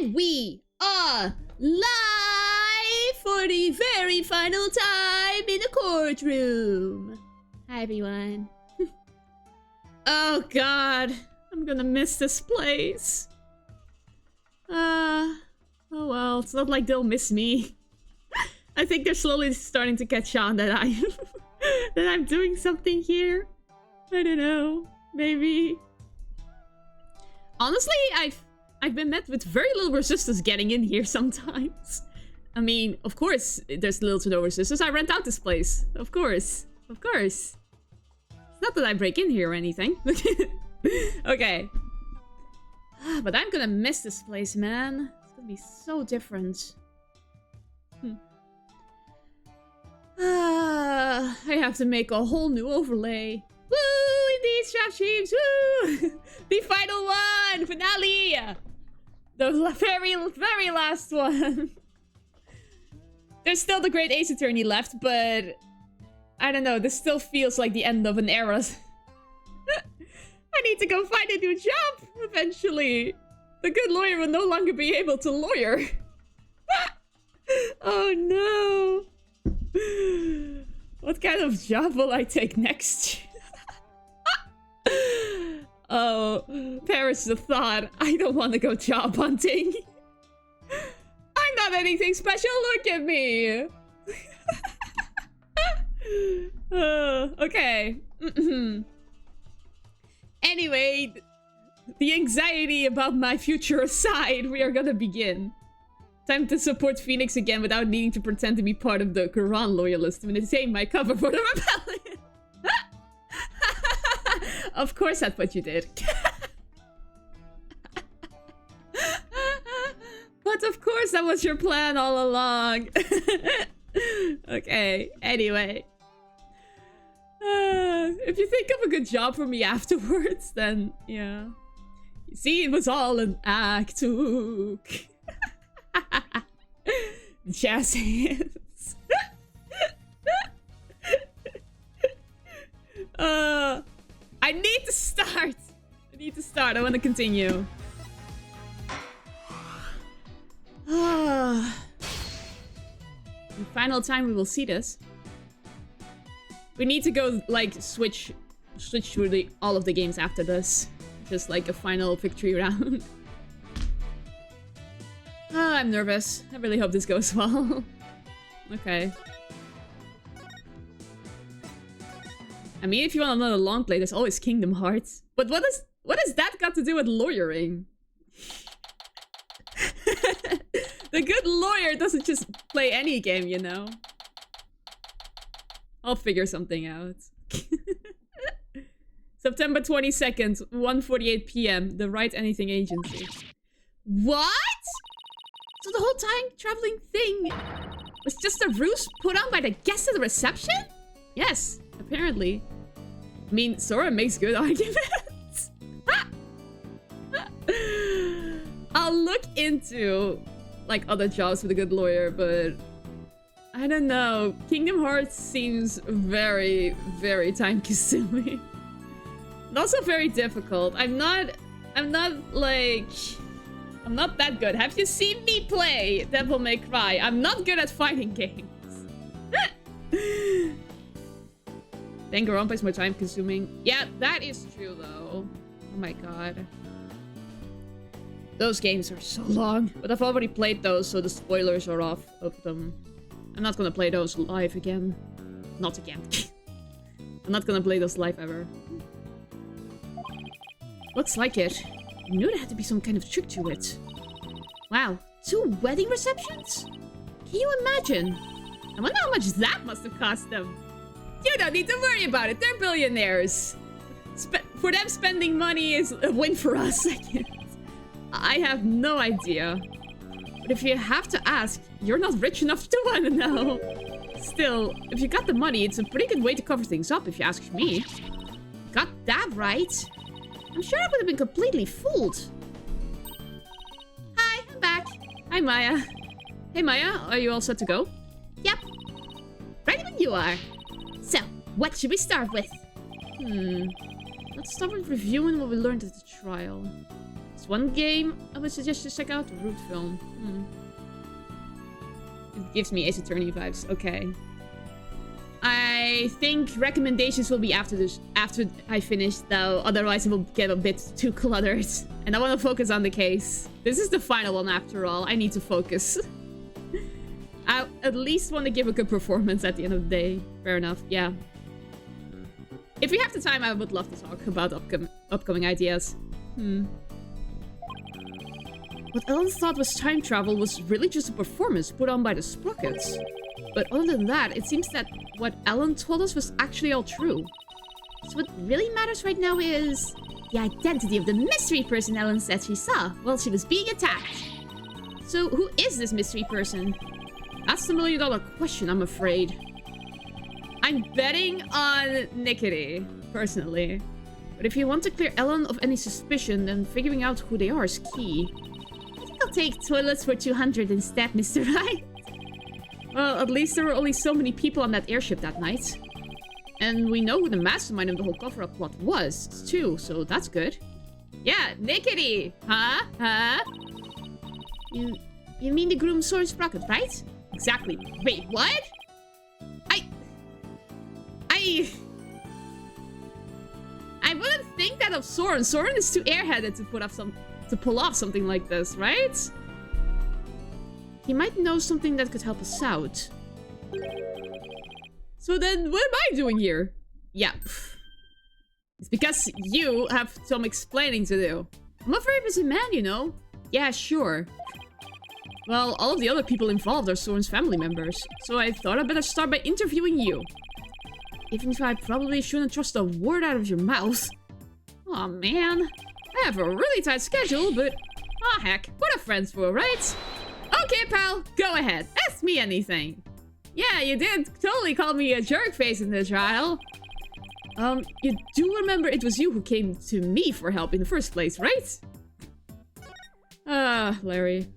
And we are live for the very final time in the courtroom. Hi, everyone. Oh, God. I'm gonna miss this place. Oh, well. It's not like they'll miss me. I think they're slowly starting to catch on that I'm doing something here. I don't know. Maybe. Honestly, I've been met with very little resistance getting in here sometimes. I mean, of course, there's little to no resistance. I rent out this place. Of course. Of course. It's not that I break in here or anything. Okay. But I'm gonna miss this place, man. It's gonna be so different. I have to make a whole new overlay. Woo! Indeed, Strap Sheeps! Woo! The final one! Finale! The very, very last one. There's still the Great Ace Attorney left, but... I don't know, this still feels like the end of an era. I need to go find a new job, eventually. The good lawyer will no longer be able to lawyer. Oh no. What kind of job will I take next? Oh, perish the thought. I don't want to go job hunting. I'm not anything special, look at me. Okay. Anyway, the anxiety about my future aside, we are gonna begin. Time to support Phoenix again without needing to pretend to be part of the Quran loyalists when it's saying my cover for the rebellion. Of course that's what you did. But of course that was your plan all along. Okay, anyway. If you think of a good job for me afterwards, then yeah. You see, it was all an act. Jazz hands. I need to start. I want to continue. The final time we will see this. We need to go like switch through all of the games after this. Just like a final victory round. I'm nervous. I really hope this goes well. Okay. I mean, if you want another long play, there's always Kingdom Hearts. But what has that got to do with lawyering? The good lawyer doesn't just play any game, you know? I'll figure something out. September 22nd, 1:48 p.m. The Write Anything Agency. What? So the whole time traveling thing was just a ruse put on by the guests at the reception? Yes, apparently. I mean, Sora makes good arguments. I'll look into like other jobs with a good lawyer, but I don't know. Kingdom Hearts seems very, very time consuming. And also very difficult. I'm not that good. Have you seen me play Devil May Cry? I'm not good at fighting games. Danganronpa is more time consuming. Yeah, that is true though. Oh my god. Those games are so long. But I've already played those, so the spoilers are off of them. I'm not gonna play those live again. Not again. I'm not gonna play those live ever. Looks like it. I knew there had to be some kind of trick to it. Wow, 2 wedding receptions? Can you imagine? I wonder how much that must have cost them. You don't need to worry about it, they're billionaires. For them, spending money is a win for us. I have no idea. But if you have to ask, you're not rich enough to want to know. Still, if you got the money, it's a pretty good way to cover things up, if you ask me. got that right. I'm sure I would have been completely fooled. Hi, I'm back. Hi, Maya. Hey, Maya, are you all set to go? Yep. Ready when you are. So, what should we start with? Let's start with reviewing what we learned at the trial. There's one game I would suggest you check out, the Root film. It gives me Ace Attorney vibes. Okay. I think recommendations will be after I finish, though. Otherwise, it will get a bit too cluttered. And I want to focus on the case. This is the final one, after all. I need to focus. I at least want to give a good performance at the end of the day. Fair enough, yeah. If we have the time, I would love to talk about upcoming ideas. What Ellen thought was time travel was really just a performance put on by the Sprockets. But other than that, it seems that what Ellen told us was actually all true. So what really matters right now is the identity of the mystery person Ellen said she saw while she was being attacked. So who is this mystery person? That's the million-dollar question, I'm afraid. I'm betting on Nickety, personally. But if you want to clear Ellen of any suspicion, then figuring out who they are is key. I think I'll take toilets for 200 instead, Mr. Right. Well, at least there were only so many people on that airship that night. And we know who the mastermind of the whole cover-up plot was, too, so that's good. Yeah, Nickety! Huh? Huh? You mean the groom Soren Sprocket, right? Exactly. Wait, what? I wouldn't think that of Soren. Soren is too airheaded to pull off something like this, right? He might know something that could help us out. So then, what am I doing here? Yeah. It's because you have some explaining to do. I'm a very busy man, you know. Yeah, sure. Well, all of the other people involved are Soren's family members. So I thought I'd better start by interviewing you. Even if I probably shouldn't trust a word out of your mouth. Aw, man. I have a really tight schedule, but... Aw, heck. What are friends for, right? Okay, pal. Go ahead. Ask me anything. Yeah, you did totally call me a jerk face in the trial. You do remember it was you who came to me for help in the first place, right? Larry.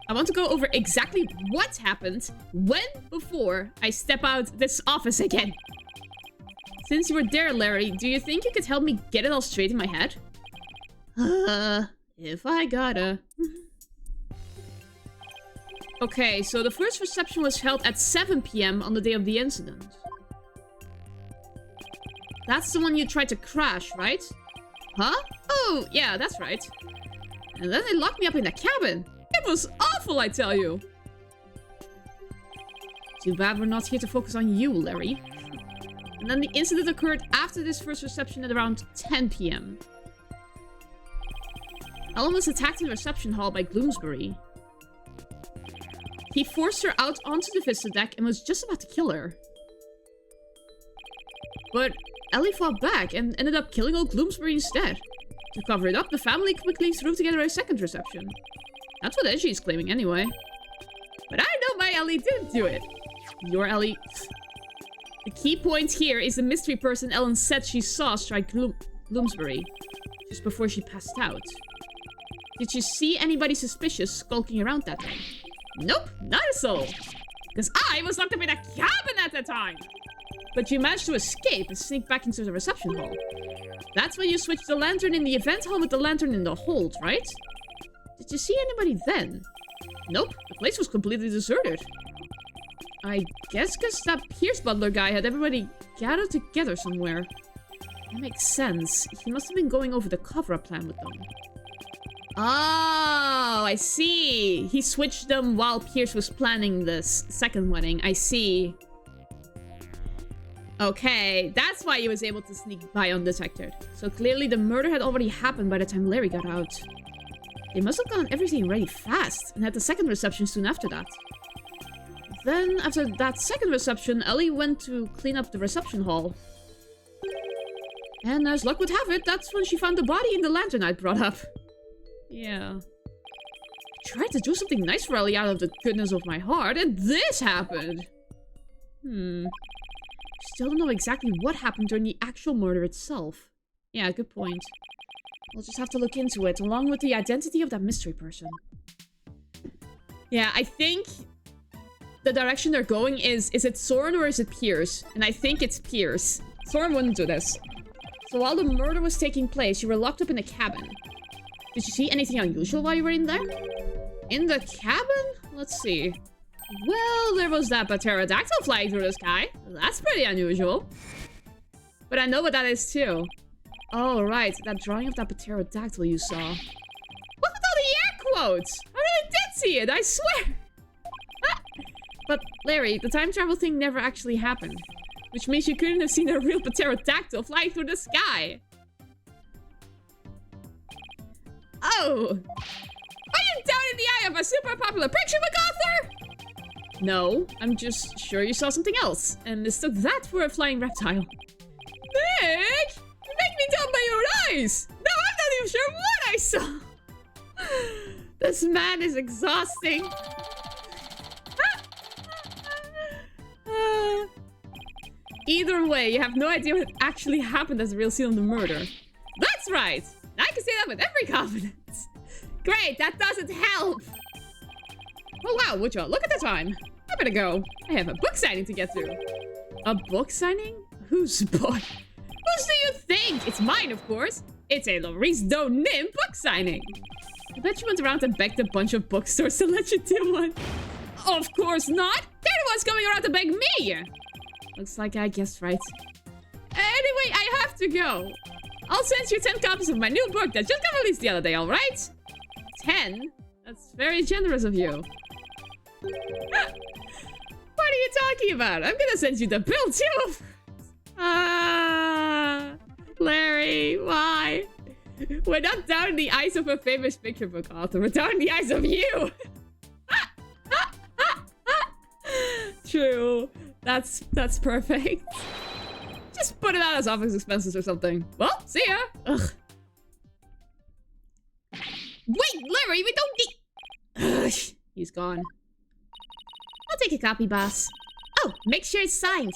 I want to go over exactly what happened when before I step out this office again. Since you were there, Larry, do you think you could help me get it all straight in my head? If I gotta. Okay, so the first reception was held at 7 PM on the day of the incident. That's the one you tried to crash, right? Huh? Oh, yeah, that's right. And then they locked me up in the cabin. It was awful, I tell you. Too bad we're not here to focus on you, Larry. And then the incident occurred after this first reception at around 10 PM. Ellen was attacked in the reception hall by Bloomsbury. He forced her out onto the vista deck and was just about to kill her. But Ellie fought back and ended up killing old Bloomsbury instead. To cover it up, the family quickly threw together a second reception. That's what Edgy is claiming anyway. But I know my Ellie didn't do it. Your Ellie... The key point here is the mystery person Ellen said she saw strike Bloomsbury just before she passed out. Did you see anybody suspicious skulking around that day? Nope, not a soul. Because I was locked up in a cabin at the time. But you managed to escape and sneak back into the reception hall. That's when you switched the lantern in the event hall with the lantern in the hold, right? Did you see anybody then? Nope, the place was completely deserted. I guess because that Pierce Butler guy had everybody gathered together somewhere. That makes sense. He must have been going over the cover-up plan with them. Oh, I see. He switched them while Pierce was planning this second wedding. I see. Okay, that's why he was able to sneak by undetected. So clearly the murder had already happened by the time Larry got out. They must have gotten everything ready fast and had the second reception soon after that. Then, after that second reception, Ellie went to clean up the reception hall. And as luck would have it, that's when she found the body in the lantern I'd brought up. Yeah. I tried to do something nice for Ellie out of the goodness of my heart, and this happened. Still don't know exactly what happened during the actual murder itself. Yeah, good point. We'll just have to look into it, along with the identity of that mystery person. Yeah, I think the direction they're going is it Soren or is it Pierce? And I think it's Pierce. Soren wouldn't do this. So while the murder was taking place, you were locked up in a cabin. Did you see anything unusual while you were in there? In the cabin? Let's see. Well, there was that pterodactyl flying through the sky. That's pretty unusual. But I know what that is too. Oh, right. That drawing of that pterodactyl you saw. What with all the air quotes? I really did see it, I swear. But, Larry, the time travel thing never actually happened. Which means you couldn't have seen a real pterodactyl flying through the sky. Oh! Are you down in the eye of a super popular picture book author? No, I'm just sure you saw something else, and mistook that for a flying reptile. Nick! You make me down by your eyes! Now I'm not even sure what I saw! This man is exhausting. Either way, you have no idea what actually happened as the real scene of the murder. That's right! I can say that with every confidence. Great, that doesn't help! Oh wow, would you look at the time? I better go. I have a book signing to get through. A book signing? Whose book? Whose do you think? It's mine, of course. It's a Maurice Donim book signing. I bet you went around and begged a bunch of bookstores to let you do one. Of course not. They're the ones going around to beg me. Looks like I guessed right. Anyway, I have to go. I'll send you 10 copies of my new book that just got released the other day, alright? 10? That's very generous of you. What are you talking about? I'm gonna send you the bill too. Larry, why? We're not down in the eyes of a famous picture book author. We're down in the eyes of you. True. That's perfect. Just put it out as office expenses or something. Well, see ya. Ugh. Wait, Larry, we don't need... Ugh, he's gone. I'll take a copy, boss. Oh, make sure it's signed.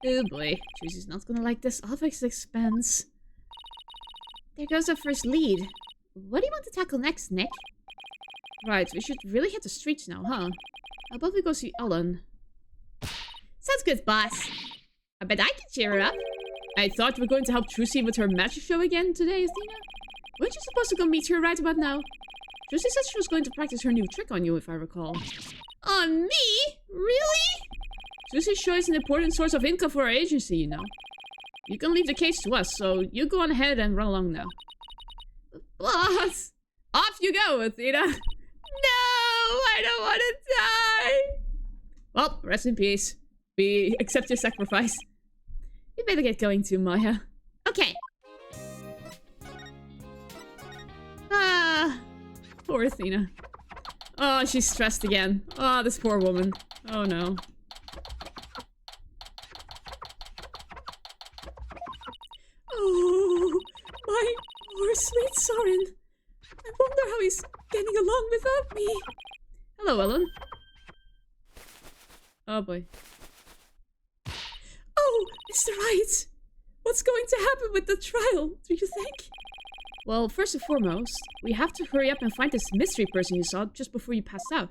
Oh boy, Susie's not gonna like this office expense. There goes our first lead. What do you want to tackle next, Nick? Right, we should really hit the streets now, huh? How about we go see Ellen? Sounds good, boss. I bet I can cheer her up. I thought we were going to help Trucy with her magic show again today, Athena. Weren't you supposed to go meet her right about now? Trucy said she was going to practice her new trick on you, if I recall. On me? Really? Trucy's show is an important source of income for our agency, you know. You can leave the case to us, so you go on ahead and run along now. Boss! Off you go, Athena! No! I don't want to die! Well, rest in peace. We accept your sacrifice. You better get going too, Maya. Okay. Poor Athena. Oh, she's stressed again. Oh, this poor woman. Oh no. Oh, my poor sweet Soren. I wonder how he's getting along without me. Hello, Ellen. Oh boy. Oh, Mr. Wright! What's going to happen with the trial, do you think? Well, first and foremost, we have to hurry up and find this mystery person you saw just before you passed out.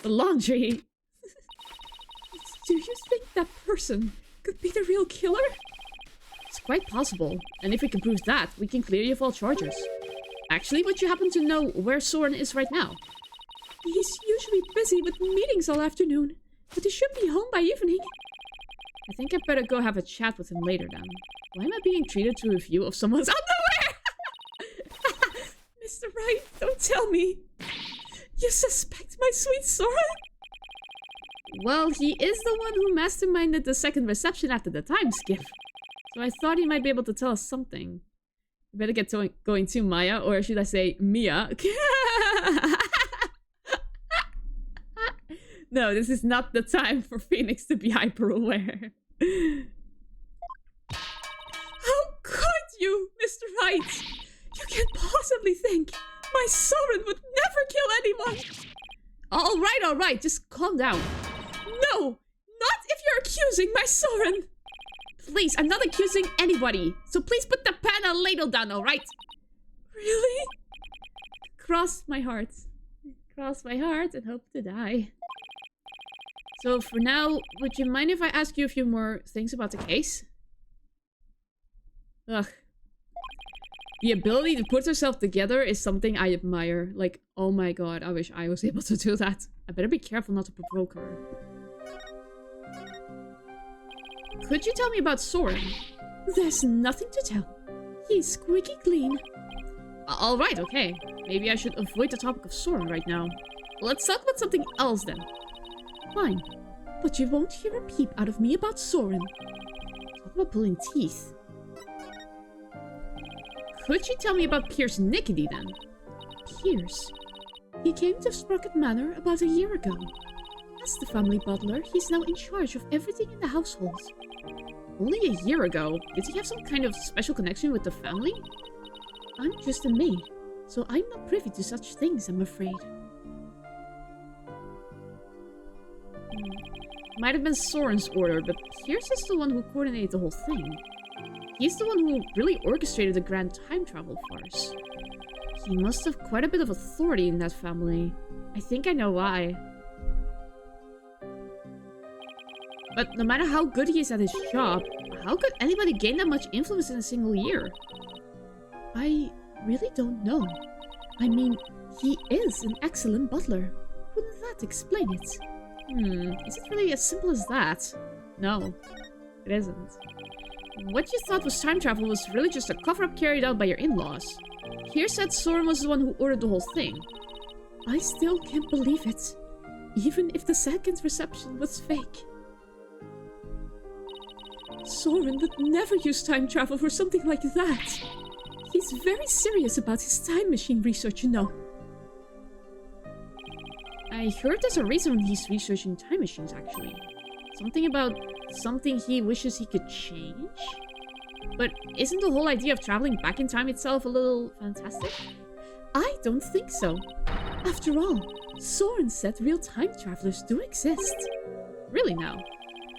The laundry! Do you think that person could be the real killer? It's quite possible, and if we can prove that, we can clear you of all charges. Actually, would you happen to know where Soren is right now? He's usually busy with meetings all afternoon, but he should be home by evening. I think I'd better go have a chat with him later then. Why am I being treated to a view of someone's underwear? Mr. Wright, don't tell me. You suspect my sweet Soren? Well, he is the one who masterminded the second reception after the time skip. So I thought he might be able to tell us something. Better get going to Maya, or should I say Mia? No, this is not the time for Phoenix to be hyper-aware. How could you, Mr. Wright? You can't possibly think my Soren would never kill anyone. All right, just calm down. No! Not if you're accusing my Soren! Please, I'm not accusing anybody. So please put the pan and ladle down, alright? Really? Cross my heart. Cross my heart and hope to die. So for now, would you mind if I ask you a few more things about the case? Ugh. The ability to put herself together is something I admire. Like, oh my god, I wish I was able to do that. I better be careful not to provoke her. Could you tell me about Soren? There's nothing to tell. He's squeaky clean. Alright, okay. Maybe I should avoid the topic of Soren right now. Let's talk about something else then. Fine. But you won't hear a peep out of me about Soren. Talk about pulling teeth. Could you tell me about Pierce Nickety then? Pierce? He came to Sprocket Manor about a year ago. As the family butler, he's now in charge of everything in the household. Only a year ago? Did he have some kind of special connection with the family? I'm just a maid, so I'm not privy to such things, I'm afraid. Might have been Soren's order, but Pierce is the one who coordinated the whole thing. He's the one who really orchestrated the grand time travel farce. He must have quite a bit of authority in that family. I think I know why. But no matter how good he is at his job, how could anybody gain that much influence in a single year? I really don't know. I mean, he is an excellent butler. Wouldn't that explain it? Is it really as simple as that? No, it isn't. What you thought was time travel was really just a cover-up carried out by your in-laws. Pierce said Soren was the one who ordered the whole thing. I still can't believe it. Even if the second reception was fake. Soren would never use time travel for something like that. He's very serious about his time machine research, you know. I heard there's a reason he's researching time machines, actually. Something about something he wishes he could change? But isn't the whole idea of traveling back in time itself a little fantastic? I don't think so. After all, Soren said real time travelers do exist. Really now?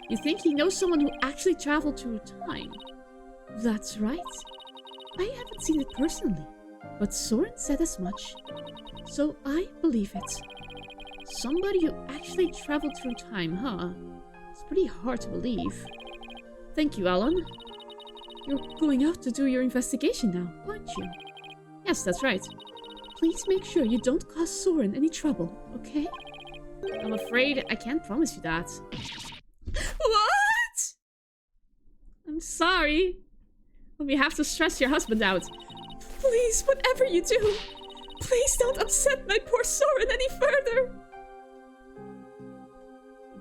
You think he knows someone who actually traveled through time? That's right. I haven't seen it personally, but Soren said as much. So I believe it. Somebody who actually traveled through time, huh? It's pretty hard to believe. Thank you, Alan. You're going out to do your investigation now, aren't you? Yes, that's right. Please make sure you don't cause Soren any trouble, okay? I'm afraid I can't promise you that. What? I'm sorry. But we have to stress your husband out. Please, whatever you do, please don't upset my poor Soren any further.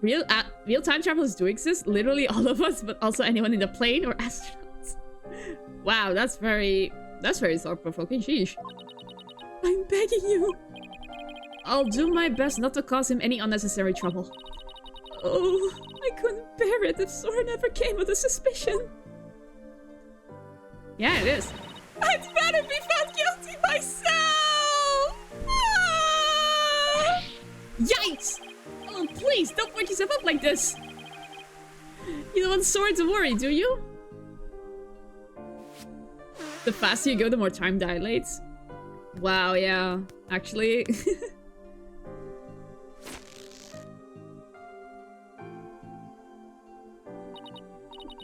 Real time travelers do exist. Literally all of us, but also anyone in the plane or astronauts. Wow, that's very thought-provoking. Sheesh. I'm begging you. I'll do my best not to cause him any unnecessary trouble. Oh, I couldn't bear it if Soren ever came with a suspicion. Yeah, it is. I'd rather be found guilty myself! Ah! Yikes! Oh, please, don't work yourself up like this! You don't want Soren to worry, do you? The faster you go, the more time dilates. Wow, yeah. Actually...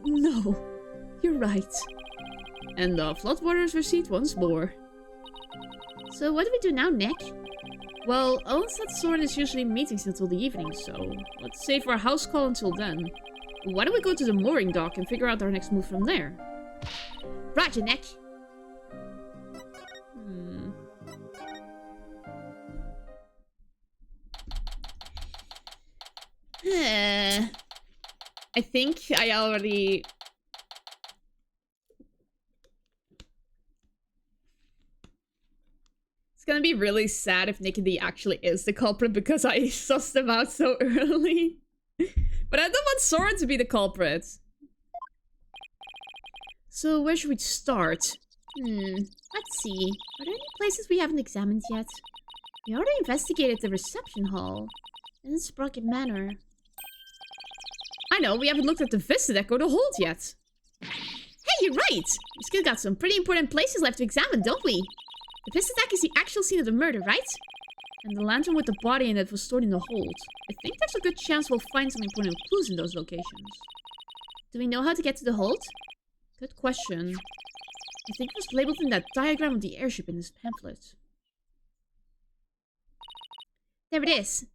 No, you're right. And the floodwaters recede once more. So what do we do now, Nick? Well, Owen said Soren is usually meetings until the evening, so let's save our house call until then. Why don't we go to the mooring dock and figure out our next move from there? Roger, Nick. I think I already... It's gonna be really sad if Nickety actually is the culprit because I sussed them out so early. But I don't want Soren to be the culprit. So where should we start? Let's see. Are there any places we haven't examined yet? We already investigated the reception hall. And Sprocket Manor. I know, we haven't looked at the Vista deck or the hold yet. Hey, you're right! We still got some pretty important places left to examine, don't we? The Vista deck is the actual scene of the murder, right? And the lantern with the body in it was stored in the hold. I think there's a good chance we'll find some important clues in those locations. Do we know how to get to the hold? Good question. I think it was labeled in that diagram of the airship in this pamphlet. There it is.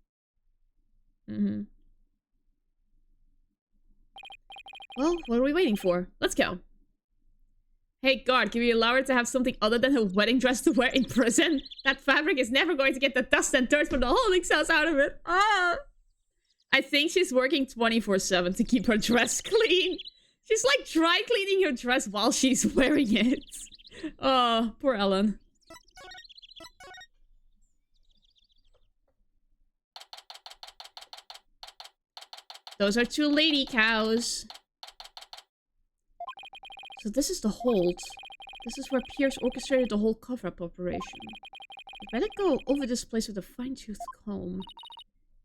Well, what are we waiting for? Let's go. Hey, guard, can we allow her to have something other than her wedding dress to wear in prison? That fabric is never going to get the dust and dirt from the holding cells out of it. Ah! I think she's working 24/7 to keep her dress clean. She's like dry cleaning her dress while she's wearing it. Oh, poor Ellen. Those are 2 lady cows. So this is the hold. This is where Pierce orchestrated the whole cover-up operation. I better go over this place with a fine-tooth comb.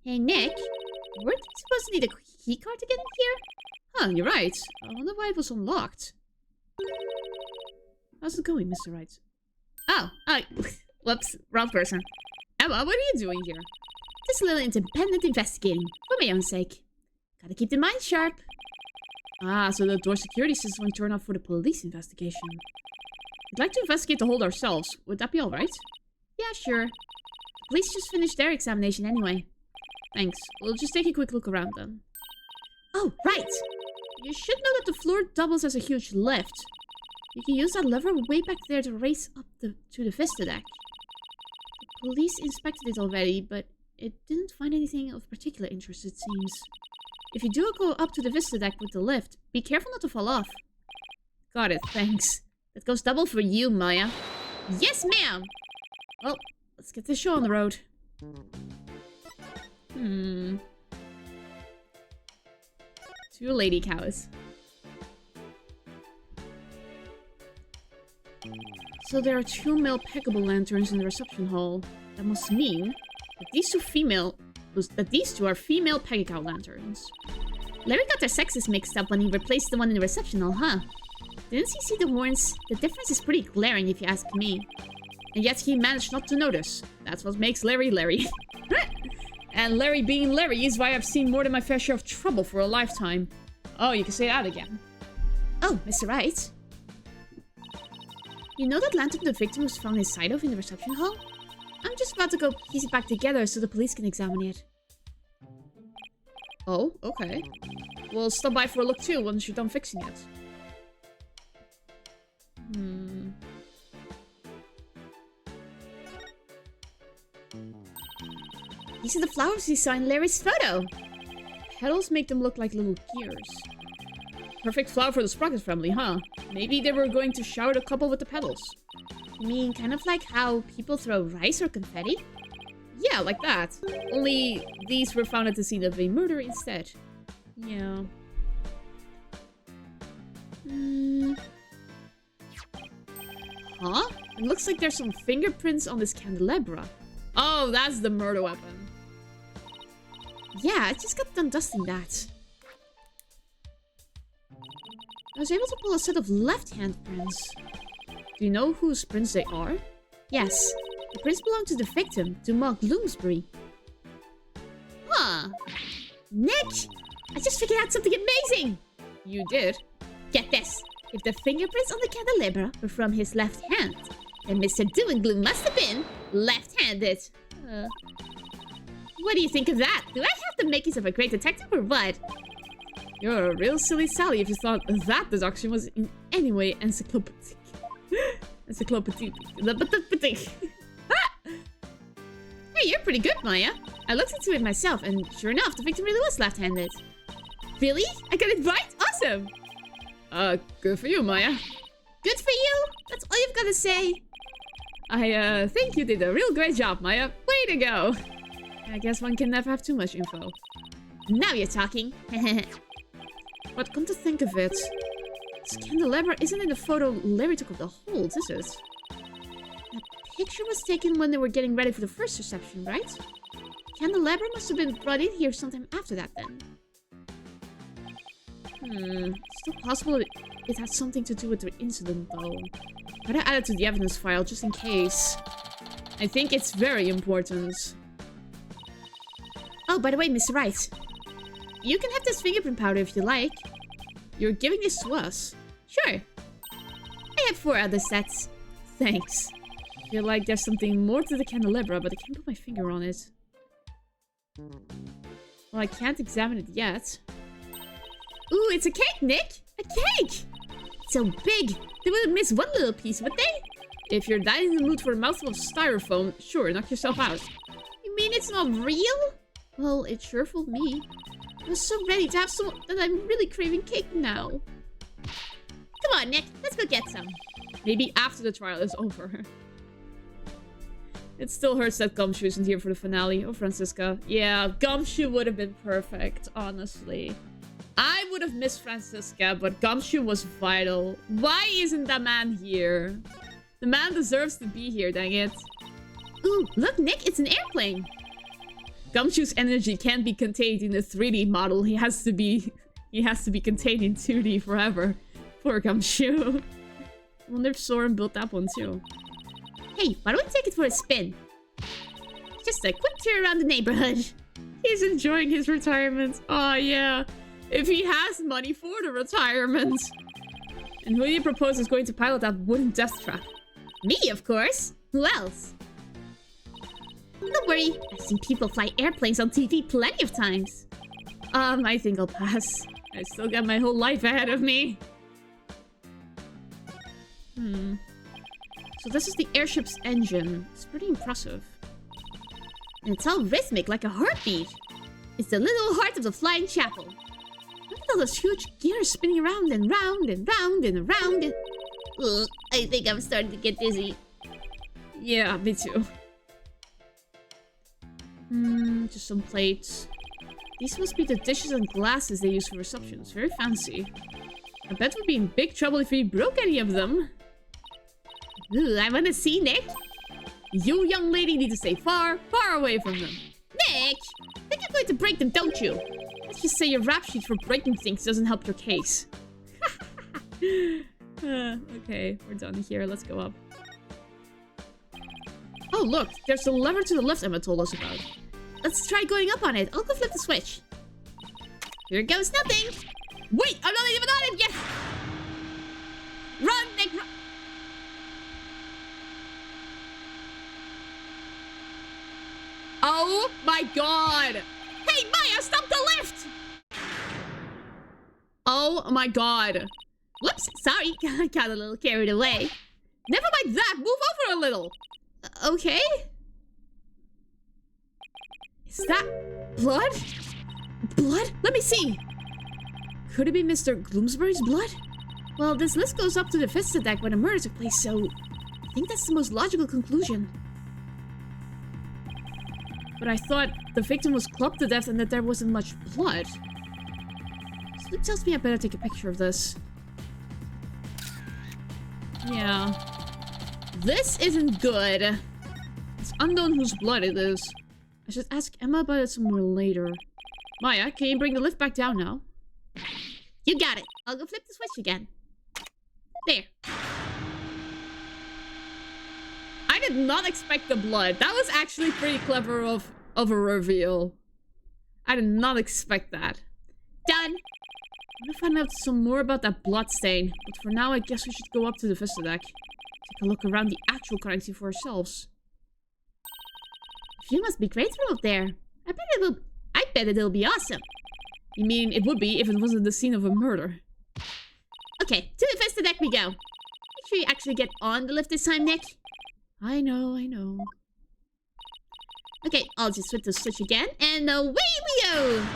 Hey, Nick. Weren't you supposed to need a keycard to get in here? Huh, you're right. I wonder why it was unlocked. How's it going, Mr. Wright? Oh, whoops, wrong person. Emma, what are you doing here? Just a little independent investigating, for my own sake. Gotta keep the mind sharp. Ah, so the door security system won't turn off for the police investigation. We'd like to investigate the hold ourselves. Would that be alright? Yeah, sure. The police just finished their examination anyway. Thanks. We'll just take a quick look around then. Oh, right! You should know that the floor doubles as a huge lift. You can use that lever way back there to raise up to the Vista deck. The police inspected it already, but it didn't find anything of particular interest, it seems. If you do go up to the Vista deck with the lift, be careful not to fall off. Got it, thanks. That goes double for you, Maya. Yes, ma'am! Well, let's get this show on the road. 2 lady cows. So there are 2 male peggable lanterns in the reception hall. That must mean that these 2 are female peggy-cow lanterns. Larry got their sexes mixed up when he replaced the one in the reception hall, huh? Didn't he see the horns? The difference is pretty glaring if you ask me. And yet he managed not to notice. That's what makes Larry Larry. And Larry being Larry is why I've seen more than my fair share of trouble for a lifetime. Oh, you can say that again. Oh, Mr. Wright. You know that lantern the victim was found inside of in the reception hall? I'm just about to go piece it back together so the police can examine it. Oh, okay. We'll stop by for a look too once you're done fixing it. These are the flowers you saw in Larry's photo. Petals make them look like little gears. Perfect flower for the Sprocket family, huh? Maybe they were going to shower the couple with the petals. You mean kind of like how people throw rice or confetti? Yeah, like that. Only these were found at the scene of a murder instead. Yeah. Huh? It looks like there's some fingerprints on this candelabra. Oh, that's the murder weapon. Yeah, I just got done dusting that. I was able to pull a set of left-hand prints. Do you know whose prints they are? Yes. The prints belong to the victim, to Mark Bloomsbury. Huh. Nick! I just figured out something amazing! You did? Get this. If the fingerprints on the candelabra were from his left hand, then Mr. Doomgloom must have been left-handed. What do you think of that? Do I have the makings of a great detective or what? You're a real silly Sally if you thought that deduction was in any way encyclopedic. Encyclopedic. Hey, you're pretty good, Maya. I looked into it myself, and sure enough, the victim really was left-handed. Really? I got it right? Awesome! Good for you, Maya. Good for you? That's all you've got to say. I think you did a real great job, Maya. Way to go! I guess one can never have too much info. Now you're talking. But come to think of it, this candelabra isn't in the photo Larry took of the hold, is it? That picture was taken when they were getting ready for the first reception, right? Candelabra must have been brought in here sometime after that then. It's still possible it has something to do with the incident, though. Better add it to the evidence file, just in case. I think it's very important. Oh, by the way, Mr. Wright. You can have this fingerprint powder if you like. You're giving this to us. Sure. I have 4 other sets. Thanks. I feel like there's something more to the candelabra, but I can't put my finger on it. Well, I can't examine it yet. Ooh, it's a cake, Nick! A cake! It's so big! They wouldn't miss one little piece, would they? If you're that in the mood for a mouthful of styrofoam, sure, knock yourself out. You mean it's not real? Well, it sure fooled me. I was so ready to have some that I'm really craving cake now. Come on, Nick. Let's go get some. Maybe after the trial is over. It still hurts that Gumshoe isn't here for the finale. Oh, Francisca. Yeah, Gumshoe would have been perfect, honestly. I would have missed Francisca, but Gumshoe was vital. Why isn't that man here? The man deserves to be here, dang it. Ooh, look, Nick, it's an airplane. Gumshoe's energy can't be contained in a 3D model. He has to be contained in 2D forever. Poor Gumshoe. I wonder if Soren built that one too. Hey, why don't we take it for a spin? Just a quick tour around the neighborhood. He's enjoying his retirement. Oh yeah. If he has money for the retirement. And who do you propose is going to pilot that wooden death trap? Me, of course. Who else? Don't worry. I've seen people fly airplanes on TV plenty of times. I think I'll pass. I still got my whole life ahead of me. So this is the airship's engine. It's pretty impressive. And it's all rhythmic, like a heartbeat. It's the little heart of the flying chapel. Look at all those huge gears spinning around and round and round and around. Ugh, I think I'm starting to get dizzy. Yeah, me too. Just some plates. These must be the dishes and glasses they use for receptions. Very fancy. I bet we'd be in big trouble if we broke any of them. Ooh, I want to see Nick. You, young lady, need to stay far, far away from them. Nick! I think you're going to break them, don't you? Let's just say your rap sheet for breaking things doesn't help your case. Okay, we're done here. Let's go up. Oh, look. There's the lever to the left Emma told us about. Let's try going up on it. I'll go flip the switch. Here goes nothing. Wait, I'm not even on it yet. Run, Nick, run. Oh my god! Hey, Maya, stop the lift! Oh my god. Whoops, sorry. I got a little carried away. Never mind that. Move over a little. Okay. Is that blood? Blood? Let me see. Could it be Mr. Gloomsbury's blood? Well, this list goes up to the Vista deck when a murder took place, so I think that's the most logical conclusion. But I thought the victim was clubbed to death and that there wasn't much blood. So it tells me I better take a picture of this. Yeah. This isn't good. It's unknown whose blood it is. I should ask Emma about it some more later. Maya, can you bring the lift back down now? You got it. I'll go flip the switch again. There. I did not expect the blood. That was actually pretty clever of a reveal. I did not expect that. Done. I'm gonna find out some more about that blood stain. But for now, I guess we should go up to the Vista deck. Take a look around the actual crime scene for ourselves. The view must be great from up there. I bet it'll be awesome. You mean it would be if it wasn't the scene of a murder? Okay, to the Vista deck we go. Make sure you actually get on the lift this time, Nick. I know, I know. Okay, I'll just flip the switch again, and away we go!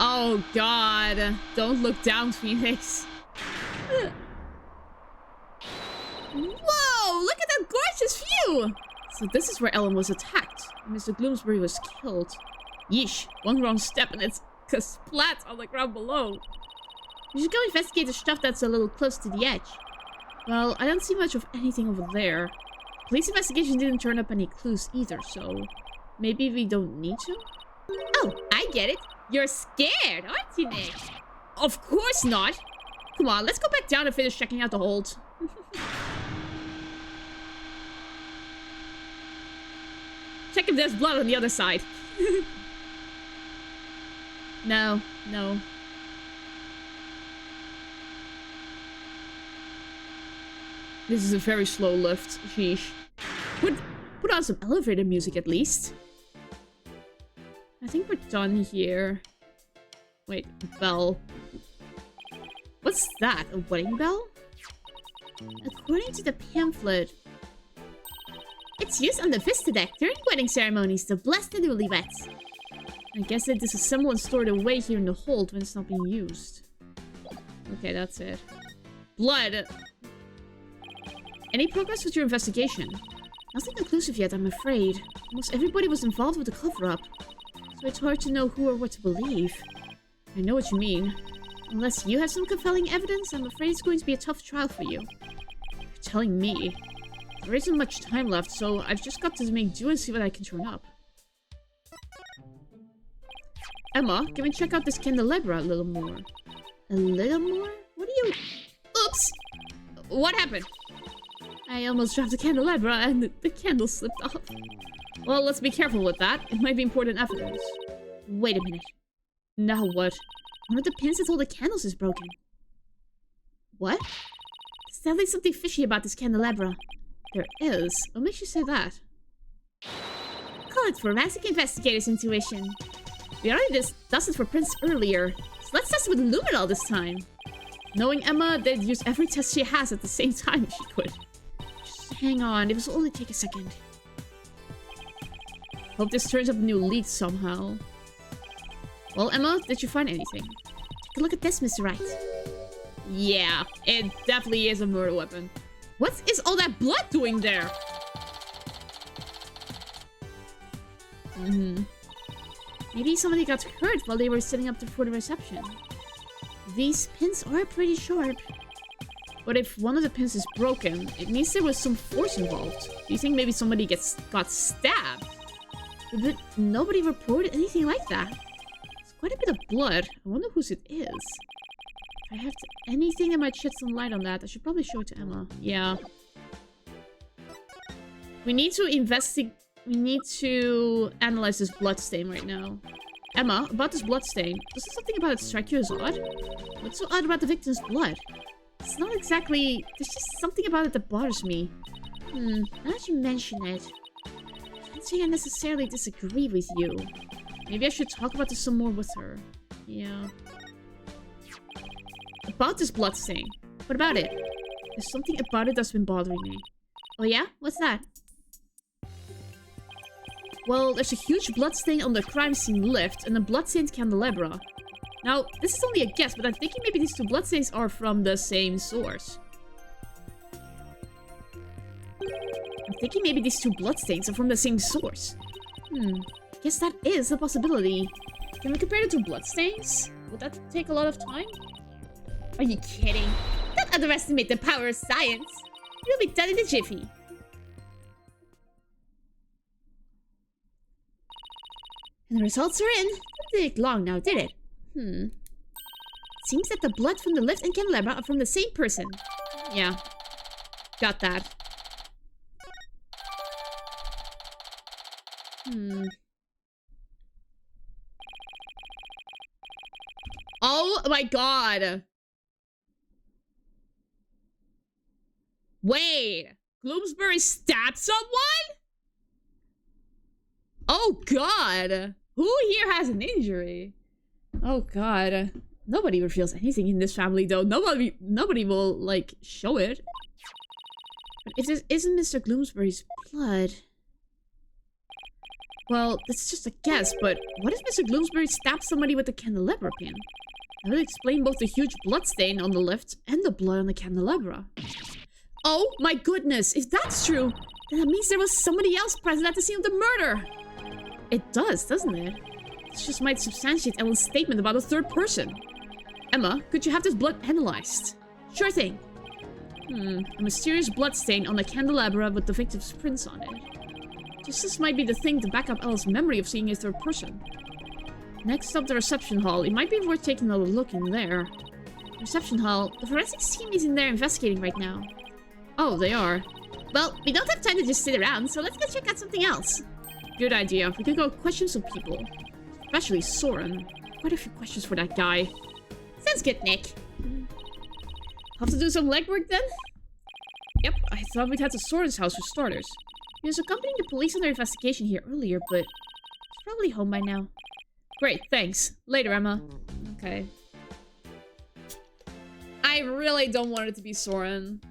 Oh god. Don't look down, Phoenix. Whoa! Look at that gorgeous view! So this is where Ellen was attacked. Mr. Gloomsbury was killed. Yeesh. One wrong step and it's splat on the ground below. We should go investigate the stuff that's a little close to the edge. Well, I don't see much of anything over there. Police investigation didn't turn up any clues either, so maybe we don't need to? Oh, I get it. You're scared, aren't you, Nick? Of course not. Come on, let's go back down and finish checking out the hold. Check if there's blood on the other side. No, no. This is a very slow lift. Sheesh. Put on some elevator music at least. I think we're done here. Wait, bell. What's that? A wedding bell? According to the pamphlet, it's used on the Vista deck during wedding ceremonies to bless the newlyweds. I guess that this is someone stored away here in the hold when it's not being used. Okay, that's it. Blood. Any progress with your investigation? Nothing conclusive yet, I'm afraid. Almost everybody was involved with the cover-up, so it's hard to know who or what to believe. I know what you mean. Unless you have some compelling evidence, I'm afraid it's going to be a tough trial for you. You're telling me. There isn't much time left, so I've just got to make do and see what I can turn up. Emma, can we check out this candelabra a little more? A little more? What are you... Oops! What happened? I almost dropped the candelabra and the candle slipped off. Well, let's be careful with that. It might be important evidence. Wait a minute. Now what? One of the pins that hold the candles is broken. What? There's definitely something fishy about this candelabra. There is. What makes you say that? Call it forensic investigator's intuition. We already discussed it for Prince earlier, so let's test it with Luminol this time. Knowing Emma, they'd use every test she has at the same time if she could. Just hang on, it will only take a second. Hope this turns up a new lead somehow. Well, Emma, did you find anything? Take a look at this, Mr. Wright. Yeah, it definitely is a murder weapon. What is all that blood doing there? Maybe somebody got hurt while they were setting up for the reception. These pins are pretty sharp. But if one of the pins is broken, it means there was some force involved. Do you think maybe somebody got stabbed? But nobody reported anything like that. It's quite a bit of blood. I wonder whose it is. If I have anything that might shed some light on that, I should probably show it to Emma. Yeah. We need to investigate. We need to analyze this bloodstain right now. Emma, about this bloodstain. Doesn't something about it strike you as odd? What's so odd about the victim's blood? It's not exactly... There's just something about it that bothers me. Now that you mention it, I can't say I necessarily disagree with you. Maybe I should talk about this some more with her. Yeah. About this bloodstain. What about it? There's something about it that's been bothering me. Oh yeah? What's that? Well, there's a huge bloodstain on the crime scene lift and a bloodstained candelabra. Now, this is only a guess, but I'm thinking maybe these two bloodstains are from the same source. I'm thinking maybe these two bloodstains are from the same source. Guess that is a possibility. Can we compare the two bloodstains? Would that take a lot of time? Are you kidding? Don't underestimate the power of science. It'll be done in a jiffy. And the results are in. Didn't take long now, did it? It seems that the blood from the lift and candelabra are from the same person. Yeah. Got that. Oh my god. Wait. Bloomsbury stabbed someone? Oh god. Who here has an injury? Oh god. Nobody reveals anything in this family though. Nobody will like show it. But if this isn't Mr. Bloomsbury's blood... Well, that's just a guess, but what if Mr. Bloomsbury stabbed somebody with a candelabra pin? That would explain both the huge bloodstain on the lift and the blood on the candelabra. Oh my goodness, if that's true, then that means there was somebody else present at the scene of the murder! It does, doesn't it? This just might substantiate Ellen's statement about a third person. Emma, could you have this blood analyzed? Sure thing. A mysterious bloodstain on the candelabra with the victim's prints on it. This might be the thing to back up Ella's memory of seeing a third person. Next up, the reception hall. It might be worth taking a look in there. Reception hall. The forensics team is in there investigating right now. Oh, they are. Well, we don't have time to just sit around, so let's go check out something else. Good idea. We could go question some people. Especially Soren. Quite a few questions for that guy. Sounds good, Nick. Have to do some legwork then? Yep, I thought we'd head to Soren's house for starters. He was accompanying the police on their investigation here earlier, but he's probably home by now. Great, thanks. Later, Emma. Okay. I really don't want it to be Soren.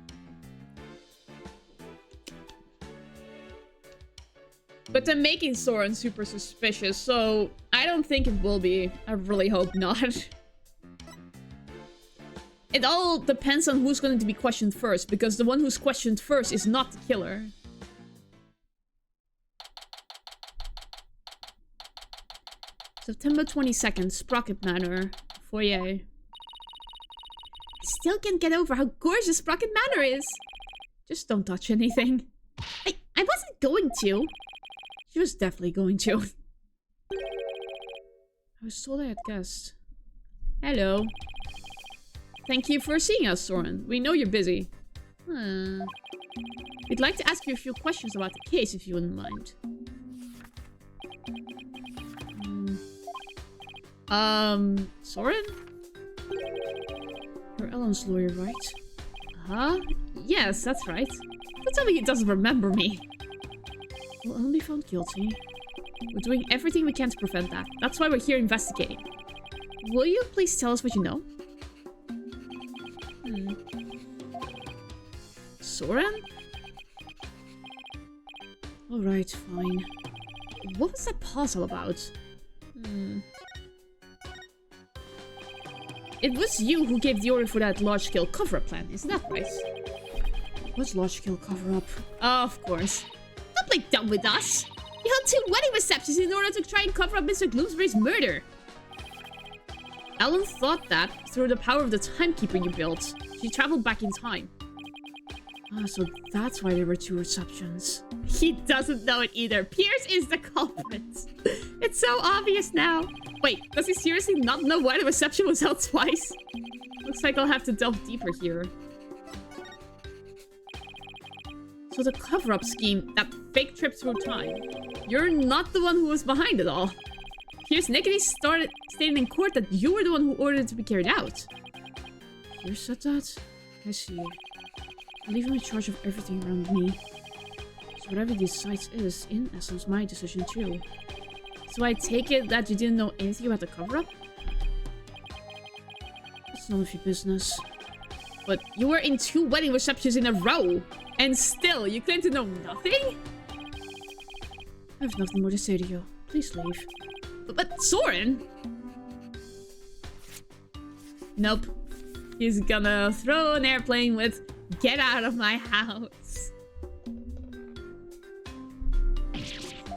But they're making Soren super suspicious, so I don't think it will be. I really hope not. It all depends on who's going to be questioned first, because the one who's questioned first is not the killer. September 22nd, Sprocket Manor. Foyer. I still can't get over how gorgeous Sprocket Manor is. Just don't touch anything. I wasn't going to. She was definitely going to. I was told I had guests. Hello. Thank you for seeing us, Soren. We know you're busy. We'd like to ask you a few questions about the case, if you wouldn't mind. Soren? You're Ellen's lawyer, right? Huh? Yes, that's right. Don't tell me he doesn't remember me. Will Ellen be found guilty? We're doing everything we can to prevent that. That's why we're here investigating. Will you please tell us what you know? Soren? Alright, fine. What was that pause all about? It was you who gave the order for that large-scale cover-up plan, isn't that right? What's large-scale cover-up? Oh, of course. Don't play dumb with us! You held 2 wedding receptions in order to try and cover up Mr. Gloomsbury's murder. Ellen thought that through the power of the timekeeper you built. She traveled back in time. Ah, so that's why there were 2 receptions. He doesn't know it either. Pierce is the culprit. It's so obvious now. Wait, does he seriously not know why the reception was held twice? Looks like I'll have to delve deeper here. So the cover-up scheme, that fake trip through time. You're not the one who was behind it all. Pierce Nickety stated in court that you were the one who ordered it to be carried out. Pierce said that? I see. I leave him in charge of everything around me. So whatever he decides is, in essence, my decision too. So I take it that you didn't know anything about the cover-up? It's none of your business. But you were in 2 wedding receptions in a row! And still, you claim to know nothing? I have nothing more to say to you. Please leave. But Soren? Nope. He's gonna throw an airplane with "Get out of my house."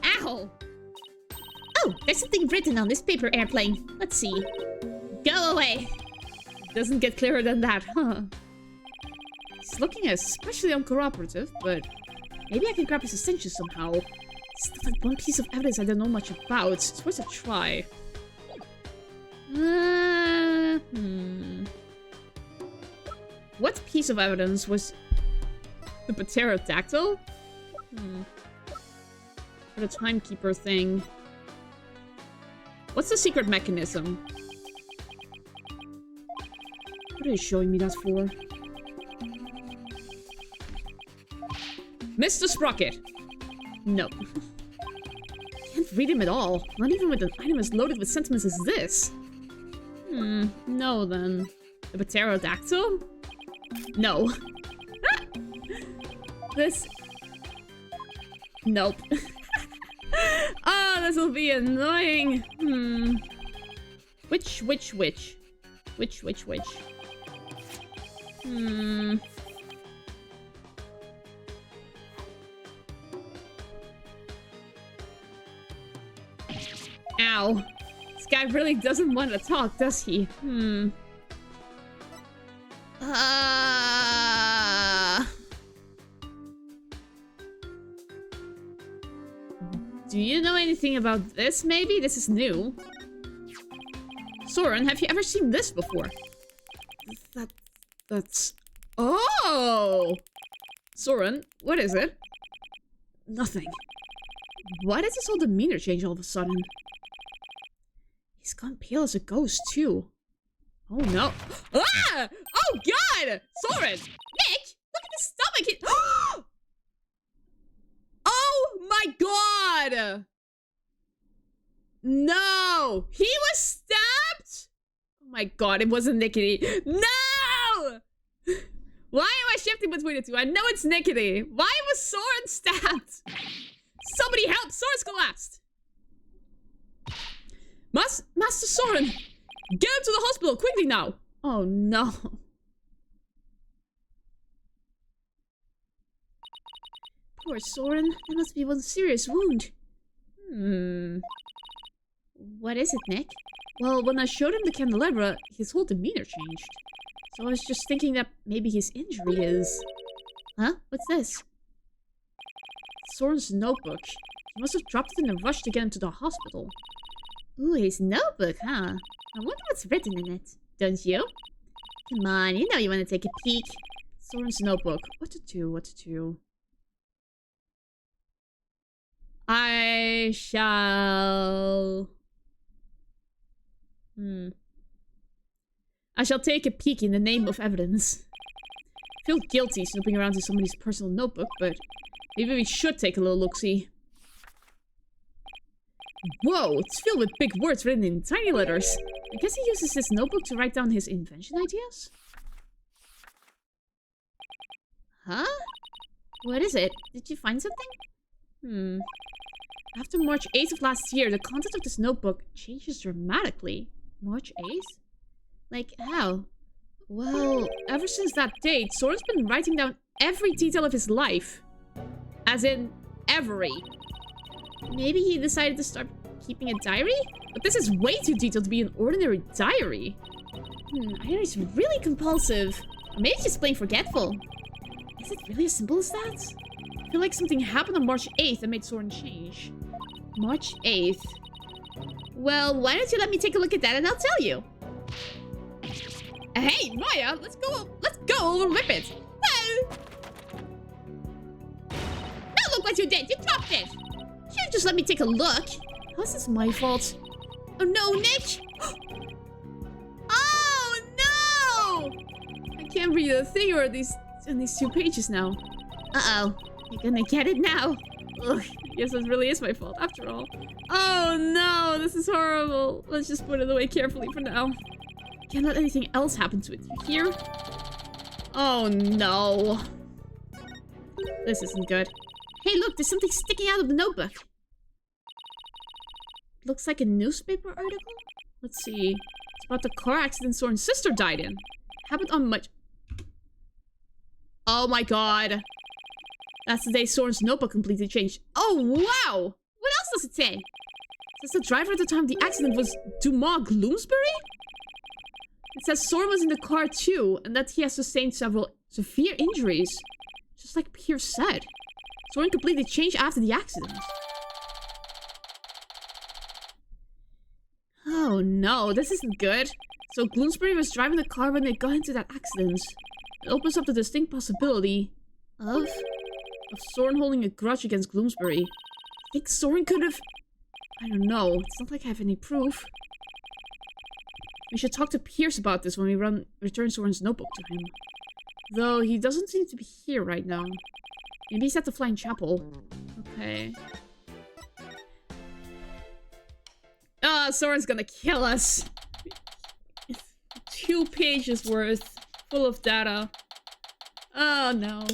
Ow! Oh, there's something written on this paper airplane. Let's see. Go away. Doesn't get clearer than that, huh? It's looking especially uncooperative, but maybe I can grab his attention somehow. It's like one piece of evidence I don't know much about. It's worth a try. What piece of evidence was the pterodactyl? Or the timekeeper thing. What's the secret mechanism? What are you showing me that for? Mr. Sprocket! No. Can't read him at all. Not even with an item as loaded with sentiments as this. No then. The pterodactyl? No. This... Nope. Oh, this will be annoying. Which? Which? Ow. This guy really doesn't want to talk, does he? Do you know anything about this, maybe? This is new. Soren, have you ever seen this before? That's... Oh! Soren, what is it? Nothing. Why does his whole demeanor change all of a sudden? He's gone pale as a ghost, too. Oh, no. Ah! Oh, God! Soren! Nick! Look at his stomach! Oh, my God! No! He was stabbed? Oh, my God. It wasn't Nickety. No! Why am I shifting between the two? I know it's Nickety. Why was Soren stabbed? Somebody help! Soren's collapsed! Master Soren! Get him to the hospital, quickly now! Oh no. Poor Soren. There must be one serious wound. What is it, Nick? Well, when I showed him the candelabra, his whole demeanor changed. So I was just thinking that maybe his injury is... Huh? What's this? Soren's notebook. He must have dropped it in a rush to get him to the hospital. Ooh, his notebook, huh? I wonder what's written in it. Don't you? Come on, you know you want to take a peek. Soren's notebook. What to do? I shall... I shall take a peek in the name of evidence. I feel guilty snooping around in somebody's personal notebook, but maybe we should take a little look-see. Whoa, it's filled with big words written in tiny letters. I guess he uses this notebook to write down his invention ideas? Huh? What is it? Did you find something? After March 8th of last year, the content of this notebook changes dramatically. March 8th? Like, how? Well, ever since that date, Soren's been writing down every detail of his life. As in, every. Maybe he decided to start keeping a diary? But this is way too detailed to be an ordinary diary. Either he's really compulsive, or maybe he's just plain forgetful. Is it really as simple as that? I feel like something happened on March 8th that made Soren change. March 8th. Well, why don't you let me take a look at that and I'll tell you. Hey, Maya, let's go over with it. Don't look what you did. You dropped it. You just let me take a look. How's this my fault? Oh no, Nick! Oh no! I can't read a thing on these 2 pages now. Uh-oh. You're gonna get it now. Ugh, I guess this really is my fault after all. Oh no, this is horrible. Let's just put it away carefully for now. Can't let anything else happen to it. You hear? Oh no. This isn't good. Hey, look, there's something sticking out of the notebook. Looks like a newspaper article? Let's see. It's about the car accident Soren's sister died in. Happened on much... Oh my god. That's the day Soren's notebook completely changed. Oh, wow! What else does it say? It says the driver at the time of the accident was TuMiiA Gloomsbury? It says Soren was in the car too, and that he has sustained several severe injuries. Just like Pierce said. Soren completely changed after the accident. Oh no, this isn't good. So Gloomsbury was driving the car when they got into that accident. It opens up the distinct possibility of Soren holding a grudge against Gloomsbury. I think Soren could have... I don't know. It's not like I have any proof. We should talk to Pierce about this when we return Soren's notebook to him. Though he doesn't seem to be here right now. Maybe he's at the Flying Chapel. Okay. Oh, Soren's gonna kill us. 2 pages worth. Full of data. Oh no.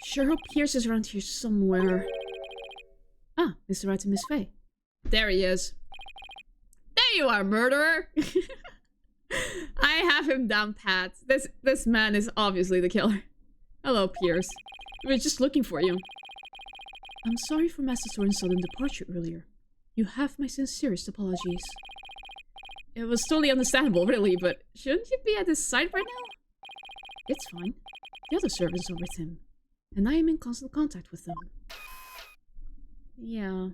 Sure hope Pierce is around here somewhere. Ah, Mr. Right and Miss Faye. There he is. There you are, murderer! I have him down pat. This man is obviously the killer. Hello, Pierce. We were just looking for you. I'm sorry for Master Soren's sudden departure earlier. You have my sincerest apologies. It was totally understandable, really, but shouldn't you be at his side right now? It's fine. The other servants are with him, and I am in constant contact with them. Yeah.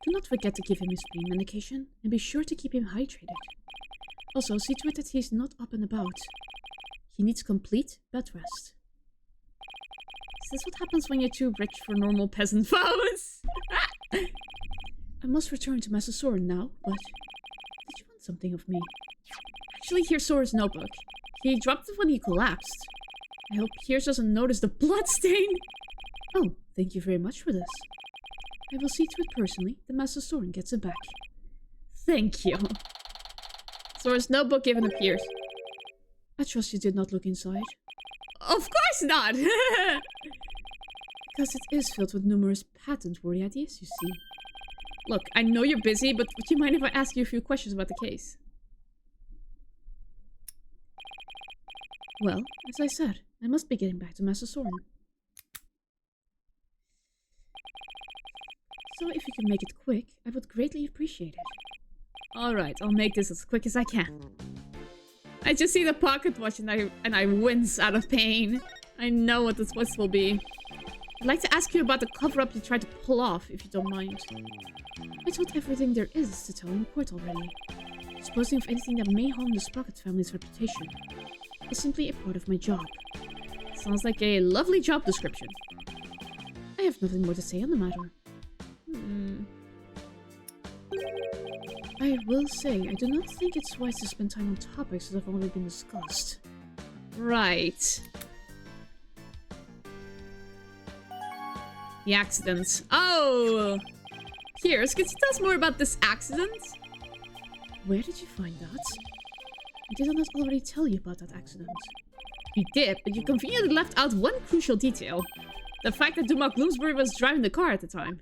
Do not forget to give him his pain medication, and be sure to keep him hydrated. Also, see to it that he is not up and about. He needs complete bed rest. Is this what happens when you're too rich for normal peasant phones? I must return to Master Soren now, but... Did you want something of me? Actually, here's Soren's notebook. He dropped it when he collapsed. I hope Piers doesn't notice the bloodstain. Oh, thank you very much for this. I will see to it personally that Master Soren gets it back. Thank you. Soren's notebook given to Piers. I trust you did not look inside. Of course not! Because it is filled with numerous patent-worthy ideas, you see. Look, I know you're busy, but would you mind if I ask you a few questions about the case? Well, as I said, I must be getting back to Master Soren. So if you can make it quick, I would greatly appreciate it. Alright, I'll make this as quick as I can. I just see the pocket watch and I wince out of pain. I know what this will be. I'd like to ask you about the cover-up you tried to pull off, if you don't mind. I told everything there is to tell in court already. Disposing of anything that may harm the Sprocket family's reputation is simply a part of my job. Sounds like a lovely job description. I have nothing more to say on the matter. I will say, I do not think it's wise to spend time on topics that have already been discussed. Right. The accident. Oh! Piers, could you tell us more about this accident? Where did you find that? Did I not already tell you about that accident? You did, but you conveniently left out one crucial detail. The fact that Dumas Bloomsbury was driving the car at the time.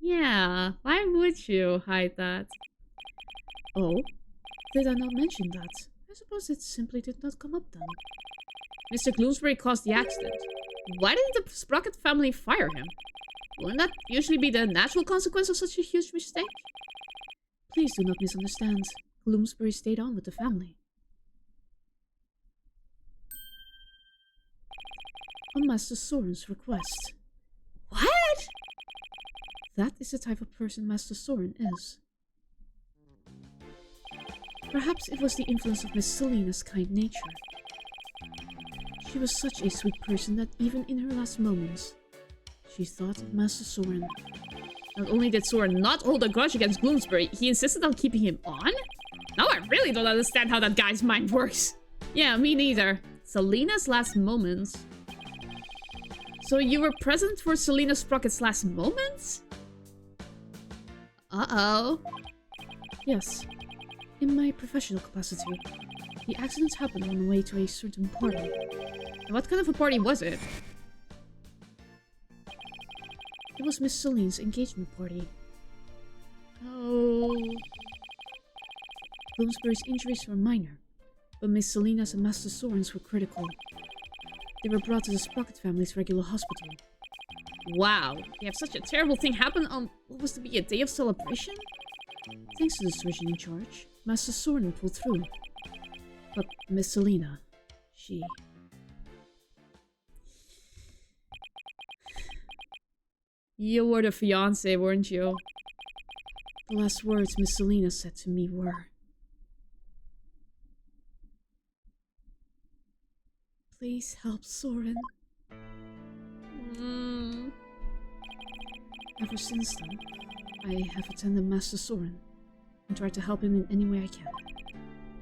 Yeah, why would you hide that? Oh, did I not mention that? I suppose it simply did not come up then. Mr. Bloomsbury caused the accident. Why didn't the Sprocket family fire him? Wouldn't that usually be the natural consequence of such a huge mistake? Please do not misunderstand. Bloomsbury stayed on with the family. On Master Soren's request. What? That is the type of person Master Soren is. Perhaps it was the influence of Miss Selina's kind nature. She was such a sweet person that even in her last moments, she thought of Master Soren. Not only did Soren not hold a grudge against Bloomsbury, he insisted on keeping him on? Now I really don't understand how that guy's mind works. Yeah, me neither. Selina's last moments? So you were present for Selina Sprocket's last moments? Uh-oh. Yes. In my professional capacity. The accident happened on the way to a certain party. And what kind of a party was it? It was Miss Celine's engagement party. Oh. Bloomsbury's injuries were minor, but Miss Selina's and Master Soren's were critical. They were brought to the Sprocket family's regular hospital. Wow, they have such a terrible thing happen on what was to be a day of celebration? Thanks to the surgeon in charge, Master Soren pulled through. But Miss Selina, she... You were the fiancé, weren't you? The last words Miss Selina said to me were... Please help Soren. Ever since then, I have attended Master Soren and tried to help him in any way I can.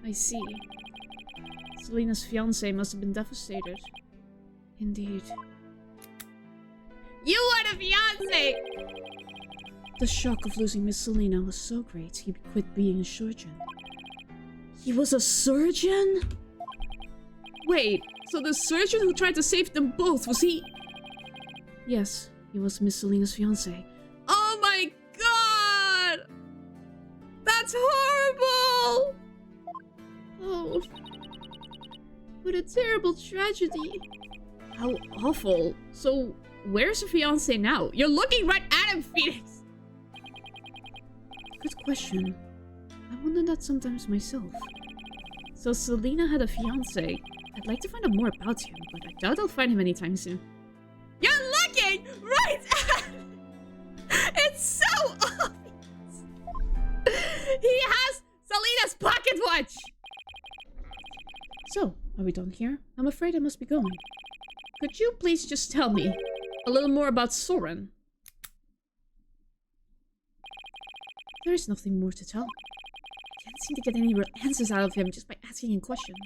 I see. Selina's fiancé must have been devastated. Indeed. You were the fiancé! The shock of losing Miss Selina was so great, he quit being a surgeon. He was a surgeon? Wait, so the surgeon who tried to save them both, was he... Yes, he was Miss Selina's fiancé. Oh my god! That's horrible! Oh. What a terrible tragedy. How awful. So, where's the fiancé now? You're looking right at him, Phoenix! Good question. I wonder that sometimes myself. So Selena had a fiance. I'd like to find out more about him, but I doubt I'll find him anytime soon. You're looking right at... It's so obvious! He has Selena's pocket watch! So, are we done here? I'm afraid I must be going. Could you please just tell me a little more about Soren? There is nothing more to tell. I can't seem to get any real answers out of him just by asking him questions.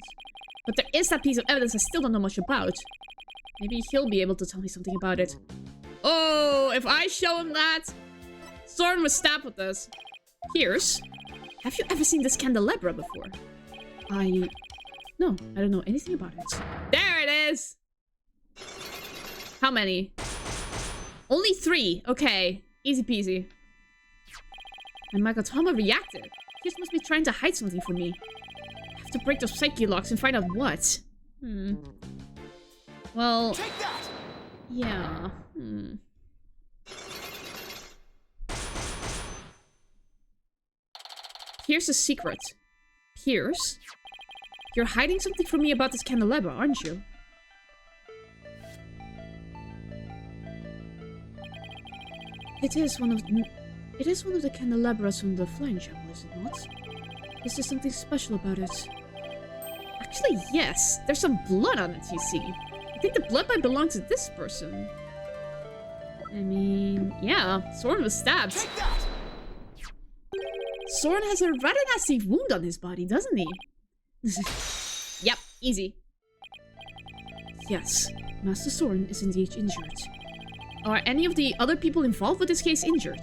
But there is that piece of evidence I still don't know much about. Maybe he'll be able to tell me something about it. Oh, if I show him that, Soren was stabbed with this. Pierce, have you ever seen this candelabra before? No, I don't know anything about it. There it is! How many? Only 3. Okay, easy peasy. And Magatama reacted. Pierce must be trying to hide something from me. I have to break those psyche locks and find out what. Well... Take that! Yeah. Here's a secret. Pierce? You're hiding something from me about this candelabra, aren't you? It is one of the candelabras from the Flying Chapel, is it not? Is there something special about it? Actually, yes. There's some blood on it, you see. I think the blood might belong to this person. I mean, yeah. Soren was stabbed. Soren has a rather nasty wound on his body, doesn't he? Yep, easy. Yes, Master Soren is indeed injured. Are any of the other people involved with this case injured?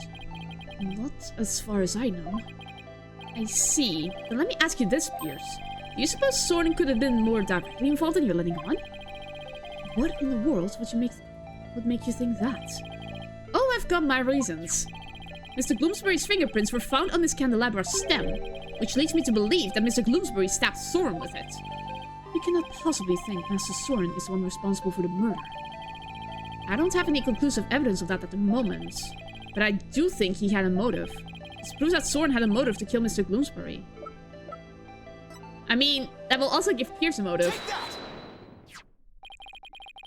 Not as far as I know. I see. Then let me ask you this, Pierce. Do you suppose Soren could have been more directly involved in your letting on? What in the world would make you think that? Oh, I've got my reasons. Mr. Gloomsbury's fingerprints were found on this candelabra stem, which leads me to believe that Mr. Gloomsbury stabbed Soren with it. You cannot possibly think Master Soren is the one responsible for the murder. I don't have any conclusive evidence of that at the moment, but I do think he had a motive. This proves that Soren had a motive to kill Mr. Gloomsbury. I mean, that will also give Pierce a motive.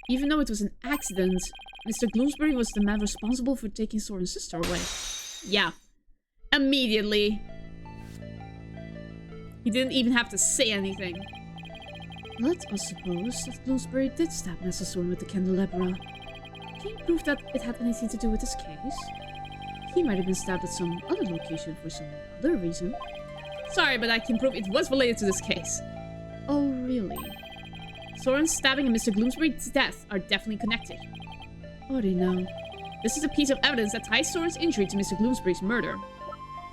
Even though it was an accident, Mr. Gloomsbury was the man responsible for taking Soren's sister away. Yeah. Immediately. He didn't even have to say anything. Let us suppose that Gloomsbury did stab Master Soren with the candelabra. Can you prove that it had anything to do with this case? He might have been stabbed at some other location for some other reason. Sorry, but I can prove it was related to this case. Oh, really? Soren's stabbing and Mr. Gloomsbury's death are definitely connected. Oh, they know. This is a piece of evidence that ties Soren's injury to Mr. Gloomsbury's murder.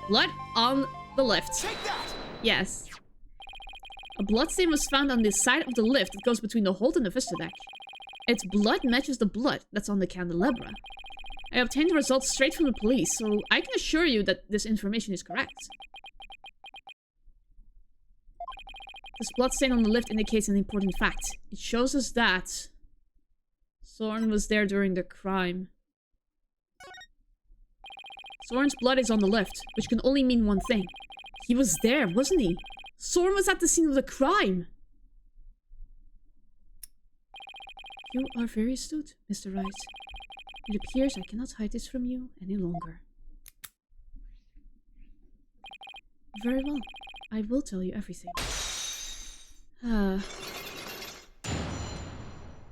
Blood on the lift. Take that! Yes. A bloodstain was found on the side of the lift that goes between the hold and the vista deck. Its blood matches the blood that's on the candelabra. I obtained the results straight from the police, so I can assure you that this information is correct. This bloodstain on the lift indicates an important fact. It shows us that Soren was there during the crime. Soren's blood is on the lift, which can only mean one thing. He was there, wasn't he? Soren was at the scene of the crime! You are very astute, Mr. Wright. It appears I cannot hide this from you any longer. Very well. I will tell you everything. The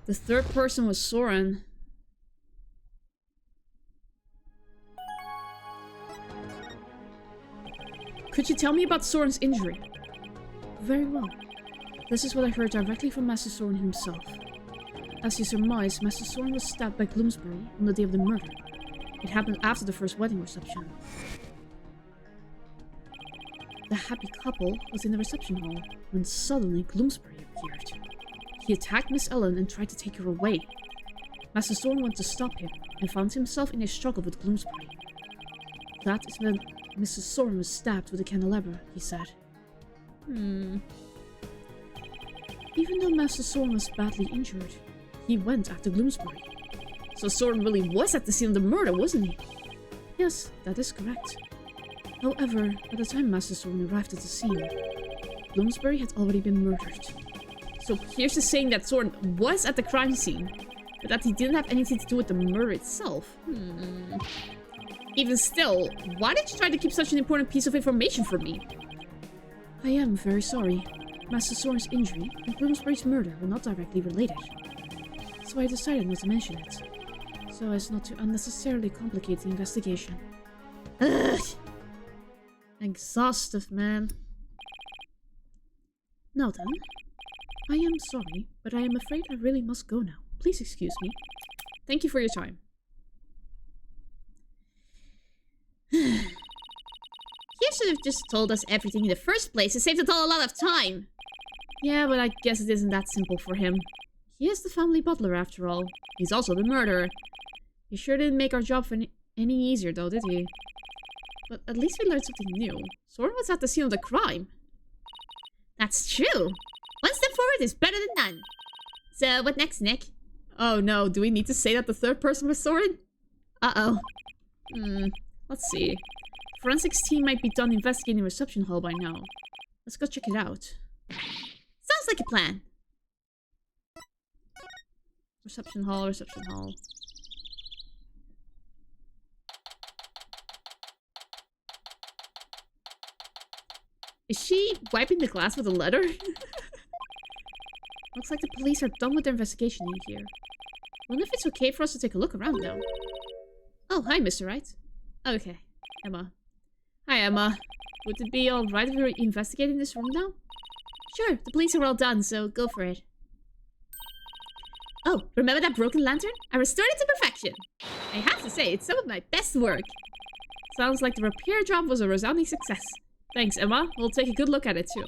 third person was Soren. Could you tell me about Soren's injury? Very well. This is what I heard directly from Master Soren himself. As you surmise, Master Soren was stabbed by Gloomsbury on the day of the murder. It happened after the first wedding reception. The happy couple was in the reception hall when suddenly Gloomsbury appeared. He attacked Miss Ellen and tried to take her away. Master Soren wanted to stop him and found himself in a struggle with Gloomsbury. That is when Mr. Soren was stabbed with a candelabra, he said. Even though Master Soren was badly injured, he went after Gloomsbury. So Soren really was at the scene of the murder, wasn't he? Yes, that is correct. However, by the time Master Soren arrived at the scene, Bloomsbury had already been murdered. So here's the saying that Soren was at the crime scene, but that he didn't have anything to do with the murder itself. Even still, why did you try to keep such an important piece of information from me? I am very sorry. Master Soren's injury and Bloomsbury's murder were not directly related. So I decided not to mention it, so as not to unnecessarily complicate the investigation. Ugh! Exhaustive, man. Now then, I am sorry, but I am afraid I really must go now. Please excuse me. Thank you for your time. You should have just told us everything in the first place. It saved us all a lot of time. Yeah, but I guess it isn't that simple for him. He is the family butler after all. He's also the murderer. He sure didn't make our job any easier though, did he? But at least we learned something new. Soren was at the scene of the crime. That's true. One step forward is better than none. So, what next, Nick? Oh no, do we need to say that the third person was Soren? Uh-oh. Let's see. Forensics team might be done investigating the reception hall by now. Let's go check it out. Sounds like a plan. Reception hall, reception hall. Is she wiping the glass with a letter? Looks like the police are done with their investigation in here. Wonder if it's okay for us to take a look around now. Oh, hi, Mr. Wright. Okay, Emma. Hi, Emma. Would it be alright if we were investigating this room now? Sure, the police are all done, so go for it. Oh, remember that broken lantern? I restored it to perfection. I have to say, it's some of my best work. Sounds like the repair job was a resounding success. Thanks, Emma. We'll take a good look at it, too.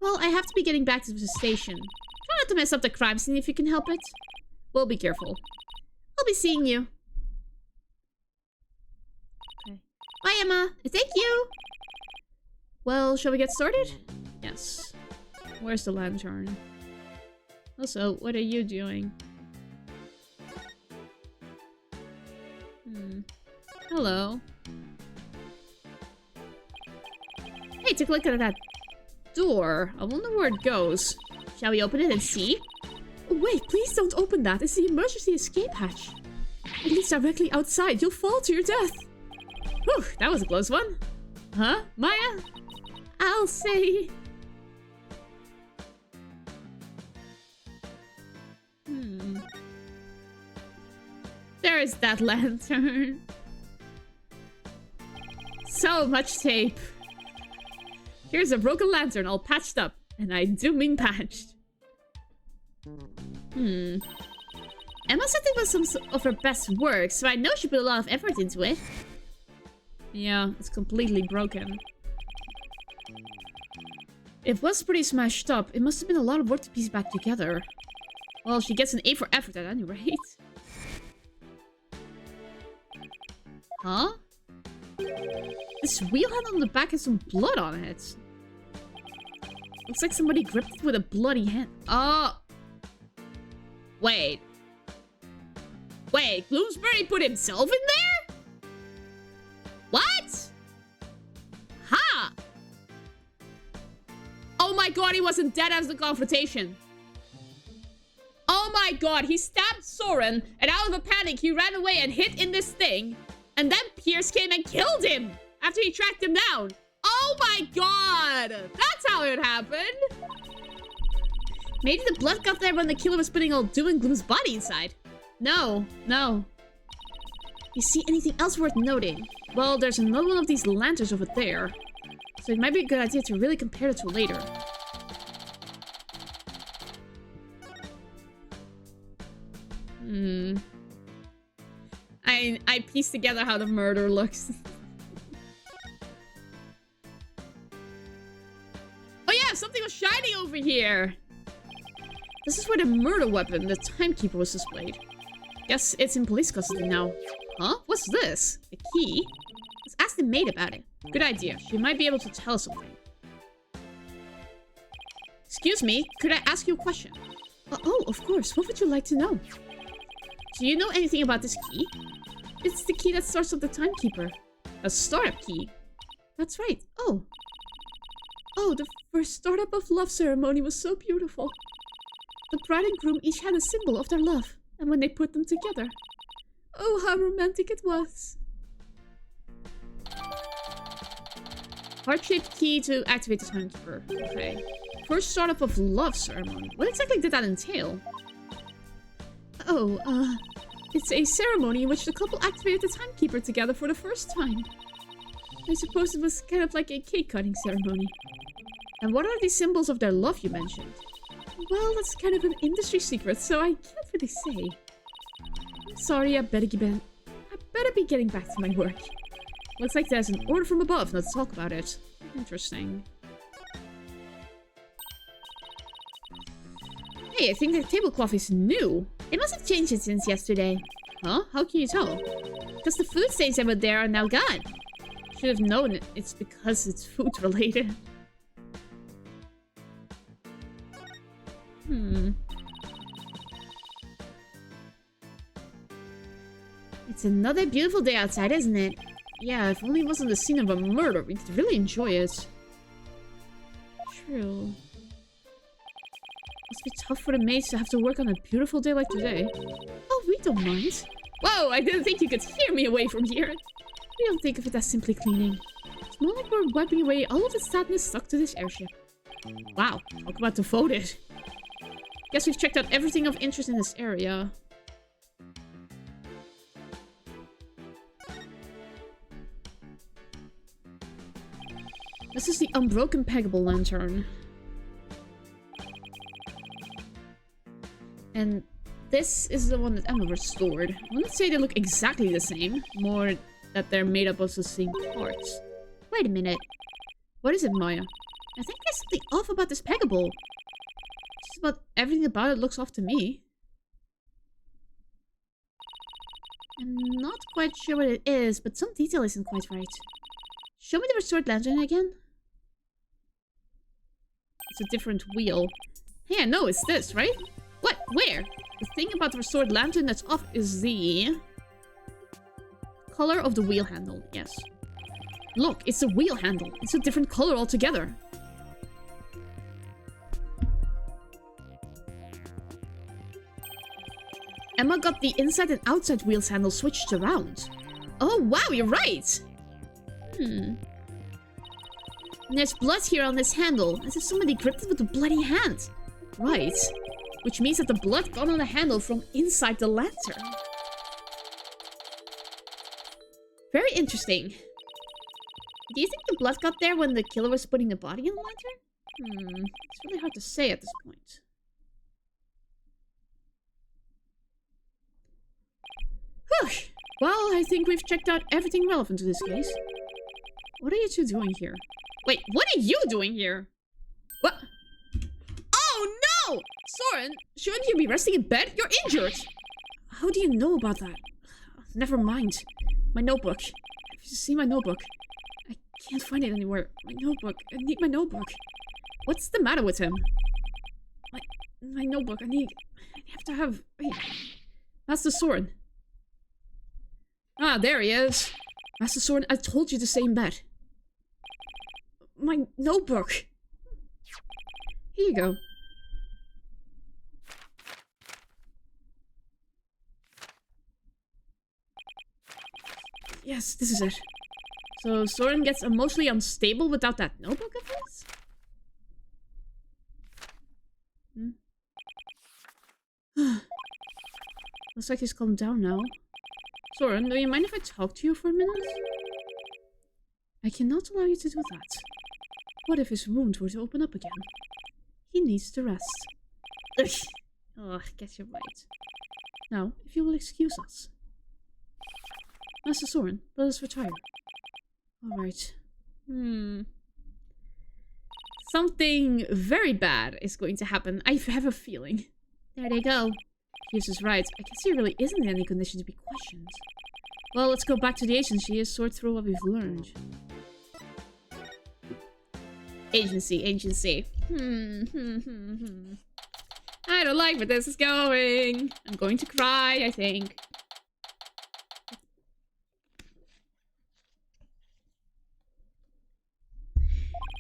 Well, I have to be getting back to the station. Try not to mess up the crime scene if you can help it. We'll be careful. I'll be seeing you. Okay. Bye, Emma. Thank you. Well, shall we get started? Yes. Where's the lantern? Also, what are you doing? Hello. Hey, take a look at that door. I wonder where it goes. Shall we open it and see? Oh, wait, please don't open that. It's the emergency escape hatch. It leads directly outside. You'll fall to your death. Whew, that was a close one. Huh, Maya? I'll say... There is that lantern. So much tape. Here's a broken lantern all patched up. And I do mean patched. Emma said it was some of her best work, so I know she put a lot of effort into it. Yeah, it's completely broken. It was pretty smashed up. It must have been a lot of work to piece back together. Well, she gets an A for effort at any rate. Huh? This wheel handle on the back has some blood on it. Looks like somebody gripped it with a bloody hand. Oh. Wait. Wait, Bloomsbury put himself in there? What? Ha! Oh my god, he wasn't dead as the confrontation. Oh my god, he stabbed Soren, and out of a panic, he ran away and hid in this thing. And then Pierce came and killed him after he tracked him down. Oh my god! That's how it happened! Maybe the blood got there when the killer was putting old Doom and Gloom's body inside. No. You see anything else worth noting? Well, there's another one of these lanterns over there. So it might be a good idea to really compare the two later. I pieced together how the murder looks. Oh yeah, something was shining over here! This is where the murder weapon, the timekeeper, was displayed. Guess it's in police custody now. Huh? What's this? A key? Let's ask the maid about it. Good idea. She might be able to tell us something. Excuse me, could I ask you a question? Oh, of course. What would you like to know? Do you know anything about this key? It's the key that starts up the timekeeper. A startup key. That's right. Oh. Oh, the first startup of love ceremony was so beautiful. The bride and groom each had a symbol of their love, and when they put them together, oh, how romantic it was. Heart-shaped key to activate the timekeeper. Okay. First startup of love ceremony. What exactly did that entail? Oh, it's a ceremony in which the couple activated the timekeeper together for the first time. I suppose it was kind of like a cake-cutting ceremony. And what are these symbols of their love you mentioned? Well, that's kind of an industry secret, so I can't really say. I'm sorry, I better be getting back to my work. Looks like there's an order from above. Let's talk about it. Interesting. Hey, I think the tablecloth is new. They must have changed it since yesterday. Huh? How can you tell? Because the food stains that were there are now gone. Should have known it's because it's food related. It's another beautiful day outside, isn't it? Yeah, if only it wasn't the scene of a murder, we'd really enjoy it. True. Must be tough for the maids to have to work on a beautiful day like today. Oh, we don't mind. Whoa, I didn't think you could hear me away from here. We don't think of it as simply cleaning. It's more like we're wiping away all of the sadness stuck to this airship. Wow, talk about devoted. Guess we've checked out everything of interest in this area. This is the unbroken peggable lantern. And this is the one that Emma restored. I wouldn't say they look exactly the same. More that they're made up of the same parts. Wait a minute. What is it, Maya? I think there's something off about this peggable. Just about everything about it looks off to me. I'm not quite sure what it is, but some detail isn't quite right. Show me the restored lantern again. It's a different wheel. Hey, I know, it's this, right? What? Where? The thing about the restored lantern that's off is the color of the wheel handle. Yes. Look, it's a wheel handle. It's a different color altogether. Emma got the inside and outside wheels handle switched around. Oh, wow, you're right! And there's blood here on this handle, as if somebody gripped it with a bloody hand. Right. Which means that the blood got on the handle from inside the lantern. Very interesting. Do you think the blood got there when the killer was putting the body in the lantern? It's really hard to say at this point. Whew. Well, I think we've checked out everything relevant to this case. What are you two doing here? Wait, what are you doing here? What? Oh no! Soren, shouldn't you be resting in bed? You're injured! How do you know about that? Never mind. My notebook. Have you seen my notebook? I can't find it anywhere. My notebook. I need my notebook. What's the matter with him? My notebook. I have to have... Wait. Master Soren. Ah, there he is. Master Soren, I told you to stay in bed. My notebook. Here you go. Yes, this is it. So Soren gets emotionally unstable without that notebook of his? Looks like he's calmed down now. Soren, do you mind if I talk to you for a minute? I cannot allow you to do that. What if his wound were to open up again? He needs to rest. Ugh. Oh, I guess you're right. Now, if you will excuse us. Master Soren, let us retire. Alright. Something very bad is going to happen. I have a feeling. There they go. Hughes is right. I guess he really isn't in any condition to be questioned. Well, let's go back to the agency and sort through what we've learned. Agency. I don't like where this is going. I'm going to cry, I think.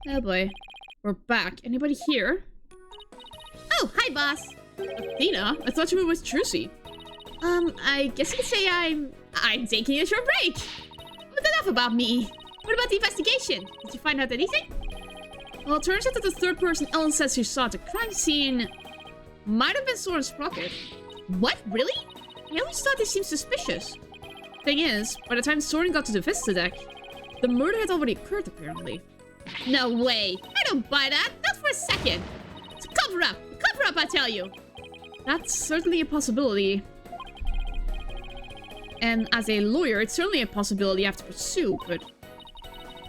Oh boy. We're back. Anybody here? Oh, hi, boss. Athena? I thought you were with Trucy. I guess you could say I'm taking a short break. But enough about me. What about the investigation? Did you find out anything? Well, it turns out that the third person Ellen says she saw at the crime scene might have been Soren's sprocket. What? Really? I always thought this seemed suspicious. Thing is, by the time Soren got to the visitor deck, the murder had already occurred, apparently. No way. I don't buy that. Not for a second. It's a cover-up. Cover-up, I tell you. That's certainly a possibility. And as a lawyer, it's certainly a possibility you have to pursue, but...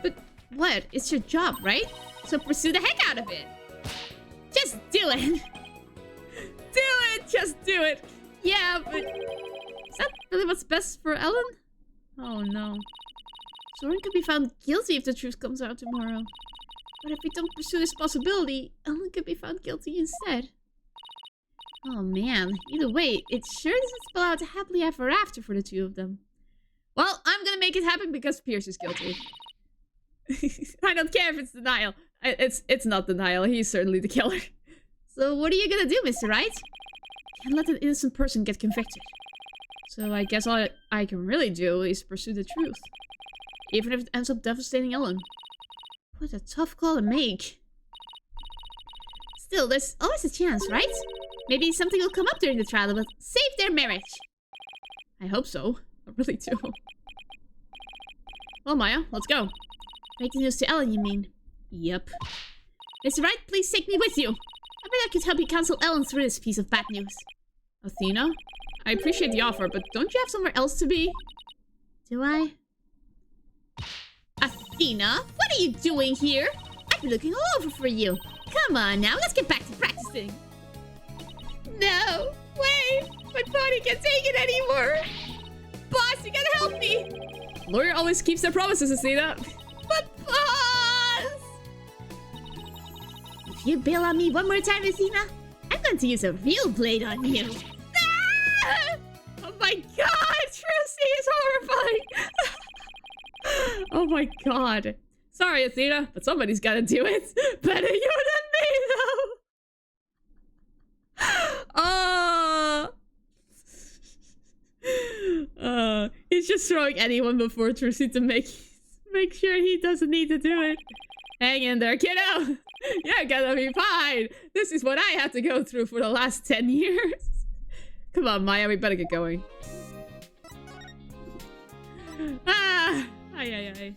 But what? It's your job, right? So pursue the heck out of it. Just do it. Do it! Just do it! Yeah, but... Is that really what's best for Ellen? Oh no. Soren could be found guilty if the truth comes out tomorrow. But if we don't pursue this possibility, Ellen could be found guilty instead. Oh man. Either way, it sure doesn't spell out a happily ever after for the two of them. Well, I'm gonna make it happen because Pierce is guilty. I don't care if it's denial. It's not denial. He's certainly the killer. So what are you gonna do, Mr. Wright? Can't let an innocent person get convicted. So I guess all I can really do is pursue the truth. Even if it ends up devastating Ellen. What a tough call to make. Still, there's always a chance, right? Maybe something will come up during the trial that will save their marriage. I hope so. I really do. Well, Maya, let's go. Break the news to Ellen, you mean? Yep. Mr. Wright, please take me with you. I bet I could help you counsel Ellen through this piece of bad news. Athena? I appreciate the offer, but don't you have somewhere else to be? Do I? Athena, what are you doing here? I've been looking all over for you. Come on now, let's get back to practicing. No, wait, my body can't take it anymore. Boss, you gotta help me. Lawyer always keeps their promises, Athena. But boss! If you bail on me one more time, Athena, I'm going to use a real blade on you. Ah! Oh my god, Trucy is horrifying. Oh my god. Sorry, Athena, but somebody's gotta do it. Better you than me, though. He's just throwing anyone before Trucy to make sure he doesn't need to do it. Hang in there, kiddo. You're gonna be fine. This is what I had to go through for the last 10 years. Come on, Maya, we better get going. Ah! Ay.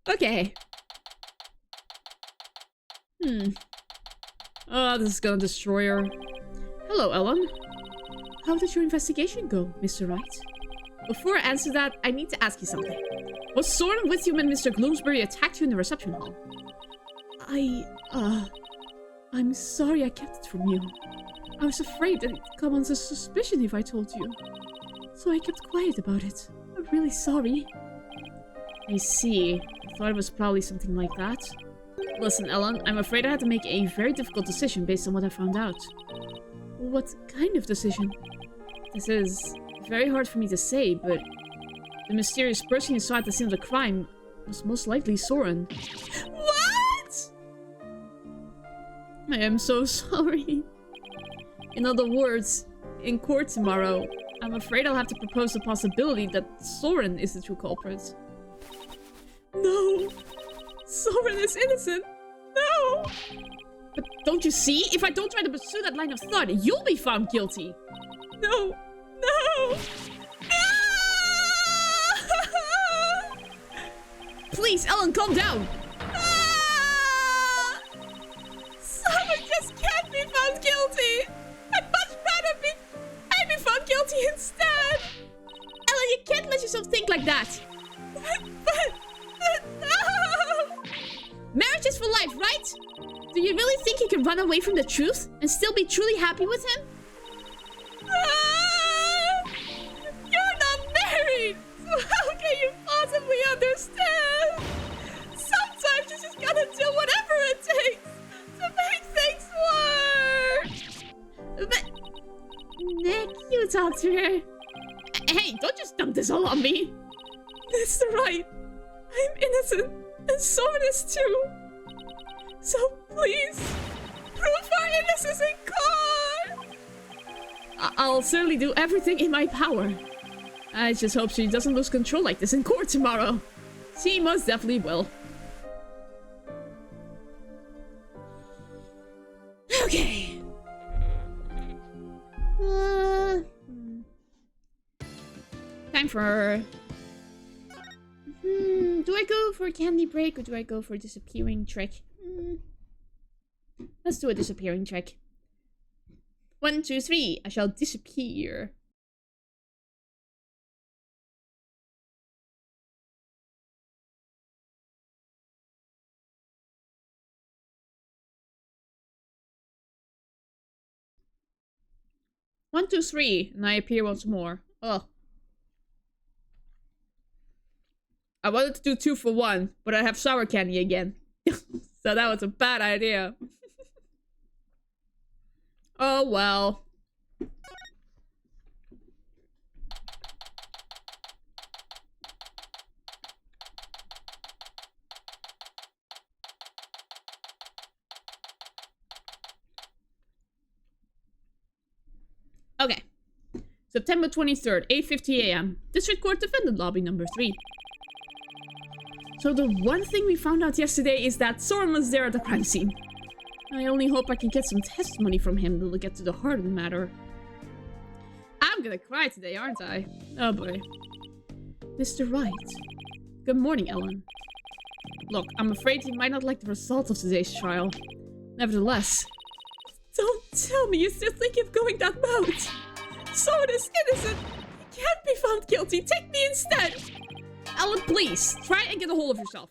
Okay. Oh, this is gonna destroy her. Hello, Ellen. How did your investigation go, Mr. Wright? Before I answer that, I need to ask you something. Was Soren with you when Mr. Gloomsbury attacked you in the reception hall? I'm sorry I kept it from you. I was afraid that it'd come on suspicion if I told you. So I kept quiet about it. I'm really sorry. I see. I thought it was probably something like that. Listen, Ellen, I'm afraid I had to make a very difficult decision based on what I found out. What kind of decision? This is very hard for me to say, but the mysterious person you saw at the scene of the crime was most likely Soren. What? I am so sorry. In other words, in court tomorrow, I'm afraid I'll have to propose the possibility that Soren is the true culprit. No! Soren is innocent! No! But don't you see? If I don't try to pursue that line of thought, you'll be found guilty! No! No! No! Please, Ellen, calm down! Ah! Soren just can't be found guilty! I'd much rather I'd be found guilty instead! Ellen, you can't let yourself think like that! But no! Marriage is for life, right? Do you really think you can run away from the truth and still be truly happy with him? You're not married! So how can you possibly understand? Sometimes you just gotta do whatever it takes to make things work! But... Nick, you talk to her. Hey, don't just dump this all on me. Mr. Right, I'm innocent, and Soren is too. So please, prove our innocence in court! I'll certainly do everything in my power. I just hope she doesn't lose control like this in court tomorrow. She most definitely will. Okay. Time for... do I go for candy break or do I go for disappearing trick? Let's do a disappearing trick. 1, 2, 3. I shall disappear. One, two, three, and I appear once more. Oh. I wanted to do 2 for 1, but I have sour candy again. So that was a bad idea. Oh well. Okay. September 23rd, 8:50 AM. District Court Defendant Lobby number 3. So the one thing we found out yesterday is that Soren was there at the crime scene. I only hope I can get some testimony from him to get to the heart of the matter. I'm gonna cry today, aren't I? Oh boy. Mr. Wright. Good morning, Ellen. Look, I'm afraid you might not like the result of today's trial. Nevertheless... Don't tell me you still think of going that route! Soren is innocent! He can't be found guilty! Take me instead! Ellen, please! Try and get a hold of yourself.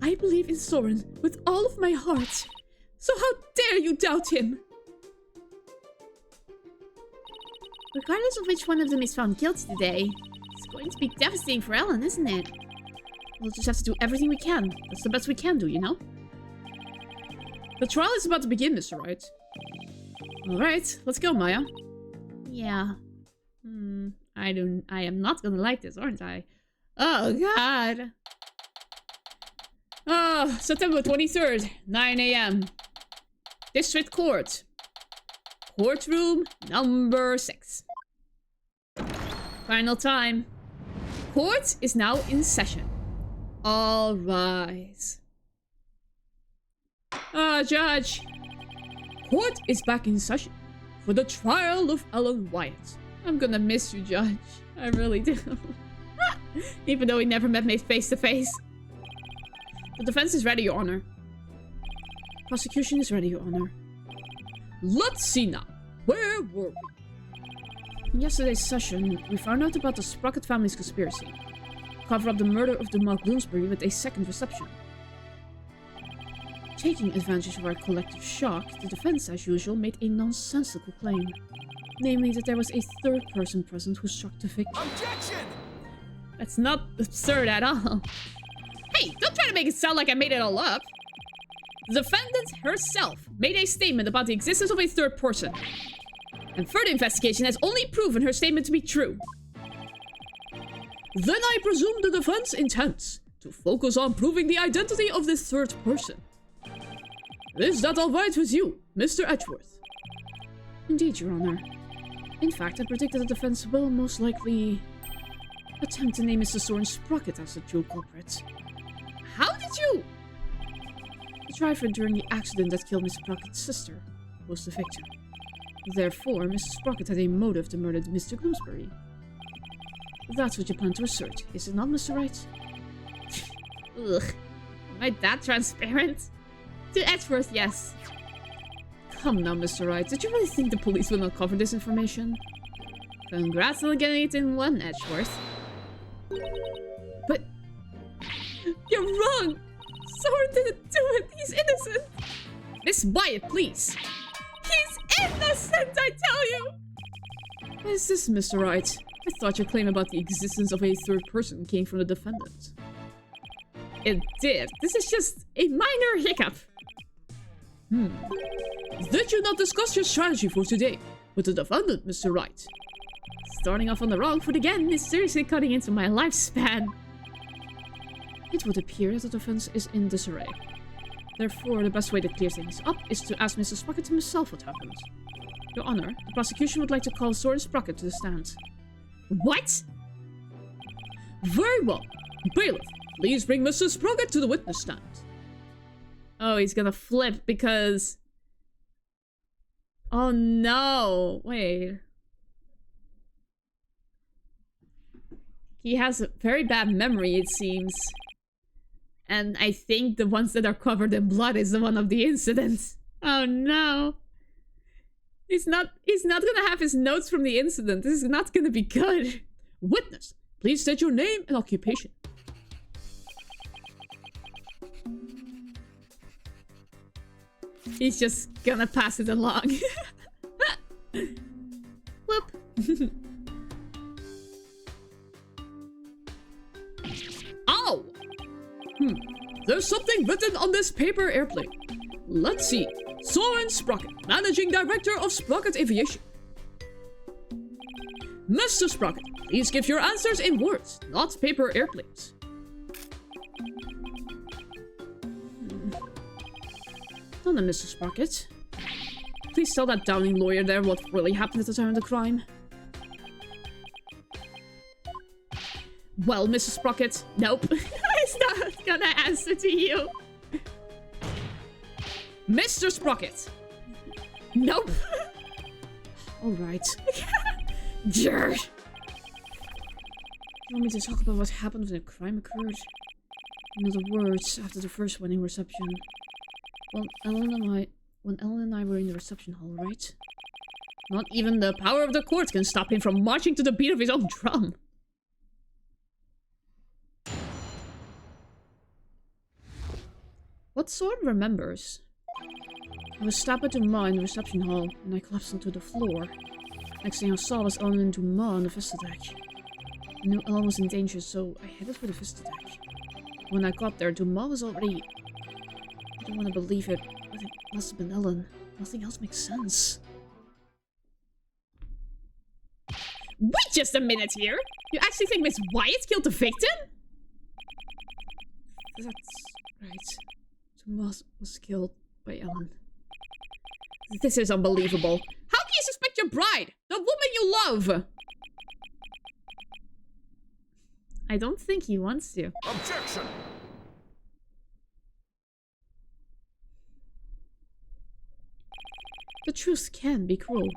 I believe in Soren with all of my heart. So how dare you doubt him? Regardless of which one of them is found guilty today, it's going to be devastating for Ellen, isn't it? We'll just have to do everything we can. That's the best we can do, you know? The trial is about to begin, Mr. Wright. Alright, let's go, Maya. Yeah. I am not gonna like this, aren't I? Oh, God. Oh, September 23rd, 9 AM. District Court. Courtroom number 6. Final time. Court is now in session. All rise. Judge. Court is back in session for the trial of Ellen Wyatt. I'm gonna miss you, Judge. I really do. Even though we never met me face to face. The defense is ready, Your Honor. Prosecution is ready, Your Honor. Let's see now. Where were we? In yesterday's session, we found out about the Sprocket family's conspiracy. Cover up the murder of DeMark Bloomsbury with a second reception. Taking advantage of our collective shock, the defense, as usual, made a nonsensical claim. Namely, that there was a third person present who struck the victim. Objection! That's not absurd at all. Hey, don't try to make it sound like I made it all up. The defendant herself made a statement about the existence of a third person. And further investigation has only proven her statement to be true. Then I presume the defense intends to focus on proving the identity of this third person. Is that alright with you, Mr. Edgeworth? Indeed, Your Honor. In fact, I predict that the defense will most likely attempt to name Mr. Soren Sprocket as the true culprit. How did you? The driver during the accident that killed Miss Sprocket's sister was the victim. Therefore, Mr. Sprocket had a motive to murder Mr. Bloomsbury. That's what you plan to assert, is it not, Mr. Wright? Ugh. Am I that transparent? To Edgeworth, yes. Come now, Mr. Wright. Did you really think the police will not cover this information? Congrats on getting it in one, Edgeworth. But... You're wrong! Soren didn't do it! He's innocent! Miss Wyatt, please! He's innocent, I tell you! What is this, Mr. Wright? I thought your claim about the existence of a third person came from the defendant. It did. This is just a minor hiccup. Did you not discuss your strategy for today with the defendant, Mr. Wright? Starting off on the wrong foot again is seriously cutting into my lifespan. It would appear that the defense is in disarray. Therefore, the best way to clear things up is to ask Mr. Sprocket himself what happened. Your Honor, the prosecution would like to call Soren Sprocket to the stand. What? Very well. Bailiff, please bring Mr. Sprocket to the witness stand. Oh, he's gonna flip because... Oh no! Wait. He has a very bad memory, it seems. And I think the ones that are covered in blood is the one of the incident. Oh no. He's not gonna have his notes from the incident. This is not gonna be good. Witness, please state your name and occupation. He's just gonna pass it along. Whoop. Ow! There's something written on this paper airplane. Let's see. Soren Sprocket, Managing Director of Sprocket Aviation. Mr. Sprocket, please give your answers in words, not paper airplanes. Done it, Mr. Sprocket. Please tell that Downing lawyer there what really happened at the time of the crime. Well, Mrs. Sprocket, nope. It's not gonna answer to you. Mr. Sprocket. Nope. Alright. Jerk. You want me to talk about what happened when the crime occurred? In other words, after the first wedding reception. Well, when Ellen and I were in the reception hall, right? Not even the power of the court can stop him from marching to the beat of his own drum. What Soren remembers? I was stabbed by TuMiiA in the reception hall, and I collapsed onto the floor. Next thing I saw was Ellen and TuMiiA on the Vista deck. I knew Ellen was in danger, so I headed for the Vista deck. When I got there, TuMiiA was already... I don't want to believe it, but it must have been Ellen. Nothing else makes sense. Wait just a minute here! You actually think Miss Wyatt killed the victim? That's right. TuMiiA was killed by Ellen. This is unbelievable. How can you suspect your bride? The woman you love! I don't think he wants to. Objection! The truth can be cruel.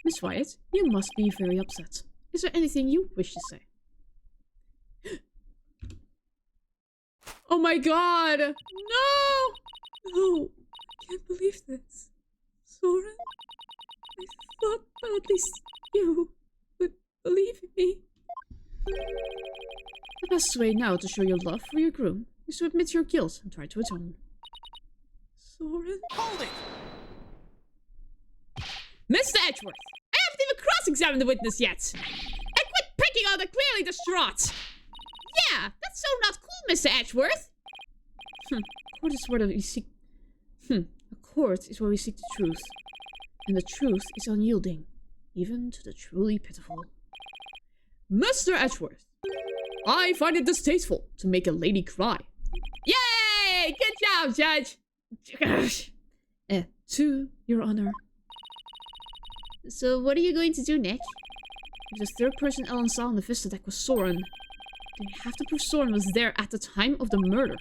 Miss Wyatt, you must be very upset. Is there anything you wish to say? Oh my god! No! No! I can't believe this. Soren? I thought at least you would believe me. The best way now to show your love for your groom is to admit your guilt and try to atone. Soren? Hold it! Mr. Edgeworth! I haven't even cross-examined the witness yet! And quit picking on the clearly distraught! Yeah, that's so not cool, Mr. Edgeworth! Court is where we seek... A court is where we seek the truth. And the truth is unyielding, even to the truly pitiful. Mr. Edgeworth, I find it distasteful to make a lady cry. Yay! Good job, Judge! To your honor. So what are you going to do, Nick? If the third person Ellen saw on the Vista deck was Soren, then you have to prove Soren was there at the time of the murder.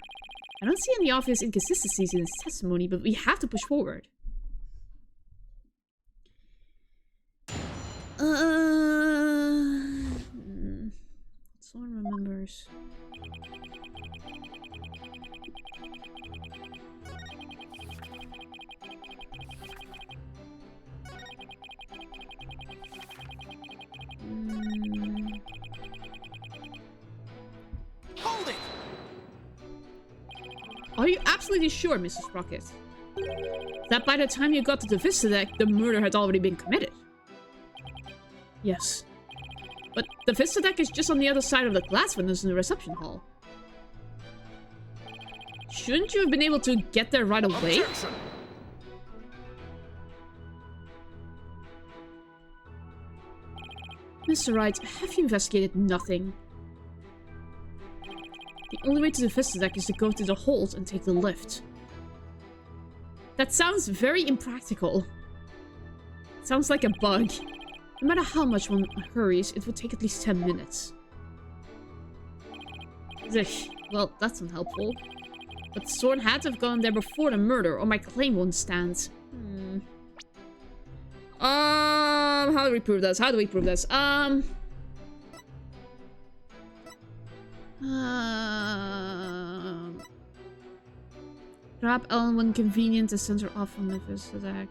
I don't see any obvious inconsistencies in his testimony, but we have to push forward. Soren remembers. Hold it! Are you absolutely sure, Mrs. Sprocket, that by the time you got to the Vista deck, the murder had already been committed? Yes. But the Vista deck is just on the other side of the glass windows in the reception hall. Shouldn't you have been able to get there right away? Objection! Mr. Wright, have you investigated nothing? The only way to the Vista deck is to go to the hold and take the lift. That sounds very impractical. Sounds like a bug. No matter how much one hurries, it would take at least 10 minutes. Ugh, well, that's unhelpful. But Soren had to have gone there before the murder, or my claim won't stand. How do we prove this? How do we prove this? Grab Ellen when convenient to send her off on the Vista deck.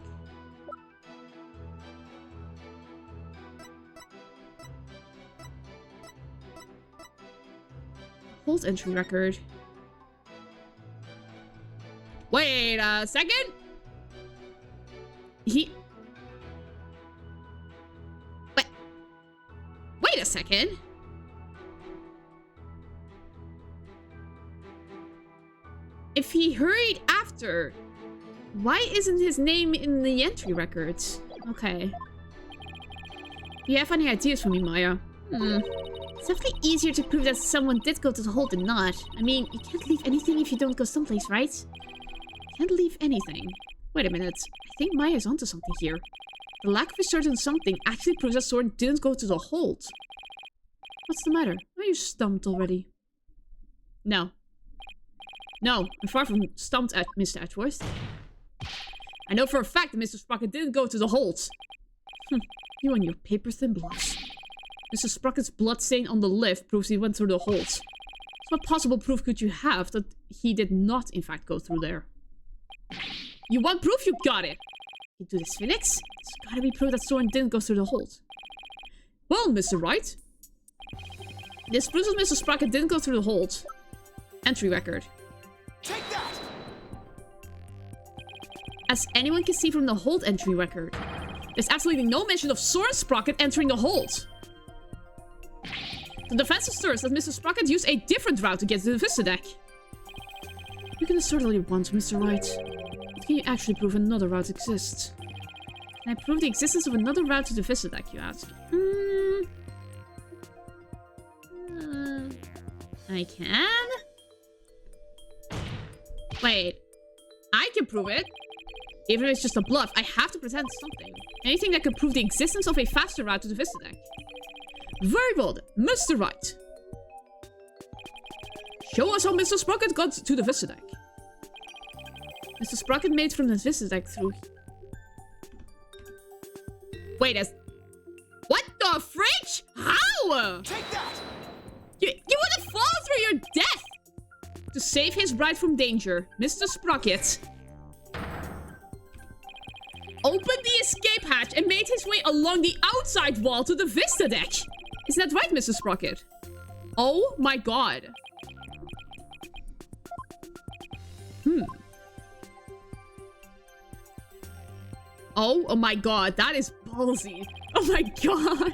Hold entry record. Wait a second. Wait a second. If he hurried after, why isn't his name in the entry records? Okay. Do you have any ideas for me, Maya? It's definitely easier to prove that someone did go to the hold than not. I mean, you can't leave anything if you don't go someplace, right? Can't leave anything. Wait a minute. I think Maya's onto something here. The lack of a certain something actually proves that Soren didn't go to the hold. What's the matter? Are you stumped already? No. No, I'm far from stumped at Mr. Edgeworth. I know for a fact that Mr. Sprocket didn't go to the hold. You and your paper-thin bluffs. Mr. Sprocket's blood stain on the lift proves he went through the hold. So what possible proof could you have that he did not, in fact, go through there? You want proof? You got it! You do this, Phoenix? It's gotta be proof that Soren didn't go through the hold. Well, Mr. Wright. This proves that Mr. Sprocket didn't go through the hold. Entry record. Take that! As anyone can see from the hold entry record, there's absolutely no mention of Soren Sprocket entering the hold. The defense asserts that Mr. Sprocket used a different route to get to the Vista deck. You can assert all you want, Mr. Wright. But can you actually prove another route exists? Can I prove the existence of another route to the Vista deck, you ask? I can? Wait. I can prove it. Even if it's just a bluff, I have to pretend something. Anything that could prove the existence of a faster route to the Vista deck. Very well then, Mr. Wright. Show us how Mr. Sprocket got to the Vista deck. Mr. Sprocket made from the Vista deck through... Wait, what the fridge? How? Take that! You would have fallen through your death! To save his bride from danger, Mr. Sprocket opened the escape hatch and made his way along the outside wall to the Vista deck. Isn't that right, Mr. Sprocket? Oh my god. Oh my god, that is ballsy. Oh my god.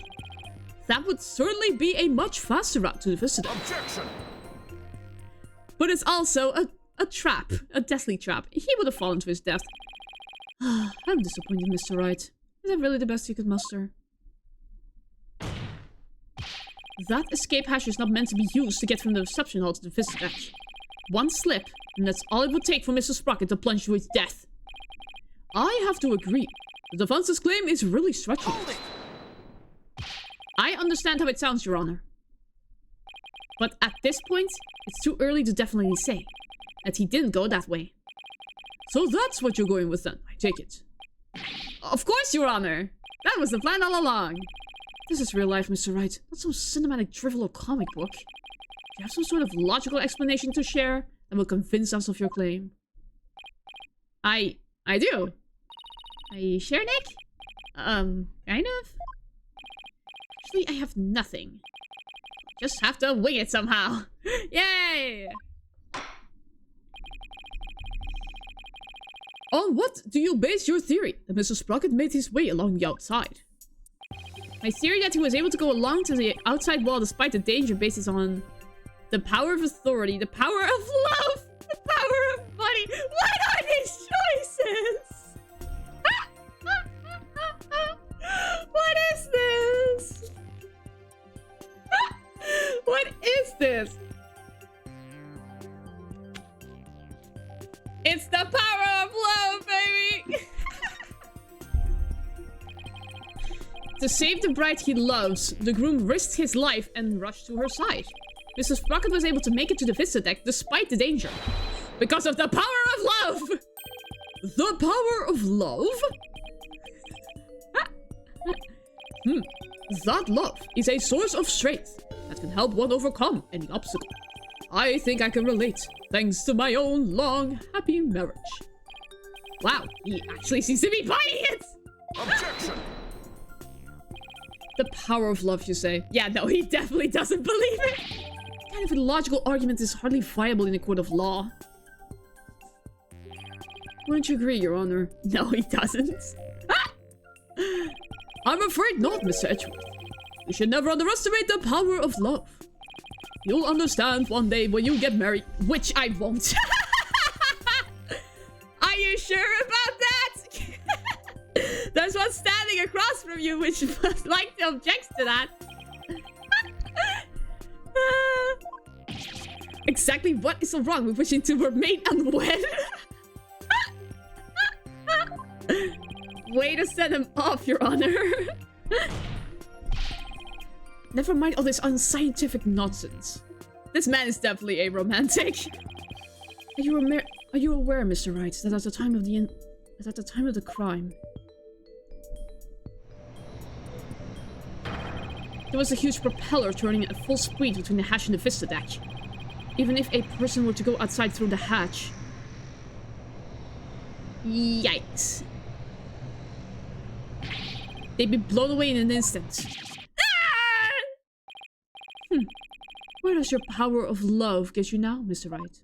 That would certainly be a much faster route to the Vista deck. Objection! But it's also a trap. A deathly trap. He would have fallen to his death. I'm disappointed, Mr. Wright. Is that really the best you could muster? That escape hatch is not meant to be used to get from the reception hall to the Vista deck. One slip, and that's all it would take for Mr. Sprocket to plunge to his death. I have to agree. The defense's claim is really stretching it. I understand how it sounds, Your Honor. But at this point, it's too early to definitely say that he didn't go that way. So that's what you're going with then, I take it. Of course, Your Honor. That was the plan all along. This is real life, Mr. Wright, not some cinematic drivel or comic book. Do you have some sort of logical explanation to share that will convince us of your claim? I do. Are you sure, Nick? Kind of. Actually, I have nothing. Just have to wing it somehow. Yay! On what do you base your theory that Mr. Sprocket made his way along the outside? My theory that he was able to go along to the outside wall despite the danger bases on the power of authority, the power of love, the power of money. What are these choices? What is this? power of love, baby! To save the bride he loves, the groom risked his life and rushed to her side. Mr. Sprocket was able to make it to the visitor deck despite the danger. Because of the power of love! The power of love? That love is a source of strength that can help one overcome any obstacle. I think I can relate, thanks to my own long, happy marriage. Wow, he actually seems to be buying it! Objection! The power of love, you say? Yeah, no, he definitely doesn't believe it. Kind of a logical argument is hardly viable in a court of law. Wouldn't you agree, Your Honor? No, he doesn't. I'm afraid not, Mr. Edgeworth. You should never underestimate the power of love. You'll understand one day when you get married, which I won't. Are you sure about that? There's one standing across from you, which was like to object to that. Exactly what is so wrong with wishing to remain unwed? Way to set him off, Your Honor. Never mind all this unscientific nonsense. This man is definitely a romantic. Are you aware, Mr. Wright, that at the time of the crime, there was a huge propeller turning at full speed between the hatch and the vista deck. Even if a person were to go outside through the hatch. Yikes. They'd be blown away in an instant. Where does your power of love get you now, Mr. Wright?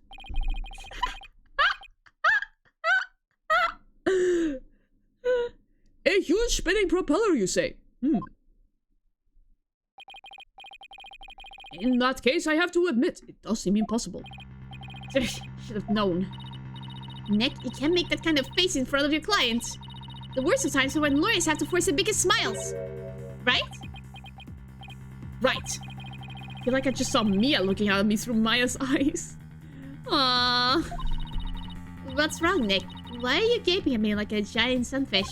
A huge spinning propeller, you say? In that case, I have to admit, it does seem impossible. Should have known. Nick, you can't make that kind of face in front of your clients. The worst of times are when lawyers have to force the biggest smiles. Right? Right. I feel like I just saw Mia looking at me through Maya's eyes. Aww. What's wrong, Nick? Why are you gaping at me like a giant sunfish?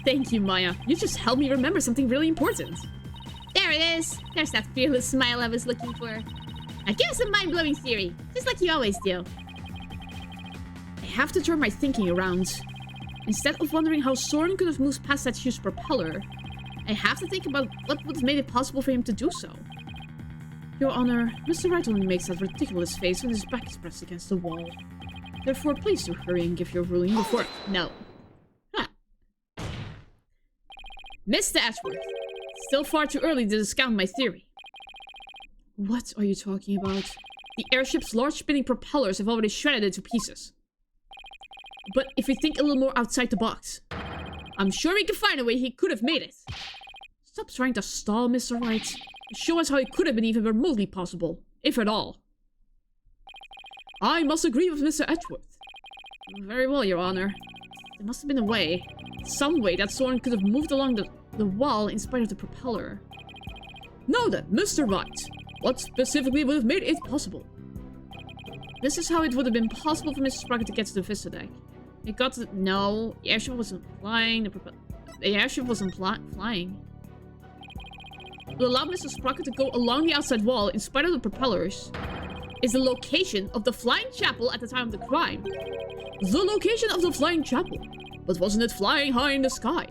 Thank you, Maya. You just helped me remember something really important. There it is. There's that fearless smile I was looking for. Now give us a mind-blowing theory, just like you always do. I have to turn my thinking around. Instead of wondering how Soren could have moved past that huge propeller, I have to think about what would have made it possible for him to do so. Your Honor, Mr. Wright only makes that ridiculous face when his back is pressed against the wall. Therefore, please do hurry and give your ruling before— No. Huh. Mr. Ashworth, still far too early to discount my theory. What are you talking about? The airship's large spinning propellers have already shredded it to pieces. But if we think a little more outside the box, I'm sure we can find a way he could have made it. Stop trying to stall, Mr. Wright. Show us how it could have been even remotely possible, if at all. I must agree with Mr. Edgeworth. Very well, Your Honor. There must have been a way, some way that Soren could have moved along the wall in spite of the propeller. Now then, Mr. Wright, what specifically would have made it possible? This is how it would have been possible for Mr. Sprocket to get to the vista deck. It got to— No, the airship wasn't flying. The airship wasn't flying. What allowed Mr. Sprocket to go along the outside wall in spite of the propellers is the location of the flying chapel at the time of the crime. The location of the flying chapel. But wasn't it flying high in the sky?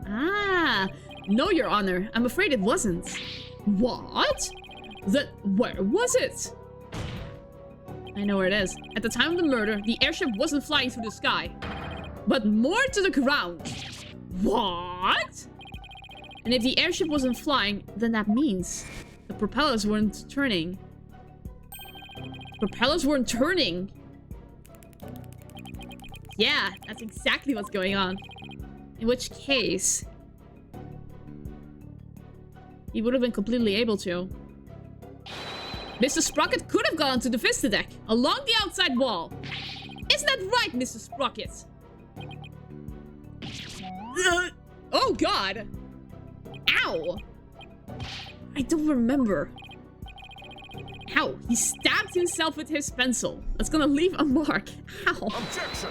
Ah, no, Your Honor. I'm afraid it wasn't. What? Where was it? I know where it is. At the time of the murder, the airship wasn't flying through the sky, but more to the ground. What? And if the airship wasn't flying, then that means the propellers weren't turning. Propellers weren't turning. Yeah, that's exactly what's going on. In which case, he would have been completely able to. Mr. Sprocket could have gone to the vista deck along the outside wall. Isn't that right, Mr. Sprocket? Oh, God. Ow. I don't remember. Ow! He stabbed himself with his pencil. That's gonna leave a mark. Ow! Objection!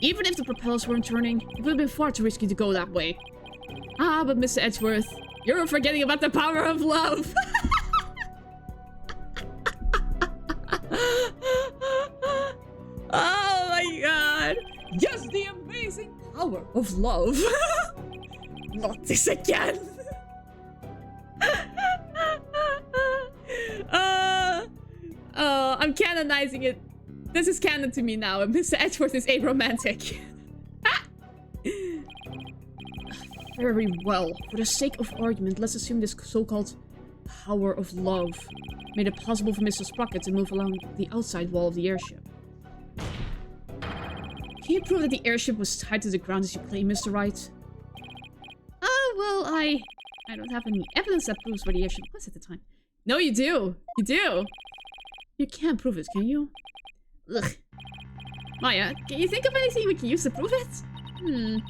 Even if the propellers weren't turning, it would have been far too risky to go that way. Ah, but Mr. Edgeworth, you're forgetting about the power of love. Oh my god. Just the amazing power of love. Not this again. I'm canonizing it. This is canon to me now, and Mr. Edgeworth is aromantic. Very well. For the sake of argument, let's assume this so-called power of love made it possible for Mr. Sprocket to move along the outside wall of the airship. Can you prove that the airship was tied to the ground as you claim, Mr. Wright? Oh, well, I don't have any evidence that proves where the airship was at the time. No, you do. You do. You can't prove it, can you? Ugh. Maya, can you think of anything we can use to prove it?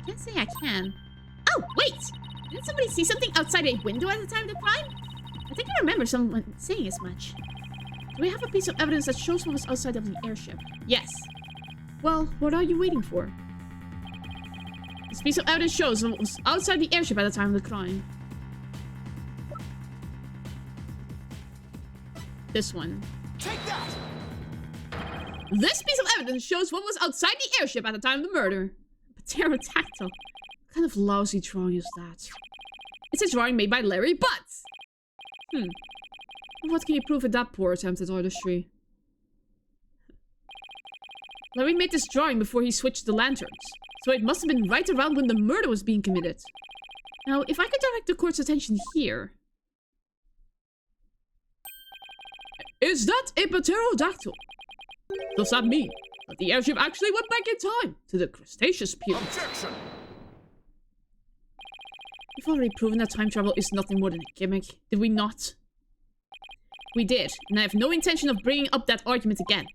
Can't say I can. Oh, wait! Didn't somebody see something outside a window at the time of the crime? I think I remember someone saying as much. Do we have a piece of evidence that shows what was outside of the airship? Yes. Well, what are you waiting for? This piece of evidence shows what was outside the airship at the time of the crime. This one. Take that! This piece of evidence shows what was outside the airship at the time of the murder. Pterodactyl. What kind of lousy drawing is that? It's a drawing made by Larry Butts. What can you prove with that poor attempt at artistry? Larry made this drawing before he switched the lanterns, so it must have been right around when the murder was being committed. Now, if I could direct the court's attention here... Is that a pterodactyl? Does that mean that the airship actually went back in time to the Cretaceous period? Objection! We've already proven that time travel is nothing more than a gimmick, did we not? We did, and I have no intention of bringing up that argument again.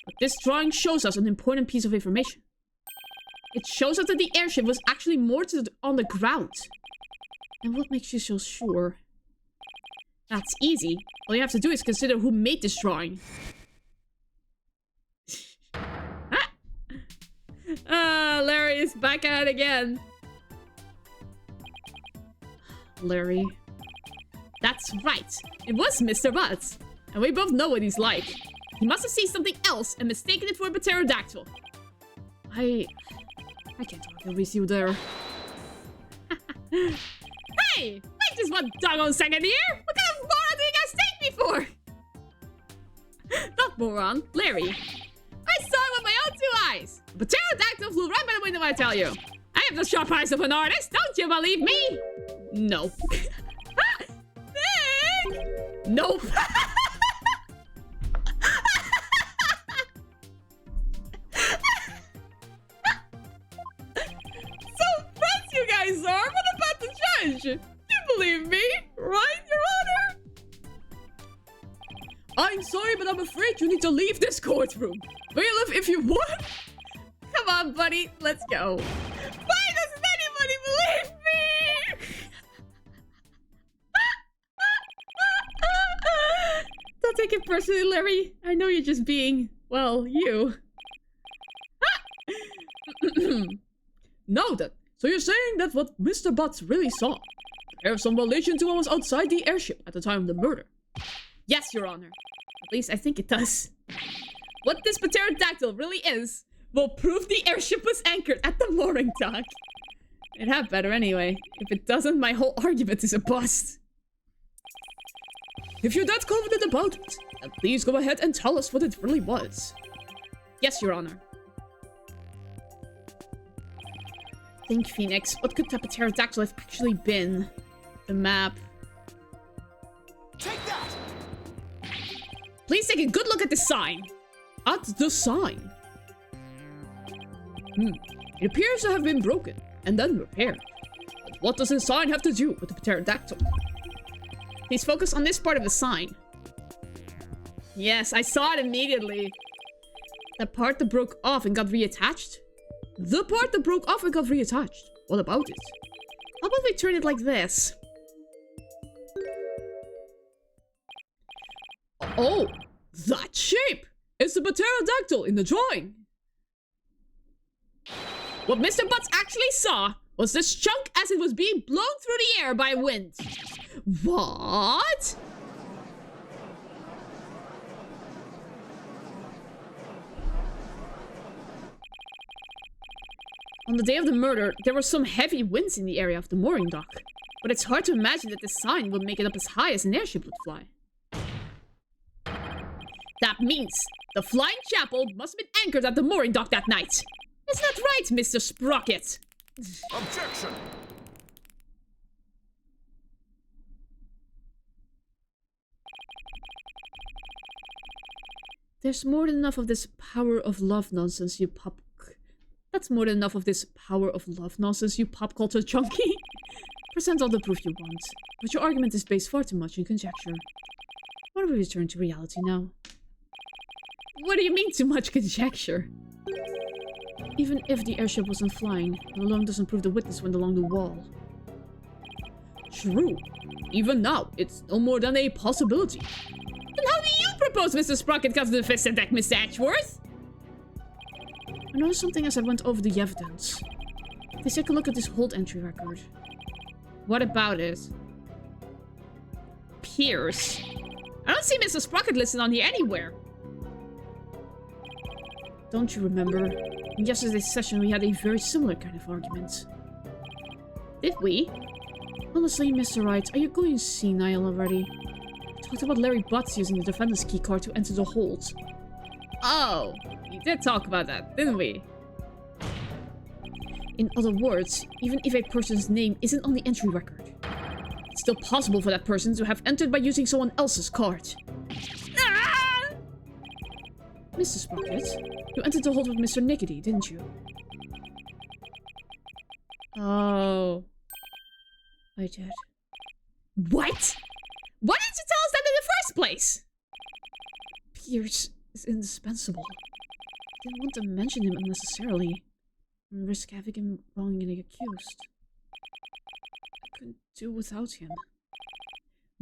But this drawing shows us an important piece of information. It shows us that the airship was actually moored on the ground. And what makes you so sure? That's easy. All you have to do is consider who made this drawing. Larry is back at it again. Larry. That's right. It was Mr. Butts. And we both know what he's like. He must have seen something else and mistaken it for a pterodactyl. I can't argue with you there. Hey! Wait just one doggone second here! What kind of moron do you guys take me for? Not moron, Larry. I saw it with my own two eyes! A pterodactyl flew right by the window, I tell you. I have the sharp eyes of an artist, don't you believe me? No. Nick! Nope. You guys are? What about the judge? You believe me, right, Your Honor? I'm sorry, but I'm afraid you need to leave this courtroom. Bailiff, if you want. Come on, buddy, let's go. Why doesn't anybody believe me? Don't take it personally, Larry. I know you're just being, well, you. Noted. So you're saying that what Mr. Butts really saw bears some relation to what was outside the airship at the time of the murder? Yes, Your Honor. At least I think it does. What this pterodactyl really is will prove the airship was anchored at the mooring dock. It had better anyway. If it doesn't, my whole argument is a bust. If you're that confident about it, then please go ahead and tell us what it really was. Yes, Your Honor. Think, Phoenix. What could that pterodactyl have actually been? The map. Take that! Please take a good look at the sign. At the sign. It appears to have been broken and then repaired. But what does the sign have to do with the pterodactyl? Please focus on this part of the sign. Yes, I saw it immediately. That part that broke off and got reattached? The part that broke off and got reattached. What about it? How about we turn it like this? Oh, that shape! It's the pterodactyl in the drawing. What Mr. Butts actually saw was this chunk as it was being blown through the air by wind. What? On the day of the murder, there were some heavy winds in the area of the mooring dock. But it's hard to imagine that the sign would make it up as high as an airship would fly. That means the flying chapel must have been anchored at the mooring dock that night. Is that right, Mr. Sprocket? Objection! There's more than enough of this power of love nonsense, you pop... That's more than enough of this power of love nonsense, you pop culture junkie. Present all the proof you want, but your argument is based far too much in conjecture. Why don't we return to reality now? What do you mean too much conjecture? Even if the airship wasn't flying, it alone doesn't prove the witness went along the wall. True. Even now, it's no more than a possibility. Then how do you propose Mr. Sprocket comes to the fist attack, Mr. Edgeworth? I noticed something as I went over the evidence. Let's take a look at this hold entry record. What about it? Pierce. I don't see Mr. Sprocket listed on here anywhere. Don't you remember? In yesterday's session we had a very similar kind of argument. Did we? Honestly, Mr. Wright, are you going senile already? We talked about Larry Butts using the defendant's keycard to enter the hold. Oh, we did talk about that, didn't we? In other words, even if a person's name isn't on the entry record, it's still possible for that person to have entered by using someone else's card. Ah! Mr. Sprocket, you entered the hold with Mr. Nickety, didn't you? Oh. I did. What? Why didn't you tell us that in the first place? Pierce is indispensable. I didn't want to mention him unnecessarily and risk having him wrongly accused. I couldn't do without him.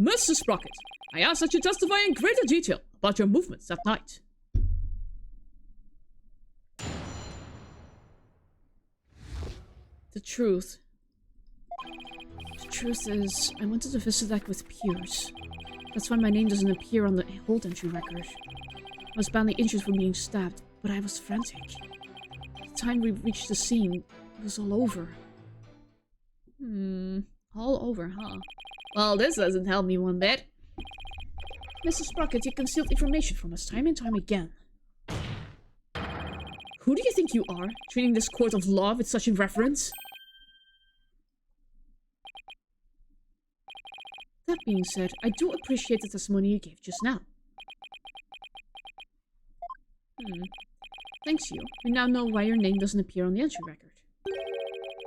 Mr. Sprocket, I ask that you testify in greater detail about your movements that night. The truth. The truth is, I went to the visit deck with Pierce. That's why my name doesn't appear on the hold entry record. I was badly injured from being stabbed, but I was frantic. By the time we reached the scene, it was all over. All over, huh? Well, this doesn't help me one bit. Mr. Sprocket, you concealed information from us time and time again. Who do you think you are, treating this court of law with such irreverence? That being said, I do appreciate the testimony you gave just now. Thanks, you. We now know why your name doesn't appear on the entry record.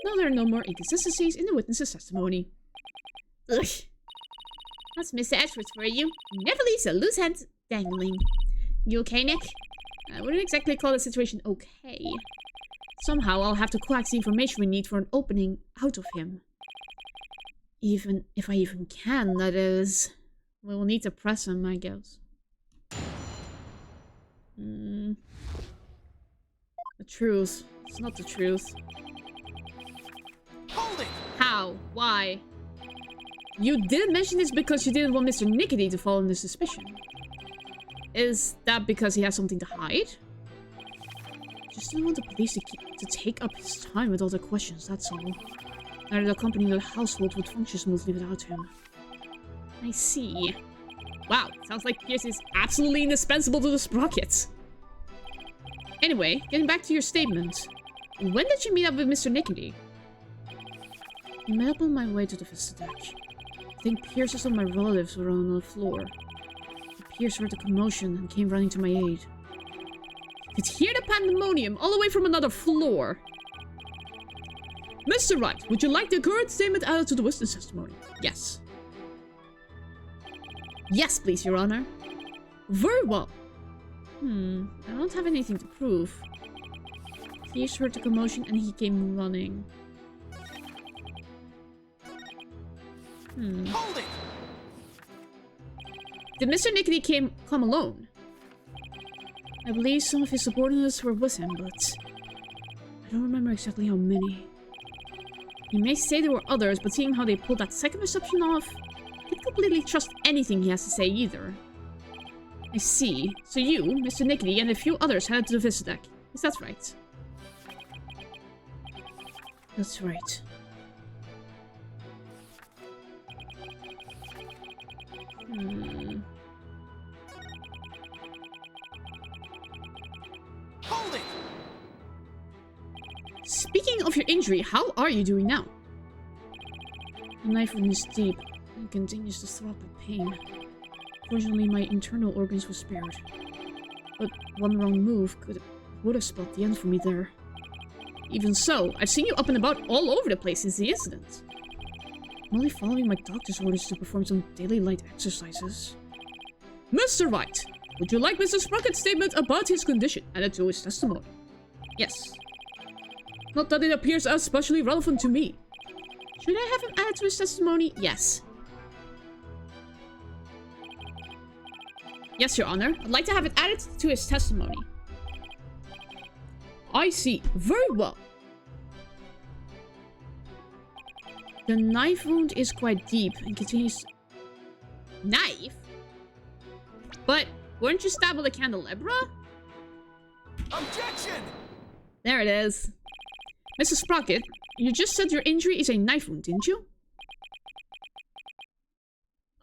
Now there are no more inconsistencies in the witness's testimony. Ugh. That's Mr. Edgeworth for you. He never leaves a loose end dangling. You okay, Nick? I wouldn't exactly call the situation okay. Somehow I'll have to coax the information we need for an opening out of him. Even if I even can, that is. We will need to press him, I guess. The truth. It's not the truth. Hold it! How? Why? You didn't mention this because you didn't want Mr. Nickety to fall under suspicion. Is that because he has something to hide? Just didn't want the police to take up his time with all the questions, that's all. Neither the company nor the household would function smoothly without him. I see. Wow, sounds like Pierce is absolutely indispensable to the Sprockets. Anyway, getting back to your statement. When did you meet up with Mr. Nickety? We met up on my way to the vista deck. I think Pierce and some of my relatives were on the floor. Pierce heard the commotion and came running to my aid. You could hear the pandemonium all the way from another floor. Mr. Wright, would you like the current statement added to the witness testimony? Yes. Yes, please, Your Honor. Very well. I don't have anything to prove. Pierce heard the commotion and he came running. Hold it! Did Mr. Nickety come alone? I believe some of his subordinates were with him, but I don't remember exactly how many. He may say there were others, but seeing how they pulled that second reception off, I can't completely trust anything he has to say either. I see. So you, Mr. Nickety, and a few others headed to the visit deck. Is that right? That's right. Hold it! Speaking of your injury, how are you doing now? The knife wound is deep and continues to throb with pain. Fortunately, my internal organs were spared. But one wrong move would have spelled the end for me there. Even so, I've seen you up and about all over the place since the incident. I'm only following my doctor's orders to perform some daily light exercises. Mr. Wright, would you like Mr. Sprocket's statement about his condition added to his testimony? Yes. Not that it appears as especially relevant to me. Should I have him added to his testimony? Yes. Yes, Your Honor. I'd like to have it added to his testimony. I see. Very well. The knife wound is quite deep and continues... Knife? But weren't you stabbed with a candelabra? Objection! There it is. Mrs. Sprocket, you just said your injury is a knife wound, didn't you?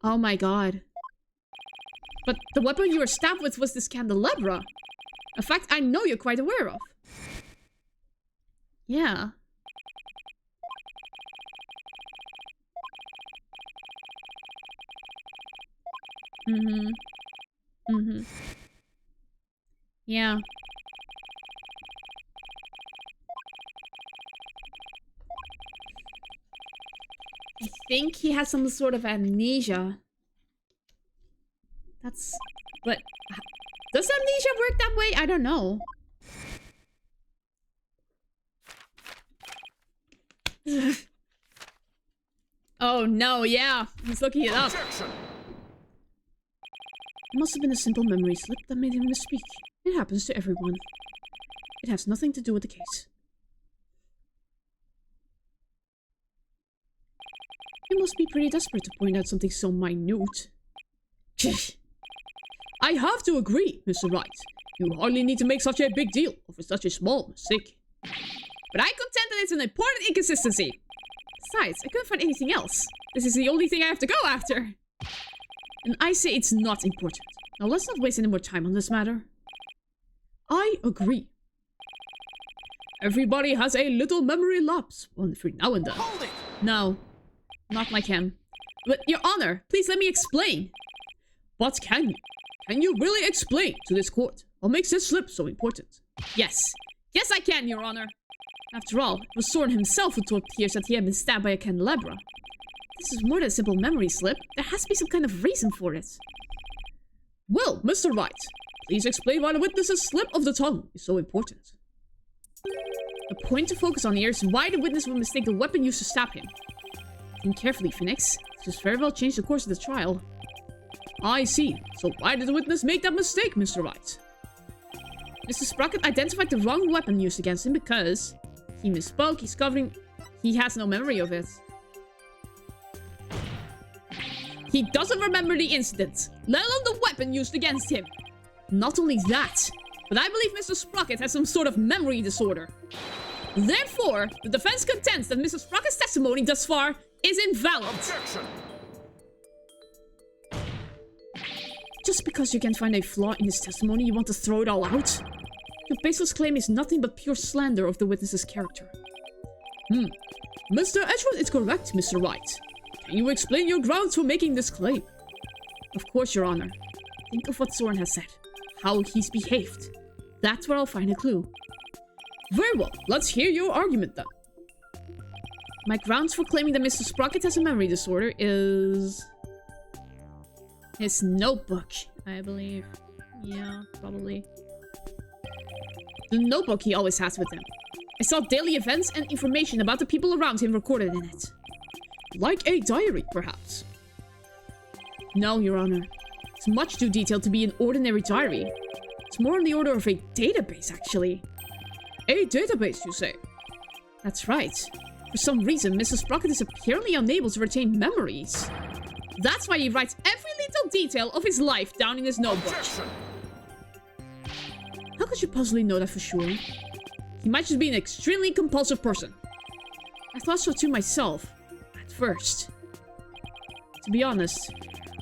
Oh my god. But the weapon you were stabbed with was this candelabra. A fact I know you're quite aware of. Yeah. Yeah. I think he has some sort of amnesia. That's... But... Does amnesia work that way? I don't know. Oh no, yeah. He's looking it up. Objection! It must have been a simple memory slip that made him misspeak. It happens to everyone. It has nothing to do with the case. You must be pretty desperate to point out something so minute. I have to agree, Mr. Wright. You hardly need to make such a big deal over such a small mistake. But I contend that it's an important inconsistency. Besides, I couldn't find anything else. This is the only thing I have to go after. And I say it's not important. Now let's not waste any more time on this matter. I agree. Everybody has a little memory lapse, one every now and then. Hold it! No, not like him. But, Your Honor, please let me explain. But can you? Can you really explain to this court what makes this slip so important? Yes. Yes, I can, Your Honor. After all, it was Soren himself who told Pierce that he had been stabbed by a candelabra. This is more than a simple memory slip. There has to be some kind of reason for it. Well, Mr. Wright, please explain why the witness's slip of the tongue is so important. The point to focus on here is why the witness would mistake the weapon used to stab him. Think carefully, Phoenix. This has very well changed the course of the trial. I see. So why did the witness make that mistake, Mr. Wright? Mr. Sprocket identified the wrong weapon used against him because he misspoke. He has no memory of it. He doesn't remember the incident, let alone the weapon used against him. Not only that, but I believe Mr. Sprocket has some sort of memory disorder. Therefore, the defense contends that Mr. Sprocket's testimony thus far is invalid. Objection! Just because you can find a flaw in his testimony, you want to throw it all out? Your baseless claim is nothing but pure slander of the witness's character. Mr. Edgeworth is correct, Mr. Wright. Can you explain your grounds for making this claim? Of course, Your Honor. Think of what Soren has said. How he's behaved. That's where I'll find a clue. Very well, let's hear your argument then. My grounds for claiming that Mr. Sprocket has a memory disorder is... his notebook, I believe. Yeah, probably. The notebook he always has with him. I saw daily events and information about the people around him recorded in it. Like a diary, perhaps? No, Your Honor. It's much too detailed to be an ordinary diary. It's more on the order of a database, actually. A database, you say? That's right. For some reason, Mr. Sprocket is apparently unable to retain memories. That's why he writes every little detail of his life down in his notebook. Objection. How could you possibly know that for sure? He might just be an extremely compulsive person. I thought so too myself. At first. To be honest,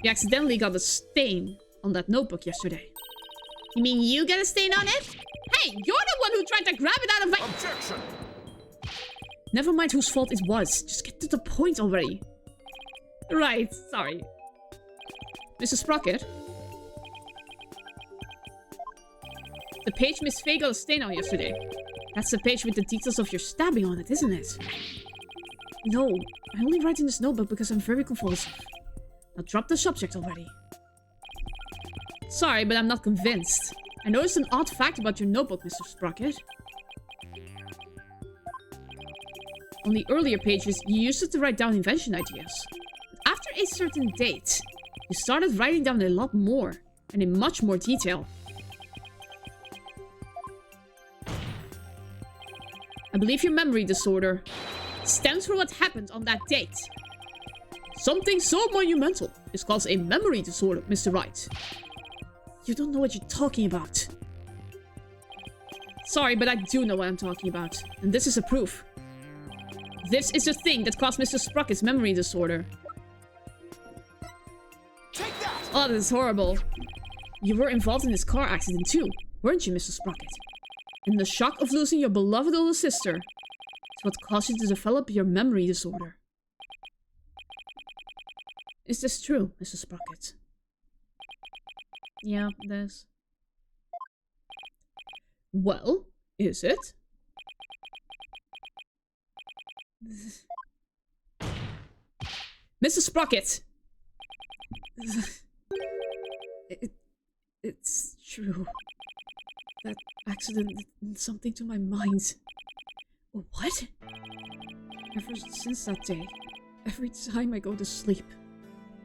he accidentally got a stain on that notebook yesterday. You mean you got a stain on it? Hey, you're the one who tried to grab it out of my— Objection. Never mind whose fault it was. Just get to the point already. Right, sorry. Mr. Sprocket? The page Miss Faye got a stain on yesterday. That's the page with the details of your stabbing on it, isn't it? No, I only write in this notebook because I'm very compulsive. Now drop the subject already. Sorry, but I'm not convinced. I noticed an odd fact about your notebook, Mr. Sprocket. On the earlier pages, you used it to write down invention ideas. But after a certain date, you started writing down a lot more, and in much more detail. I believe your memory disorder stems from what happened on that date. Something so monumental is called a memory disorder, Mr. Wright. You don't know what you're talking about. Sorry, but I do know what I'm talking about. And this is a proof. This is the thing that caused Mr. Sprocket's memory disorder. Take that. Oh, this is horrible. You were involved in this car accident too, weren't you, Mr. Sprocket? And the shock of losing your beloved older sister is what caused you to develop your memory disorder. Is this true, Mr. Sprocket? Yeah, it is. Well, is it? Mr. Sprocket! It's true. That accident did something to my mind. What? Ever since that day, every time I go to sleep,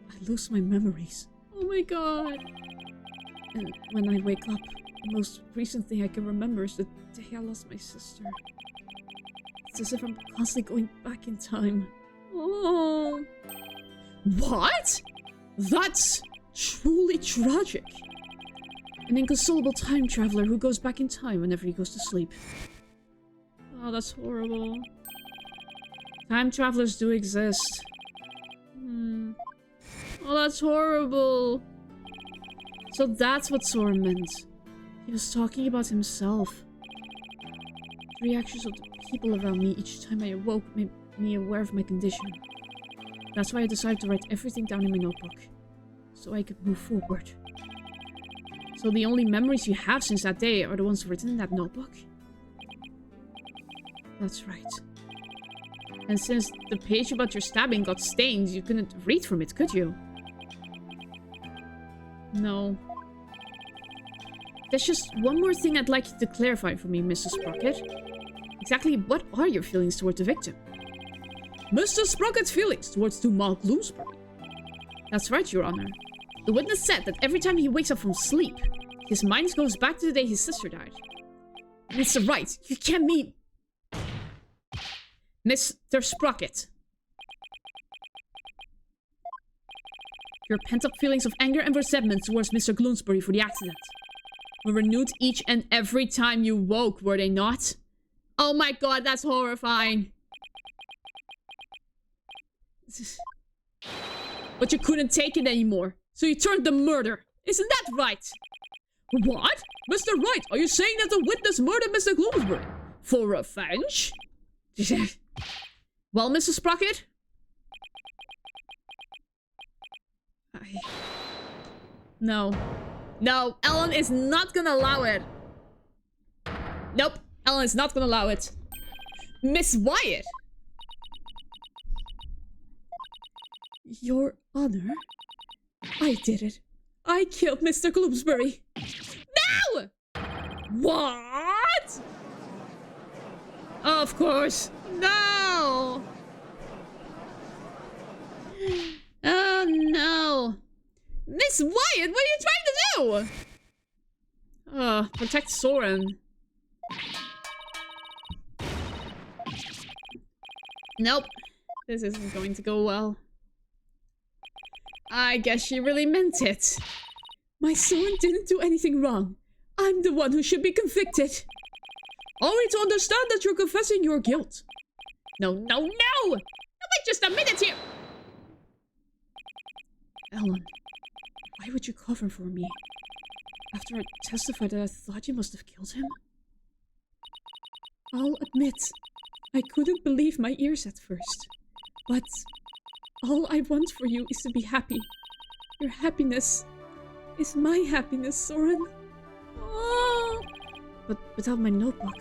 I lose my memories. Oh my god. And when I wake up, the most recent thing I can remember is the day I lost my sister. It's as if I'm constantly going back in time. Oh. What? That's truly tragic. An inconsolable time traveler who goes back in time whenever he goes to sleep. Oh, that's horrible. Time travelers do exist. Oh, that's horrible. So that's what Sora meant. He was talking about himself. The reactions of the people around me each time I awoke made me aware of my condition. That's why I decided to write everything down in my notebook. So I could move forward. So the only memories you have since that day are the ones written in that notebook? That's right. And since the page about your stabbing got stained, you couldn't read from it, could you? No. There's just one more thing I'd like you to clarify for me, Mr. Sprocket. Exactly what are your feelings towards the victim? Mr. Sprocket's feelings towards TuMiiA Vtuber. That's right, Your Honor. The witness said that every time he wakes up from sleep, his mind goes back to the day his sister died. Mr. Wright, you can't mean... Mr. Sprocket. Your pent-up feelings of anger and resentment towards Mr. Gloomsbury for the accident were renewed each and every time you woke, were they not? Oh my god, that's horrifying. But you couldn't take it anymore, so you turned to murder. Isn't that right? What? Mr. Wright, are you saying that the witness murdered Mr. Gloomsbury? For revenge? Well, Mr. Sprocket? No. No, Ellen is not gonna allow it. Nope, Ellen is not gonna allow it. Miss Wyatt! Your Honor? I did it. I killed Mr. Gloomsbury. No! What? Of course. No! Oh no! Mr. Miss Wyatt, what are you trying to do? Protect Soren. Nope. This isn't going to go well. I guess she really meant it. My Soren didn't do anything wrong. I'm the one who should be convicted. Only to understand that you're confessing your guilt. No, no, no! Nobody just admitted here! Ellen, why would you cover for me? After I testified that I thought you must have killed him? I'll admit, I couldn't believe my ears at first. But all I want for you is to be happy. Your happiness is my happiness, Soren. Oh. But without my notebook,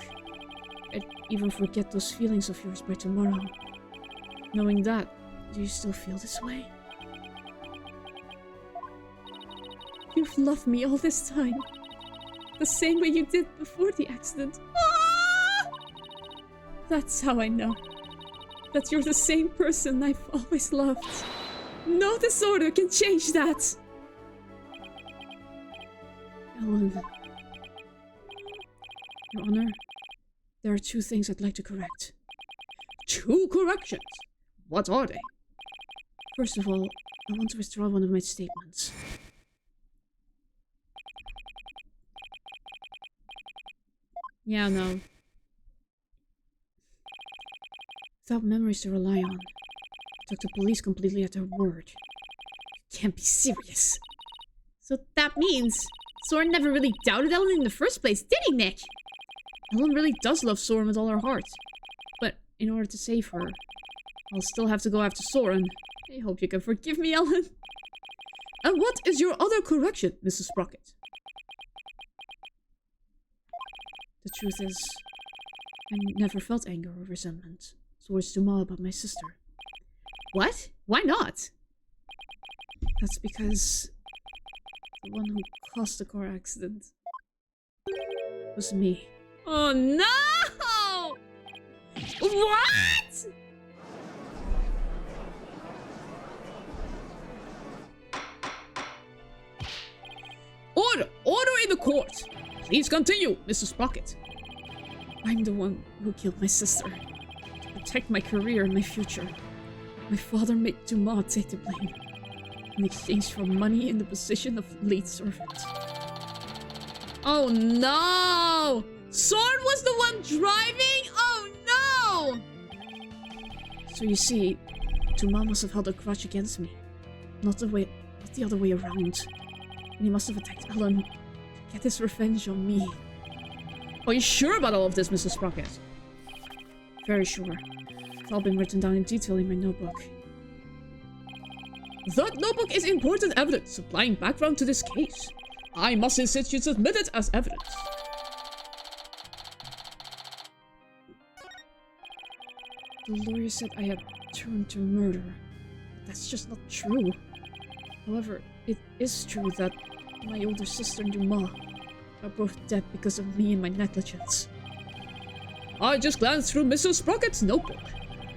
I'd even forget those feelings of yours by tomorrow. Knowing that, do you still feel this way? You've loved me all this time. The same way you did before the accident. Ah! That's how I know that you're the same person I've always loved. No disorder can change that. Ellen. Your Honor, there are 2 things I'd like to correct. 2 corrections? What are they? First of all, I want to withdraw one of my statements. Yeah, no. Without memories to rely on, I took the police completely at their word. You can't be serious. So that means Soren never really doubted Ellen in the first place, did he, Nick? Ellen really does love Soren with all her heart. But in order to save her, I'll still have to go after Soren. I hope you can forgive me, Ellen. And what is your other correction, Mrs. Sprocket? The truth is, I never felt anger or resentment towards TuMiiA about my sister. What? Why not? That's because the one who caused the car accident was me. Oh no! What? Order! Order in the court! Please continue, Mrs. Sprocket. I'm the one who killed my sister. To protect my career and my future. My father made TuMiiA take the blame. In exchange for money in the position of lead servant. Oh no! Soren was the one driving? Oh no! So you see, TuMiiA must have held a grudge against me. Not the other way around. And he must have attacked Ellen to get his revenge on me. Are you sure about all of this, Mrs. Sprocket? Very sure. It's all been written down in detail in my notebook. That notebook is important evidence supplying background to this case. I must insist you submit it as evidence. The lawyer said I had turned to murder. That's just not true. However, it is true that my older sister and TuMiiA are both dead because of me and my negligence. I just glanced through Mr. Sprocket's notebook.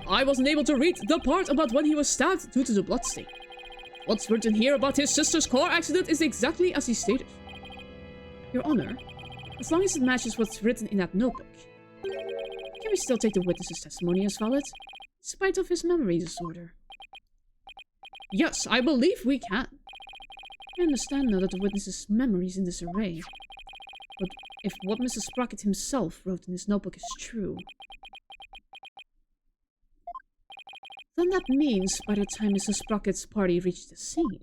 I wasn't able to read the part about when he was stabbed due to the bloodstain. What's written here about his sister's car accident is exactly as he stated. Your Honor, as long as it matches what's written in that notebook, can we still take the witness's testimony as valid, despite of his memory disorder? Yes, I believe we can. I understand now that the witness's memory is in this array. But if what Mr. Sprocket himself wrote in his notebook is true, then that means by the time Mr. Sprocket's party reached the scene,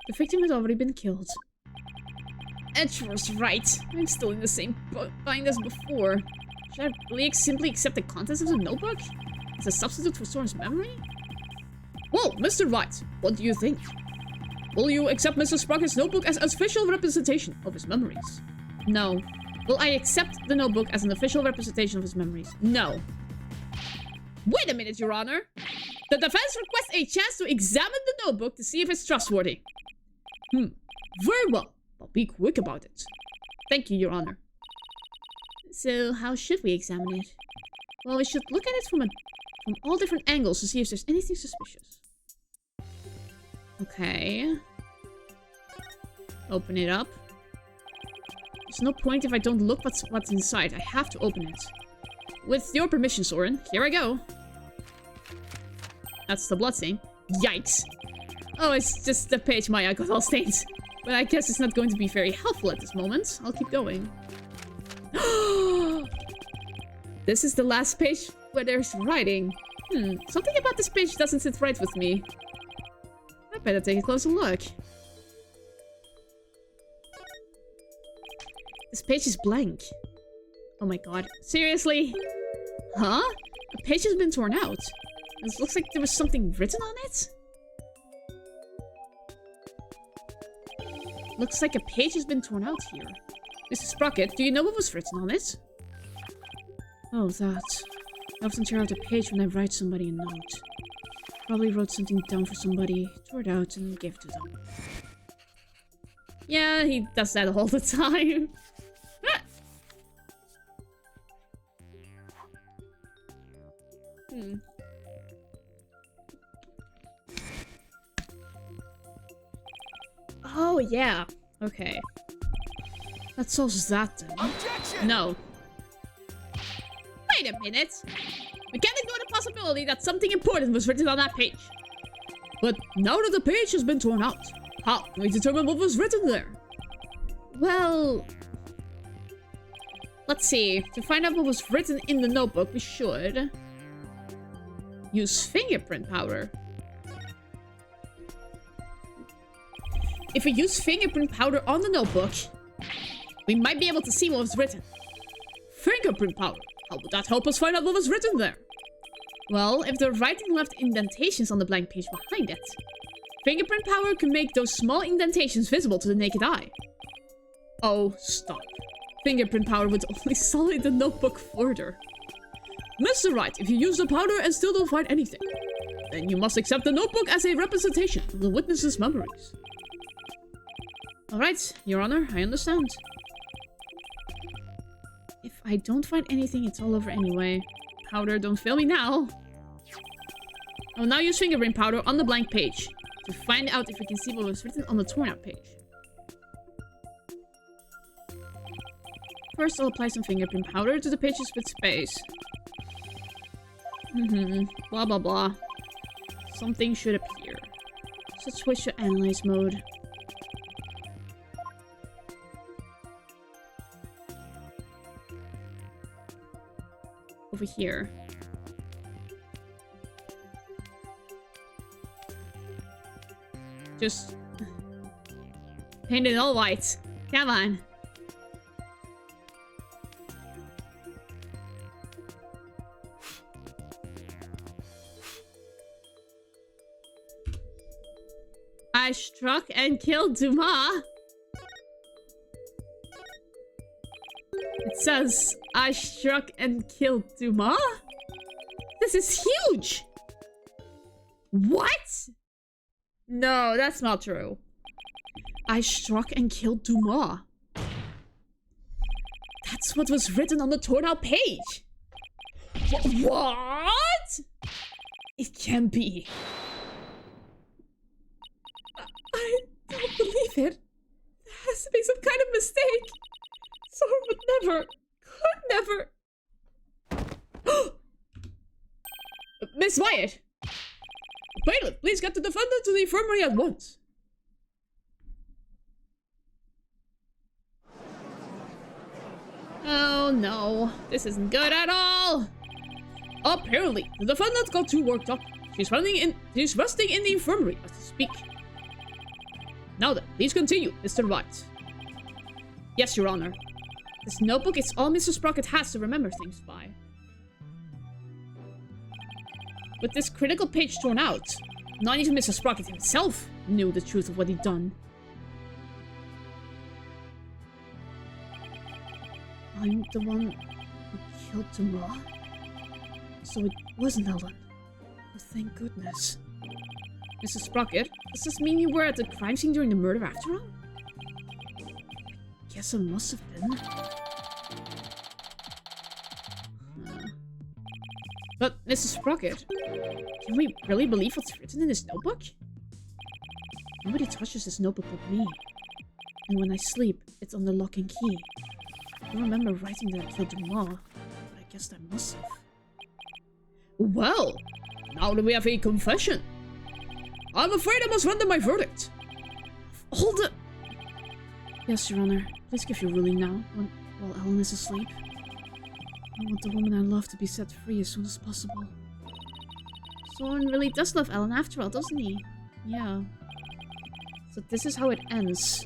the victim had already been killed. Edge was right. I'm still in the same bind as before. Should I really simply accept the contents of the notebook as a substitute for Soren's memory? Well, Mr. White, what do you think? Will you accept Mr. Sprocket's notebook as official representation of his memories? No. Will I accept the notebook as an official representation of his memories? No. Wait a minute, Your Honor. The defense requests a chance to examine the notebook to see if it's trustworthy. Very well, but be quick about it. Thank you, Your Honor. So, how should we examine it? Well, we should look at it from all different angles to see if there's anything suspicious. Okay. Open it up. There's no point if I don't look what's inside. I have to open it. With your permission, Soren, here I go. That's the bloodstain. Yikes. Oh, it's just the page my alcohol stains. But I guess it's not going to be very helpful at this moment. I'll keep going. This is the last page where there's writing. Something about this page doesn't sit right with me. I better take a closer look. This page is blank. Oh my god. Seriously? Huh? A page has been torn out. It looks like there was something written on it. Looks like a page has been torn out here. Mr. Sprocket, do you know what was written on it? Oh, that. I often tear out a page when I write somebody a note. Probably wrote something down for somebody, tore it out, and gave it to them. Yeah, he does that all the time. Oh, yeah. Okay. That solves that then. Objection! No. Wait a minute. We can't ignore the possibility that something important was written on that page. But now that the page has been torn out, how can we determine what was written there? Well... let's see. To find out what was written in the notebook, we should... use fingerprint powder. If we use fingerprint powder on the notebook, we might be able to see what was written. Fingerprint powder. How would that help us find out what was written there? Well, if the writing left indentations on the blank page behind it, fingerprint powder can make those small indentations visible to the naked eye. Oh, stop. Fingerprint powder would only sully the notebook further. Mr. Wright, if you use the powder and still don't find anything, then you must accept the notebook as a representation of the witness's memories. Alright, Your Honor, I understand. If I don't find anything, it's all over anyway. Powder, don't fail me now. I will now use fingerprint powder on the blank page to find out if we can see what was written on the torn out page. First, I'll apply some fingerprint powder to the pages with space. Blah blah blah. Something should appear. Let's switch to analyze mode. Over here. Just paint it all white. Come on. I struck and killed TuMiiA. It says, I struck and killed TuMiiA? This is huge! What? No, that's not true. I struck and killed TuMiiA. That's what was written on the torn out page. What? It can't be. I don't believe it. There has to be some kind of mistake. Soren would never, could never. Miss Wyatt! Bailiff, please get the defendant to the infirmary at once. Oh no, this isn't good at all. Apparently, the defendant got too worked up. She's resting in the infirmary as we speak. Now then, please continue, Mr. Wright. Yes, Your Honor. This notebook is all Mr. Sprocket has to remember things by. With this critical page torn out, not even Mr. Sprocket himself knew the truth of what he'd done. I'm the one who killed TuMiiA? So it wasn't Ellen. Oh, thank goodness. Mr. Sprocket, does this mean you were at the crime scene during the murder after all? I guess it must have been. But, Mrs. Sprocket, can we really believe what's written in this notebook? Nobody touches this notebook but me. And when I sleep, it's under lock and key. I don't remember writing that I killed TuMiiA, but I guess I must have. Well, now that we have a confession, I'm afraid I must render my verdict. Hold it! Yes, Your Honor. Please give your ruling now, while Ellen is asleep. I want the woman I love to be set free as soon as possible. Soren really does love Ellen after all, doesn't he? Yeah. So this is how it ends.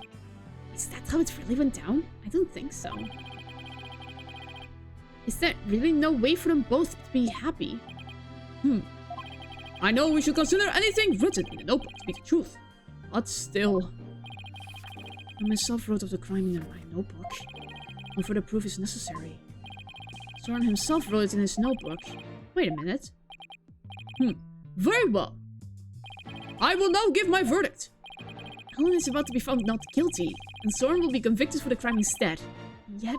Is that how it really went down? I don't think so. Is there really no way for them both to be happy? I know we should consider anything written in the notebook to be the truth. But still. I myself wrote of the crime in my notebook. No further proof is necessary. Soren himself wrote it in his notebook. Wait a minute. Very well. I will now give my verdict. Ellen is about to be found not guilty, and Soren will be convicted for the crime instead. Yet,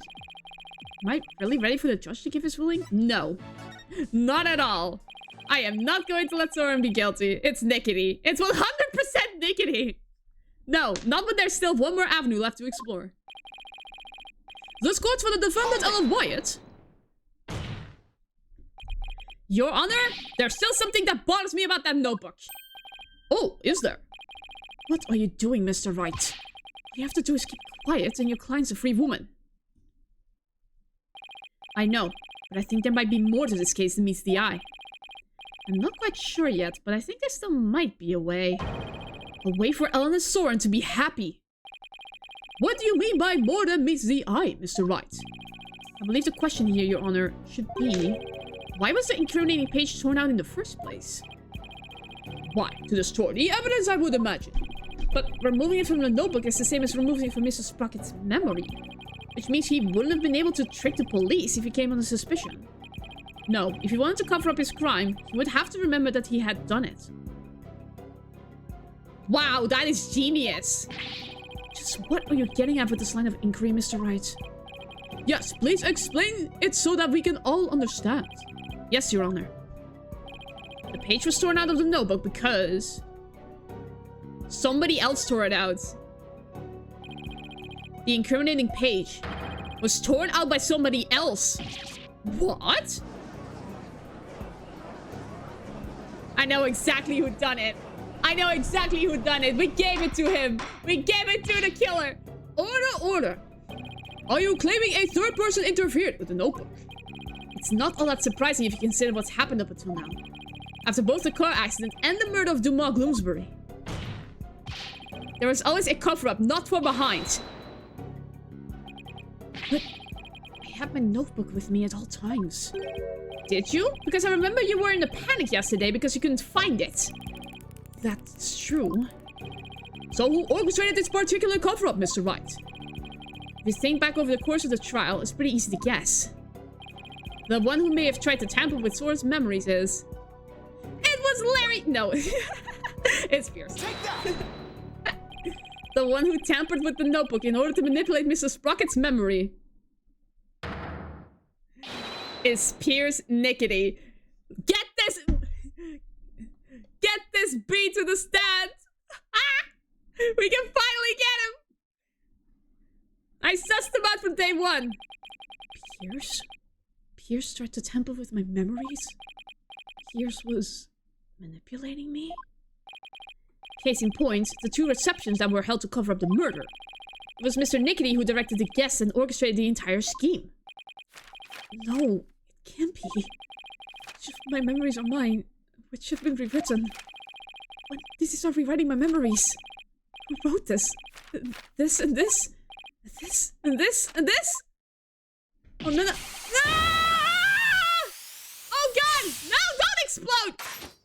am I really ready for the judge to give his ruling? No. Not at all. I am not going to let Soren be guilty. It's nickety. It's 100% nickety. No, not when there's still one more avenue left to explore. This court for the defendant Ellen Wyatt. Your Honor, there's still something that bothers me about that notebook. Oh, is there? What are you doing, Mr. Wright? All you have to do is keep quiet and your client's a free woman. I know, but I think there might be more to this case than meets the eye. I'm not quite sure yet, but I think there still might be a way. A way for Ellen and Soren to be happy. What do you mean by more than meets the eye, Mr. Wright? I believe the question here, Your Honor, should be... why was the incriminating page torn out in the first place? Why? To destroy the evidence, I would imagine. But removing it from the notebook is the same as removing it from Mrs. Sprocket's memory. Which means he wouldn't have been able to trick the police if he came under suspicion. No, if he wanted to cover up his crime, he would have to remember that he had done it. Wow, that is genius! Just what are you getting at with this line of inquiry, Mr. Wright? Yes, please explain it so that we can all understand. Yes, Your Honor. The page was torn out of the notebook because... somebody else tore it out. The incriminating page was torn out by somebody else. What? I know exactly who done it. I know exactly who done it. We gave it to him. We gave it to the killer. Order, order. Are you claiming a third person interfered with the notebook? It's not all that surprising if you consider what's happened up until now. After both the car accident and the murder of TuMiiA Bloomsbury. There was always a cover-up, not from behind. But I had my notebook with me at all times. Did you? Because I remember you were in a panic yesterday because you couldn't find it. That's true. So who orchestrated this particular cover-up, Mr. Wright? If you think back over the course of the trial, it's pretty easy to guess. The one who may have tried to tamper with Soren's memories is... it was Larry! No. It's Pierce. Take that! The one who tampered with the notebook in order to manipulate Mrs. Sprocket's memory is Pierce Nickety. Get this bee to the stand! Ah! We can finally get him! I sussed him out from day one. Pierce? Pierce tried to tamper with my memories? Pierce was manipulating me? Case in point, the 2 receptions that were held to cover up the murder. It was Mr. Nickety who directed the guests and orchestrated the entire scheme. No, it can't be. My memories are mine, which have been rewritten. When did he start rewriting my memories? Who wrote this? This and this? This and this and this? Oh no, no. No! Oh god! No, don't explode!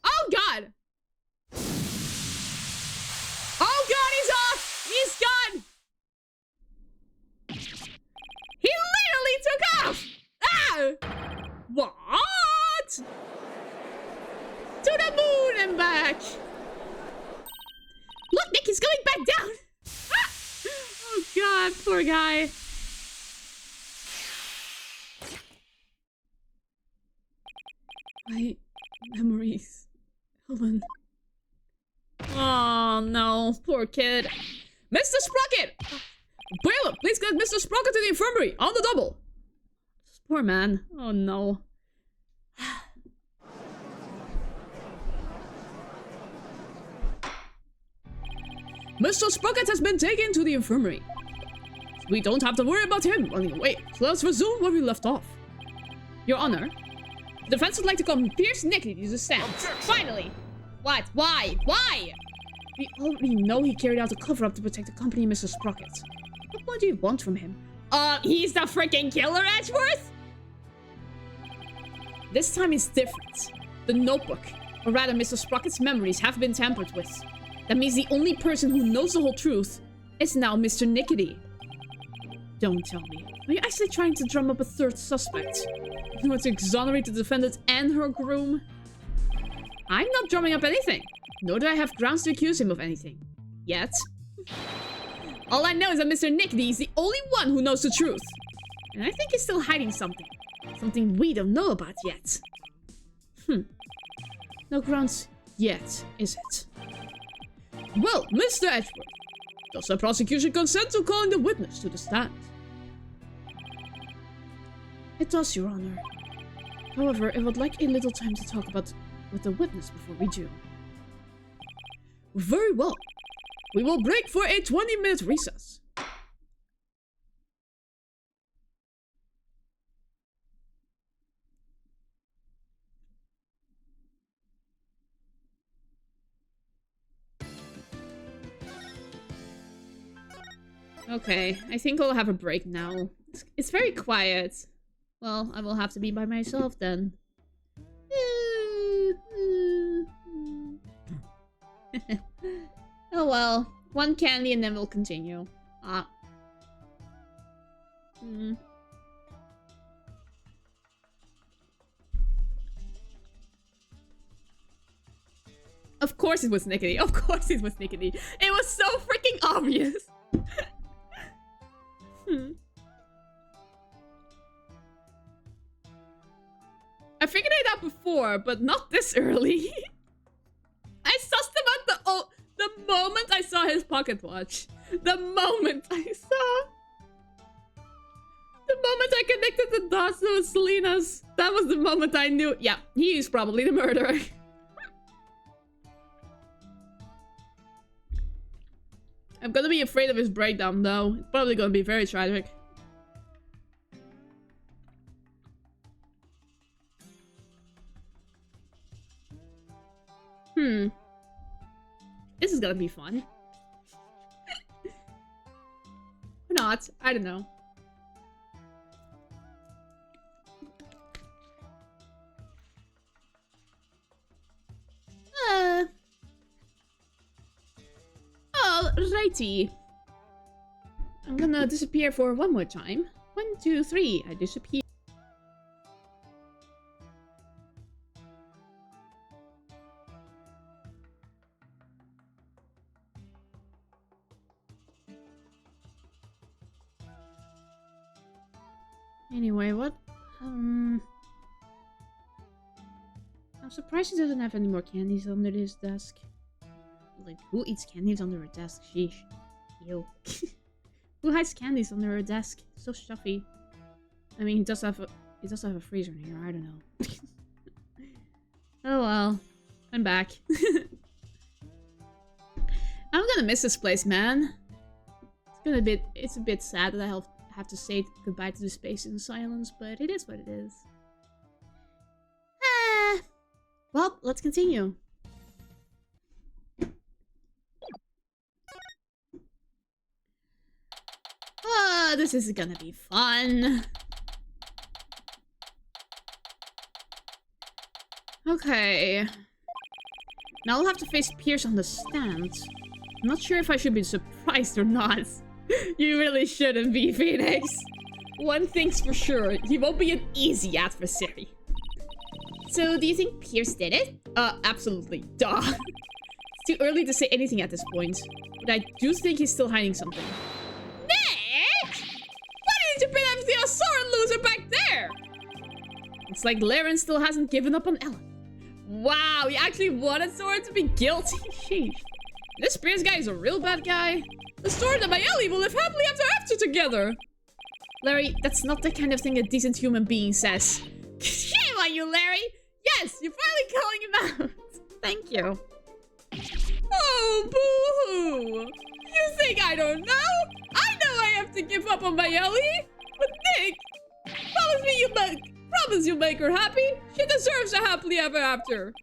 Oh god! Oh god, he's off! He's gone! He literally took off! Ah! What? To the moon and back! Look, Nick, he's going back down! Ah! Oh god, poor guy. My memories. Helen. Oh no, poor kid. Mr. Sprocket! Bailiff, please get Mr. Sprocket to the infirmary on the double. This poor man. Oh no. Mr. Sprocket has been taken to the infirmary. We don't have to worry about him running away, so let's resume where we left off. Your Honor, the defense would like to call Pierce Nickney to the stand. Finally! What? Why? Why? We already know he carried out a cover-up to protect the company and Mr. Sprocket. What more do you want from him? He's the freaking killer, Edgeworth? This time it's different. The notebook, or rather Mr. Sprocket's memories, have been tampered with. That means the only person who knows the whole truth is now Mr. Nickety. Don't tell me. Are you actually trying to drum up a third suspect? You want to exonerate the defendant and her groom? I'm not drumming up anything. Nor do I have grounds to accuse him of anything. Yet. All I know is that Mr. Nickety is the only one who knows the truth. And I think he's still hiding something. Something we don't know about yet. No grounds yet, is it? Well, Mr. Edgeworth, does the prosecution consent to calling the witness to the stand? It does, Your Honor. However, I would like a little time to talk with the witness before we do. Very well. We will break for a 20-minute recess. Okay, I think I'll have a break now. It's very quiet. Well, I will have to be by myself then. Oh well. One candy and then we'll continue. Of course it was Nickety. Of course it was Nickety. It was so freaking obvious. I figured it out before, but not this early. I sussed him out the moment I saw his pocket watch. The moment I connected the dots to Selena's. That was the moment I knew. Yeah, he's probably the murderer. I'm gonna be afraid of his breakdown, though. It's probably gonna be very tragic. This is gonna be fun. Or not. I don't know. Alrighty. I'm gonna disappear for one more time. 1, 2, 3. I disappear. Anyway, what? I'm surprised he doesn't have any more candies under his desk. Like, who eats candies under a desk? Sheesh. Ew. Who hides candies under a desk? So stuffy. I mean, he does have a freezer in here. I don't know. Oh well. I'm back. I'm gonna miss this place, man. It's a bit sad that I have to say goodbye to the space in silence, but it is what it is. Well, let's continue. Oh, this is gonna be fun. Okay. Now I'll have to face Pierce on the stand. I'm not sure if I should be surprised or not. You really shouldn't be, Phoenix. One thing's for sure, he won't be an easy adversary. So, do you think Pierce did it? Absolutely. Duh. It's too early to say anything at this point. But I do think he's still hiding something. Nick! Why didn't you put everything on Soren loser back there? It's like Laren still hasn't given up on Ellen. Wow, he actually wanted Soren to be guilty. Sheesh. This Spears guy is a real bad guy. The Soren and Ellie will live happily after together. Larry, that's not the kind of thing a decent human being says. Shame on you, Larry. Yes, you're finally calling him out. Thank you. Oh, boo-hoo. You think I don't know? I know I have to give up on my Ellie. But Nick, promise you'll make her happy. She deserves a happily ever after.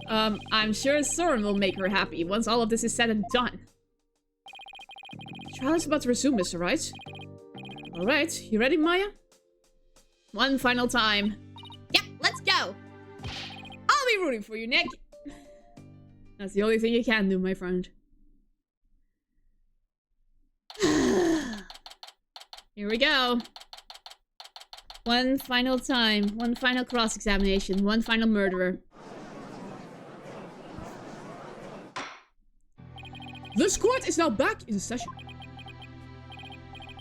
I'm sure Soren will make her happy once all of this is said and done. Trial is about to resume, Mr. Wright. Alright, you ready, Maya? One final time. Yep, let's go. I'll be rooting for you, Nick. That's the only thing you can do, my friend. Here we go. One final time. One final cross-examination. One final murderer. This court is now back in session.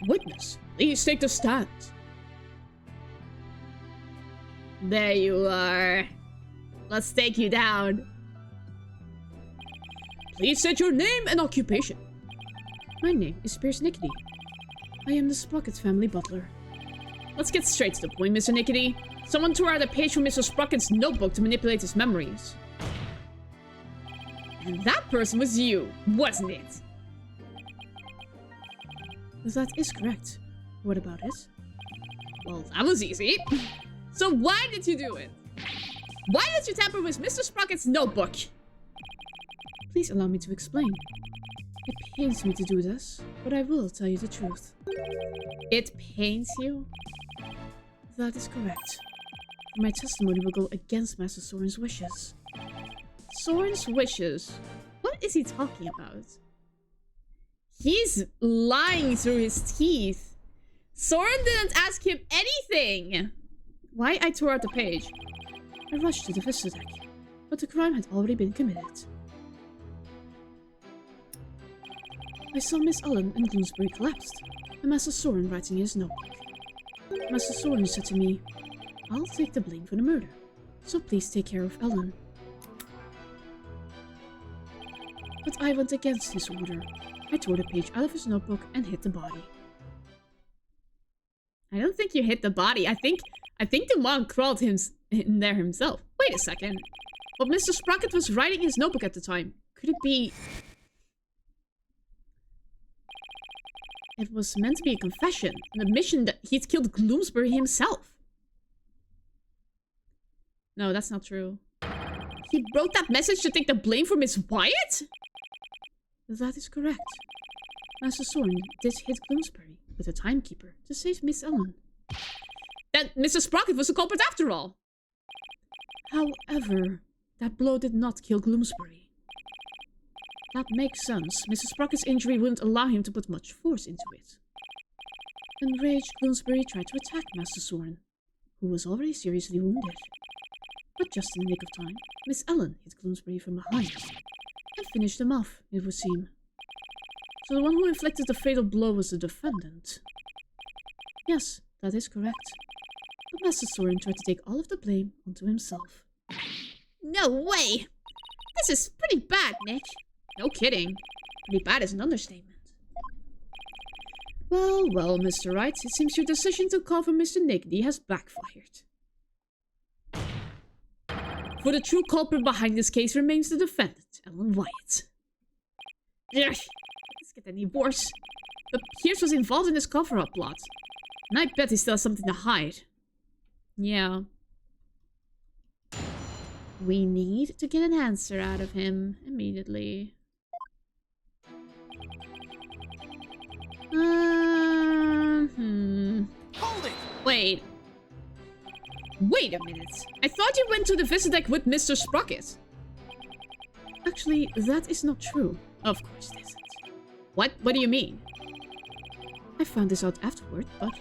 Witness, please take the stand. There you are. Let's take you down. Please state your name and occupation. My name is Spears Nickety. I am the Sprocket family butler. Let's get straight to the point, Mr. Nickety. Someone tore out a page from Mr. Sprocket's notebook to manipulate his memories. And that person was you, wasn't it? That is correct. What about it? Well, that was easy. So why did you do it? Why did you tamper with Mr. Sprocket's notebook? Please allow me to explain. It pains me to do this, but I will tell you the truth. It pains you? That is correct. My testimony will go against Master Soren's wishes. Soren's wishes? What is he talking about? He's lying through his teeth. Soren didn't ask him anything. Why I tore out the page? I rushed to the Vista deck, but the crime had already been committed. I saw Miss Ellen and Bloomsbury collapsed, and Master Soren writing in his notebook. Master Soren said to me, I'll take the blame for the murder, so please take care of Ellen. But I went against his order. I tore the page out of his notebook and hit the body. I don't think you hit the body. I think the monk crawled in there himself. Wait a second. But Mr. Sprocket was writing his notebook at the time. Could it be... It was meant to be a confession. An admission that he'd killed Gloomsbury himself. No, that's not true. He wrote that message to take the blame for Miss Wyatt? That is correct. Master Soren did hit Gloomsbury with a timekeeper to save Miss Ellen. That Mr. Sprocket was the culprit after all. However, that blow did not kill Gloomsbury. That makes sense. Mr. Sprocket's injury wouldn't allow him to put much force into it. Enraged, Gloomsbury tried to attack Master Soren, who was already seriously wounded. But just in the nick of time, Miss Ellen hit Gloomsbury from behind and finished him off, it would seem. So the one who inflicted the fatal blow was the defendant. Yes, that is correct. But Master Soren tried to take all of the blame onto himself. No way! This is pretty bad, Nick. No kidding. Pretty bad is an understatement. Well, well, Mr. Wright, it seems your decision to call for Mr. Nickety has backfired. For the true culprit behind this case remains the defendant, Ellen Wyatt. Ugh, let's get any worse. But Pierce was involved in this cover-up plot. And I bet he still has something to hide. Yeah. We need to get an answer out of him immediately. Hold it! Wait. Wait a minute. I thought you went to the Vista deck with Mr. Sprocket. Actually, that is not true. Of course it isn't. What? What do you mean? I found this out afterward, but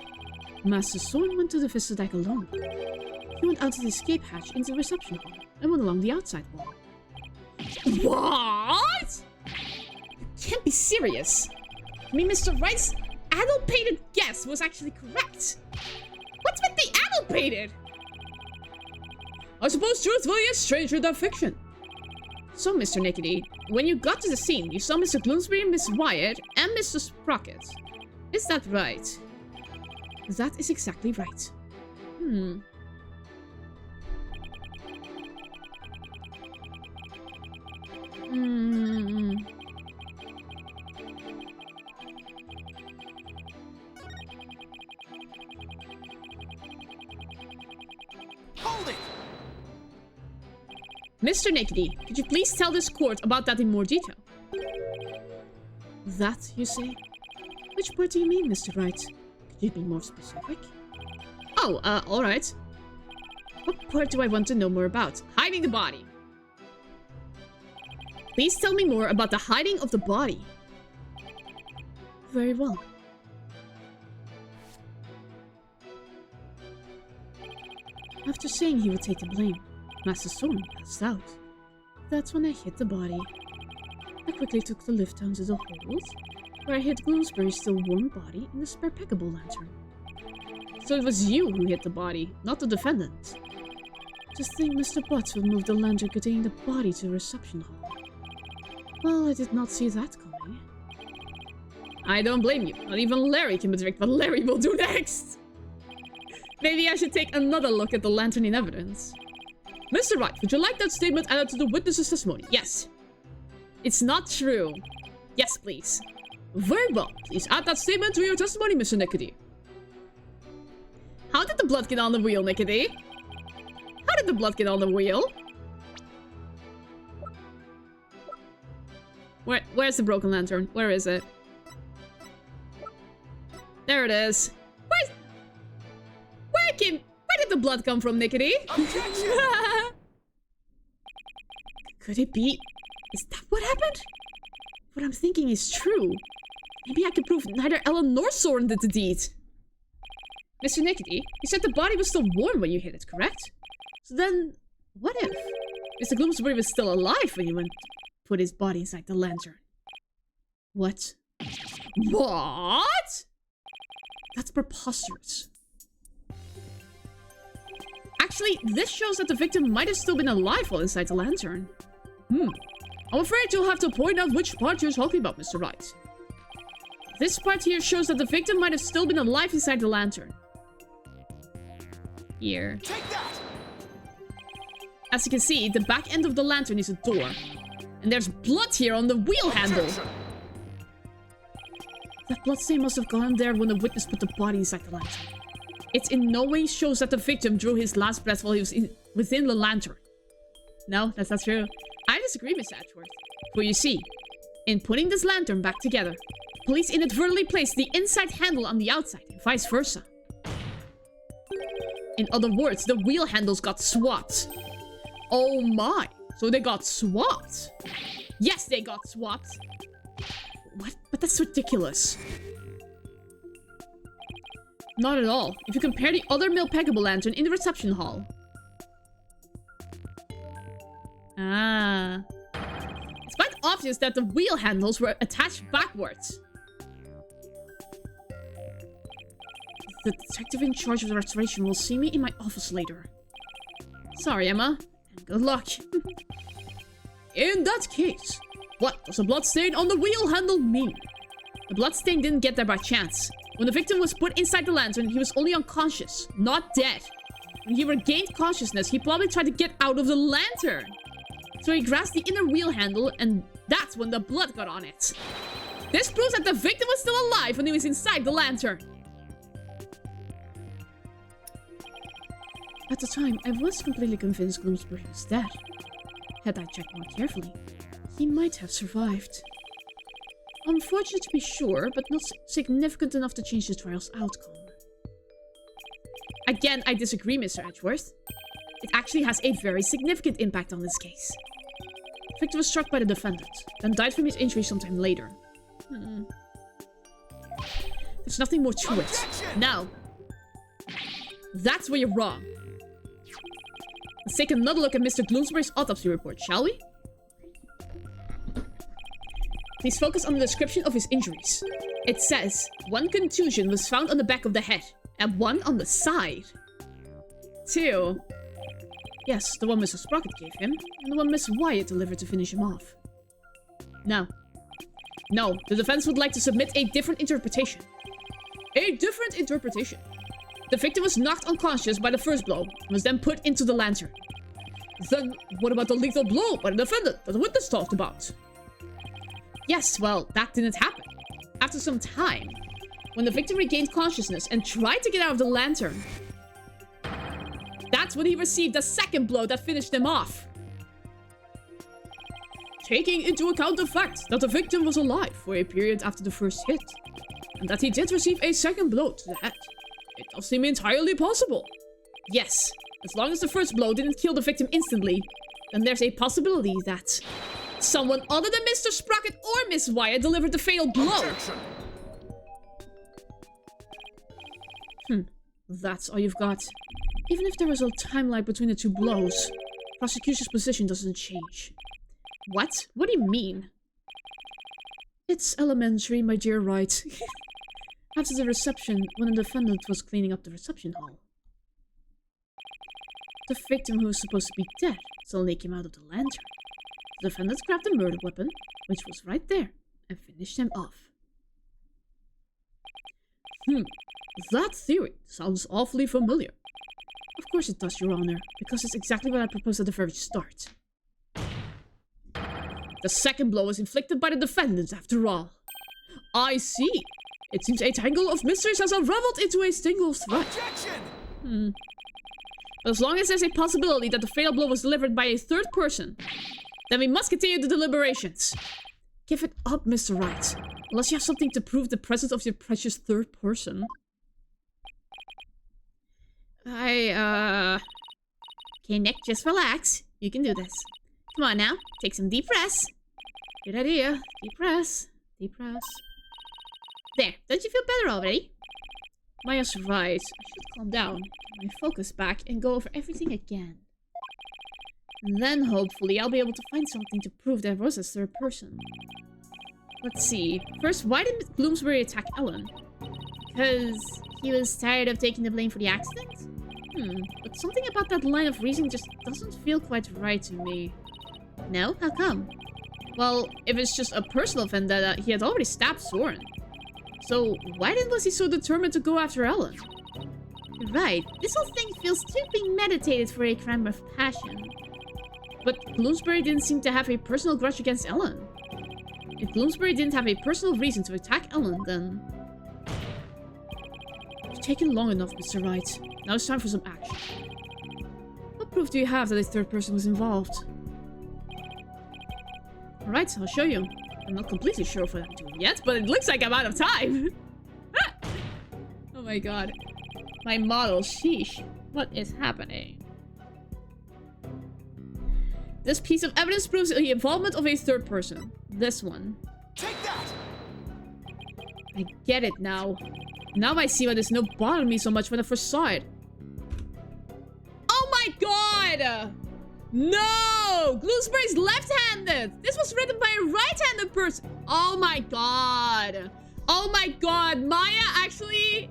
Master Soren went to the Vista deck alone. He went out of the escape hatch into the reception hall and went along the outside wall. What? You can't be serious. I mean, Mr. Wright's adulterated guess was actually correct. What's with the adulterated? I suppose truthfully is stranger than fiction. So, Mr. Nickety, when you got to the scene, you saw Mr. Bloomsbury, Miss Wyatt, and Mr. Sprocket. Is that right? That is exactly right. Hold it! Mr. Nickety, could you please tell this court about that in more detail? That, you say? Which part do you mean, Mr. Wright? Could you be more specific? Oh, alright. What part do I want to know more about? Hiding the body. Please tell me more about the hiding of the body. Very well. After saying he would take the blame, Master Storm passed out. That's when I hit the body. I quickly took the lift down to the hold, where I hid Bloomsbury's still warm body in the spare packable lantern. So it was you who hit the body, not the defendant. Just think Mr. Butts would move the lantern containing the body to the reception hall. Well, I did not see that coming. I don't blame you. Not even Larry can predict what Larry will do next. Maybe I should take another look at the lantern in evidence. Mr. Wright, would you like that statement added to the witness's testimony? Yes. It's not true. Yes, please. Very well. Please add that statement to your testimony, Mr. Nickety. How did the blood get on the wheel, Nickety? How did the blood get on the wheel? Where's the broken lantern? Where is it? There it is. Where did the blood come from, Nickety? Could it be? Is that what happened? What I'm thinking is true. Maybe I could prove neither Ellen nor Soren did the deed. Mr. Nickety, you said the body was still warm when you hit it, correct? So then, what if Mr. Bloomsbury was still alive when you went to put his body inside the lantern? What? What? That's preposterous. Actually, this shows that the victim might have still been alive while inside the lantern. I'm afraid you'll have to point out which part you're talking about, Mr. Wright. This part here shows that the victim might have still been alive inside the lantern. Here. Take that! As you can see, the back end of the lantern is a door. And there's blood here on the wheel handle. That blood stain must have gone there when the witness put the body inside the lantern. It in no way shows that the victim drew his last breath while he was within the lantern. No, that's not true. I disagree, Miss Ashworth. For you see, in putting this lantern back together, police inadvertently placed the inside handle on the outside, and vice versa. In other words, the wheel handles got swapped. Oh my! So they got swapped? Yes, they got swapped. What? But that's ridiculous. Not at all. If you compare the other male-peggable lantern in the reception hall. Ah. It's quite obvious that the wheel handles were attached backwards. The detective in charge of the restoration will see me in my office later. Sorry, Emma. And good luck. In that case, what does a bloodstain on the wheel handle mean? The bloodstain didn't get there by chance. When the victim was put inside the lantern, he was only unconscious, not dead. When he regained consciousness, he probably tried to get out of the lantern. So he grasped the inner wheel handle, and that's when the blood got on it. This proves that the victim was still alive when he was inside the lantern. At the time, I was completely convinced Bloomsbury was dead. Had I checked more carefully, he might have survived. Unfortunate to be sure, but not significant enough to change the trial's outcome. Again, I disagree, Mr. Edgeworth. It actually has a very significant impact on this case. Victor was struck by the defendant, then died from his injuries sometime later. There's nothing more to it. Now, that's where you're wrong. Let's take another look at Mr. Bloomsbury's autopsy report, shall we? Please focus on the description of his injuries. It says, 1 contusion was found on the back of the head, and 1 on the side. 2. Yes, the one Mr. Sprocket gave him, and the one Miss Wyatt delivered to finish him off. No. No, the defense would like to submit a different interpretation. A different interpretation. The victim was knocked unconscious by the first blow, and was then put into the lantern. Then, what about the lethal blow by the defendant that the witness talked about? Yes, well, that didn't happen. After some time, when the victim regained consciousness and tried to get out of the lantern, that's when he received the second blow that finished him off. Taking into account the fact that the victim was alive for a period after the first hit, and that he did receive a second blow to the head, it does seem entirely possible. Yes, as long as the first blow didn't kill the victim instantly, then there's a possibility that someone other than Mr. Sprocket or Miss Wyatt delivered the fatal blow. That's all you've got. Even if there was a timeline between the two blows, prosecution's position doesn't change. What? What do you mean? It's elementary, my dear Wright. After the reception, when the defendant was cleaning up the reception hall, the victim, who was supposed to be dead, suddenly came out of the lantern. The defendant grabbed the murder weapon, which was right there, and finished him off. That theory sounds awfully familiar. Of course it does, Your Honor, because it's exactly what I proposed at the very start. The second blow was inflicted by the defendant, after all. I see. It seems a tangle of mysteries has unraveled into a single thread. Objection! But as long as there's a possibility that the fatal blow was delivered by a third person, then we must continue the deliberations. Give it up, Mr. Wright. Unless you have something to prove the presence of your precious third person. Okay, Nick, just relax. You can do this. Come on now, take some deep breaths. Good idea. Deep breaths. Deep breaths. There, don't you feel better already? Maya's right. I should calm down, get my focus back, and go over everything again. And then, hopefully, I'll be able to find something to prove there was a third person. Let's see. First, why did Bloomsbury attack Ellen? Because he was tired of taking the blame for the accident? But something about that line of reasoning just doesn't feel quite right to me. No? How come? Well, if it's just a personal vendetta, he had already stabbed Soren. So, why was he so determined to go after Ellen? Right. This whole thing feels too premeditated for a crime of passion. But Bloomsbury didn't seem to have a personal grudge against Ellen. If Bloomsbury didn't have a personal reason to attack Ellen, then... You've taken long enough, Mr. Wright. Now it's time for some action. What proof do you have that a third person was involved? Alright, I'll show you. I'm not completely sure if I'm doing it yet, but it looks like I'm out of time. Oh my god. My model, sheesh. What is happening? This piece of evidence proves the involvement of a third person. This one. Take that! I get it now. Now I see why this note bothered me so much when I first saw it. Oh my god! No! Bloomsbury's left-handed! This was written by a right-handed person! Oh my god! Oh my god! Maya actually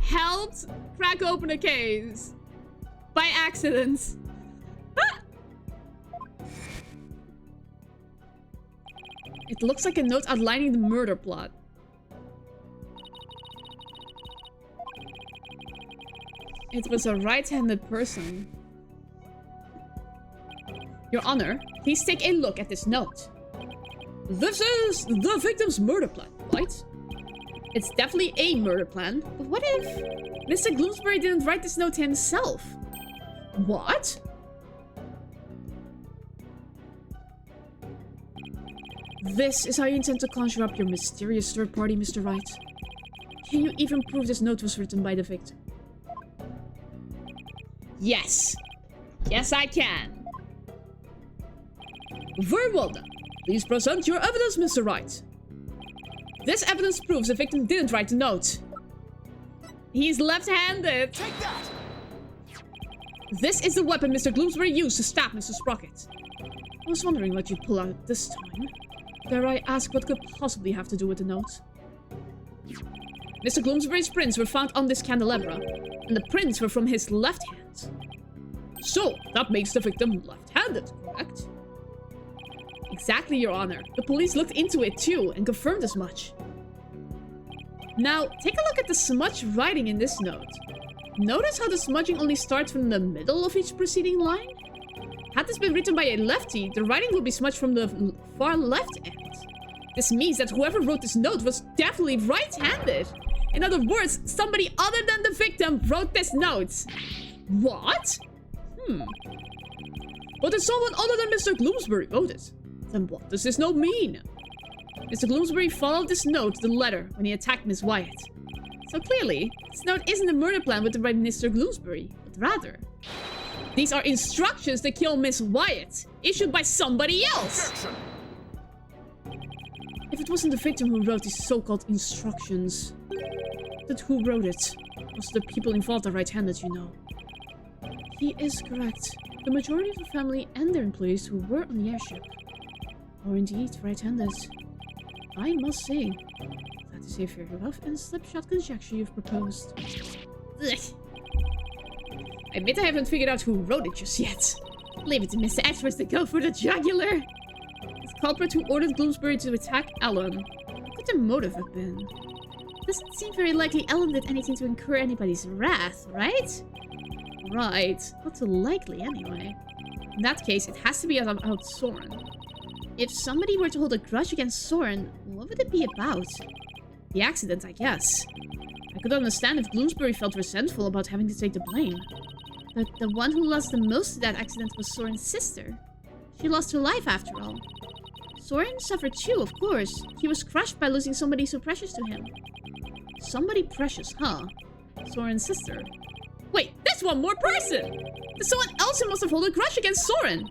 helped crack open a case. By accident. It looks like a note outlining the murder plot. It was a right-handed person. Your Honor, please take a look at this note. This is the victim's murder plan, right? It's definitely a murder plan, but what if Mr. Bloomsbury didn't write this note himself? What? This is how you intend to conjure up your mysterious third party, Mr. Wright. Can you even prove this note was written by the victim? Yes. Yes, I can. Very well then. Please present your evidence, Mr. Wright. This evidence proves the victim didn't write the note. He's left-handed. Take that! This is the weapon Mr. Bloomsbury used to stab Mr. Sprocket. I was wondering what you'd pull out this time. Dare I ask what could possibly have to do with the note? Mr. Bloomsbury's prints were found on this candelabra, and the prints were from his left hand. So, that makes the victim left-handed, correct? Exactly, Your Honor. The police looked into it too and confirmed as much. Now, take a look at the smudged writing in this note. Notice how the smudging only starts from the middle of each preceding line? Had this been written by a lefty, the writing would be smudged from the far left end. This means that whoever wrote this note was definitely right-handed. In other words, somebody other than the victim wrote this note. What? But if someone other than Mr. Gloomsbury wrote it, then what does this note mean? Mr. Gloomsbury followed this note to the letter when he attacked Miss Wyatt. So clearly, this note isn't a murder plan written by Mr. Gloomsbury, but rather, these are instructions to kill Miss Wyatt, issued by somebody else! Objection. If it wasn't the victim who wrote these so-called instructions, then who wrote it? Was the people involved are right-handed, you know? He is correct. The majority of the family and their employees who were on the airship are indeed right-handed. I must say, that is a very rough and slipshod conjecture you've proposed. Ugh. I admit I haven't figured out who wrote it just yet. Leave it to Mr. Experts to go for the jugular. The culprit who ordered Gloomsbury to attack Ellen. What could their motive have been? Doesn't seem very likely Ellen did anything to incur anybody's wrath, right? Right. Not so likely, anyway. In that case, it has to be about Soren. If somebody were to hold a grudge against Soren, what would it be about? The accident, I guess. I could understand if Gloomsbury felt resentful about having to take the blame. But the one who lost the most to that accident was Soren's sister. She lost her life, after all. Soren suffered too, of course. He was crushed by losing somebody so precious to him. Somebody precious, huh? Soren's sister. Wait, there's one more person! There's someone else who must have held a grudge against Soren!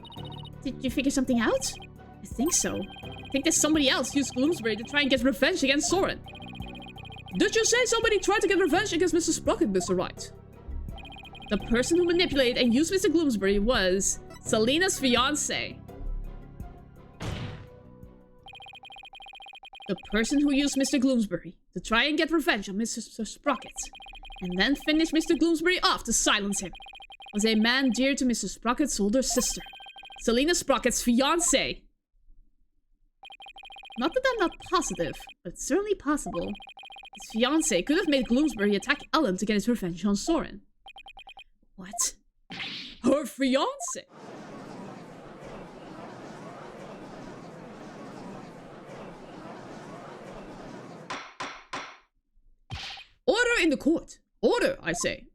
Did you figure something out? I think so. I think that somebody else used Gloomsbury to try and get revenge against Soren. Did you say somebody tried to get revenge against Mr. Sprocket, Mr. Wright? The person who manipulated and used Mr. Gloomsbury was Selena's fiancé. The person who used Mr. Gloomsbury to try and get revenge on Mr. Sprocket, and then finish Mr. Gloomsbury off to silence him, was a man dear to Mr. Sprocket's older sister, Selena Sprocket's fiancé. Not that I'm not positive, but it's certainly possible. His fiancé could have made Gloomsbury attack Ellen to get his revenge on Soren. What? Her fiancé? Order in the court. Order, I say.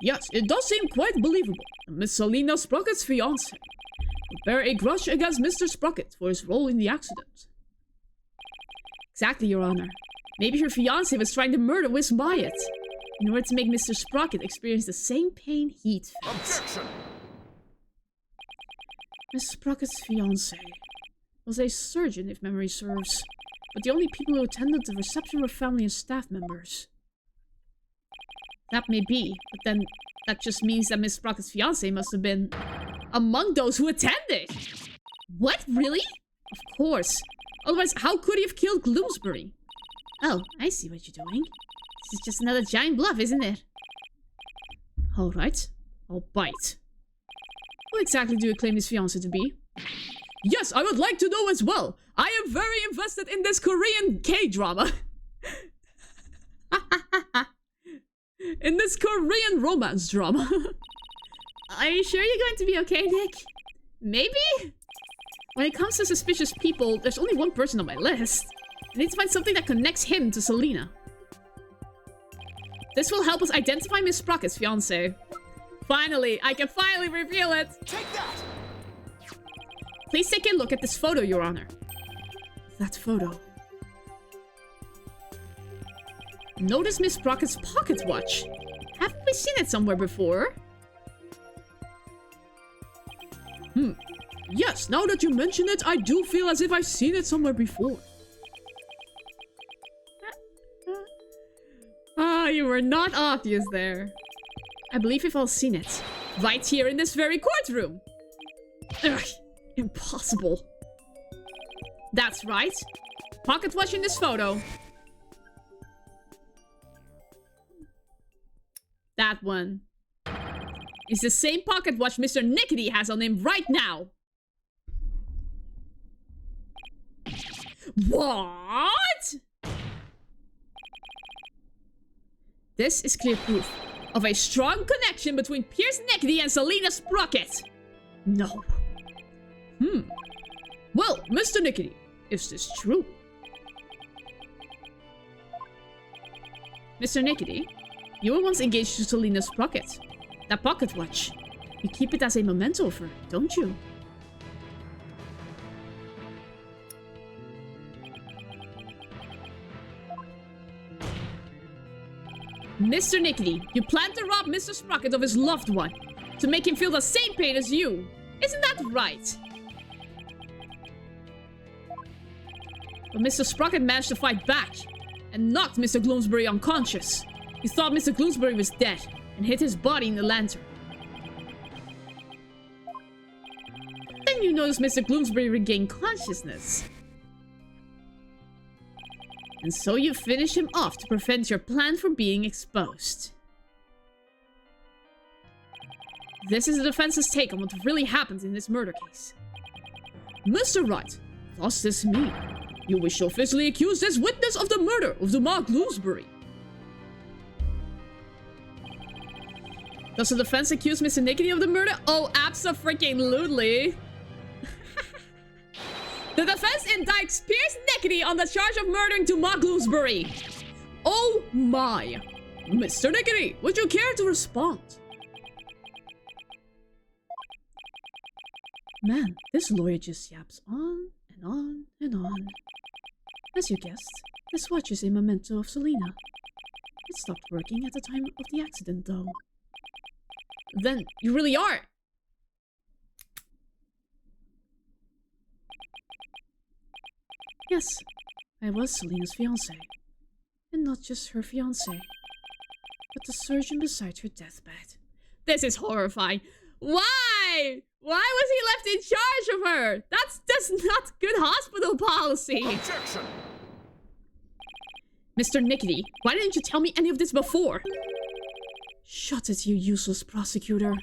Yes, it does seem quite believable that Miss Selena Sprocket's fiancé would bear a grudge against Mr. Sprocket for his role in the accident. Exactly, Your Honor. Maybe her fiancé was trying to murder Miss Wyatt in order to make Mr. Sprocket experience the same pain he'd felt. Objection. Miss Sprocket's fiancé was a surgeon, if memory serves, but the only people who attended the reception were family and staff members. That may be, but then that just means that Miss Sprocket's fiancé must have been among those who attended. What? Really? Of course. Otherwise, how could he have killed Gloomsbury? Oh, I see what you're doing. This is just another giant bluff, isn't it? Alright, I'll bite. Who exactly do you claim his fiancé to be? Yes, I would like to know as well. I am very invested in this Korean K-drama. In this Korean romance drama. Are you sure you're going to be okay, Nick? Maybe? When it comes to suspicious people, there's only one person on my list. I need to find something that connects him to Selena. This will help us identify Miss Sprocket's fiancé. Finally, I can finally reveal it! Take that! Please take a look at this photo, Your Honor. That photo. Notice Miss Sprocket's pocket watch. Haven't we seen it somewhere before? Yes, now that you mention it, I do feel as if I've seen it somewhere before. Ah, you were not obvious there. I believe we've all seen it. Right here in this very courtroom. Ugh, impossible. That's right. Pocket watch in this photo. That one. is the same pocket watch Mr. Nickety has on him right now. What? This is clear proof of a strong connection between Pierce Nickety and Selena Sprocket. No. Well, Mr. Nickety, is this true? Mr. Nickety, you were once engaged to Selena Sprocket. That pocket watch. You keep it as a memento of her, don't you? Mr. Nickety, you plan to rob Mr. Sprocket of his loved one, to make him feel the same pain as you. Isn't that right? But Mr. Sprocket managed to fight back, and knocked Mr. Gloomsbury unconscious. He thought Mr. Gloomsbury was dead, and hid his body in the lantern. Then you noticed Mr. Gloomsbury regained consciousness. And so you finish him off to prevent your plan from being exposed. This is the defense's take on what really happened in this murder case. Mr. Wright, what's this mean? You wish to officially accuse this witness of the murder of TuMiiA Gloomsbury. Does the defense accuse Mr. Nickety of the murder? Oh, abso-freaking-lutely. The defense indicts Pierce Nickety on the charge of murdering TuMiiA Gloomsbury. Oh my. Mr. Nickety, would you care to respond? Man, this lawyer just yaps on and on and on. As you guessed, this watch is a memento of Selena. It stopped working at the time of the accident, though. Then you really are. Yes, I was Selena's fiancé. And not just her fiancé, but the surgeon beside her deathbed. This is horrifying. Why? Why was he left in charge of her? That's not good hospital policy. Objection! Mr. Nickety, why didn't you tell me any of this before? Shut it, you useless prosecutor.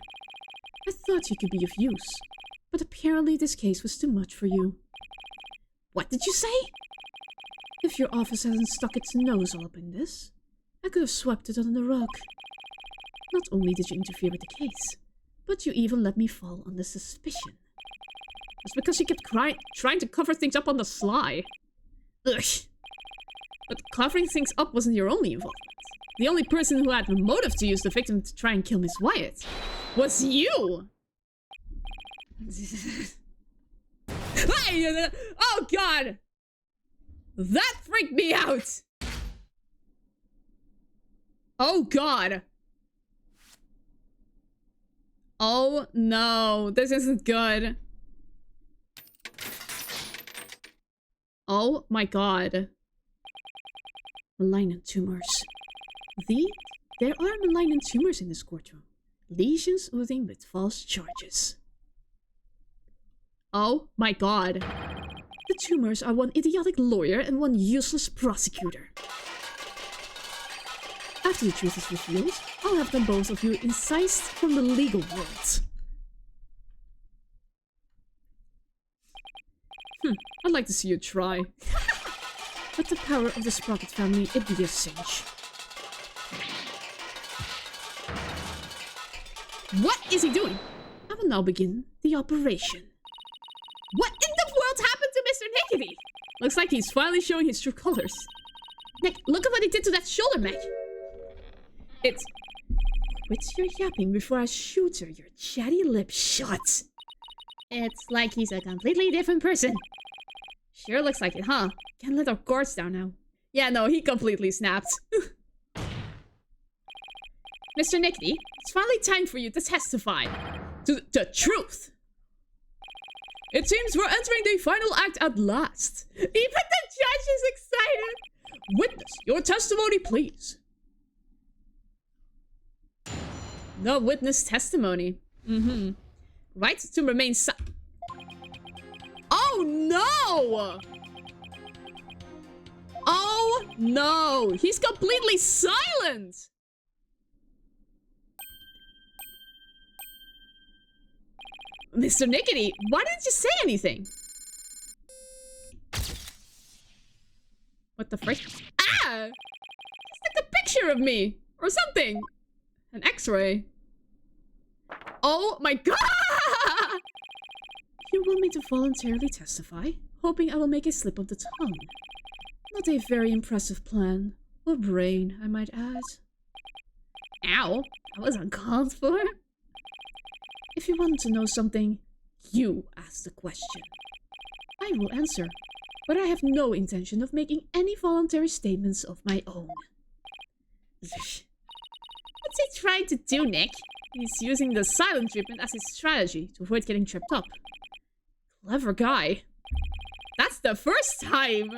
I thought you could be of use, but apparently this case was too much for you. What did you say? If your office hadn't stuck its nose all up in this, I could have swept it under the rug. Not only did you interfere with the case, but you even let me fall under suspicion. It's because you kept trying to cover things up on the sly. Ugh. But covering things up wasn't your only involvement. The only person who had the motive to use the victim to try and kill Miss Wyatt was you! Oh god! That freaked me out! Oh god! Oh no, this isn't good. Oh my god. Malignant tumors. There are malignant tumors in this courtroom. Lesions oozing with false charges. Oh my god. The tumors are one idiotic lawyer and one useless prosecutor. After the truth is revealed, I'll have them both of you incised from the legal world. I'd like to see you try. But the power of the Sprocket family, it'd be a cinch. What is he doing? I will now begin the operation. What in the world happened to Mr. Nickety? Looks like he's finally showing his true colors. Nick, look at what he did to that shoulder, Meg. It's... Quit your yapping before I shoot her, your chatty lip shut. It's like he's a completely different person. Sure looks like it, huh? Can't let our guards down now. Yeah, no, he completely snapped. Mr. Nickety, it's finally time for you to testify to the truth. It seems we're entering the final act at last. Even the judge is excited. Witness, your testimony, please. No witness testimony. Right to remain silent. Oh no! Oh no! He's completely silent! Mr. Nickety, why didn't you say anything? What the frick? Ah! It's like a picture of me! Or something! An x-ray. Oh my god! You want me to voluntarily testify? Hoping I will make a slip of the tongue. Not a very impressive plan. Or brain, I might add. Ow! That was uncalled for. If you want to know something, you ask the question. I will answer, but I have no intention of making any voluntary statements of my own. What's he trying to do, Nick? He's using the silent treatment as his strategy to avoid getting tripped up. Clever guy. That's the first time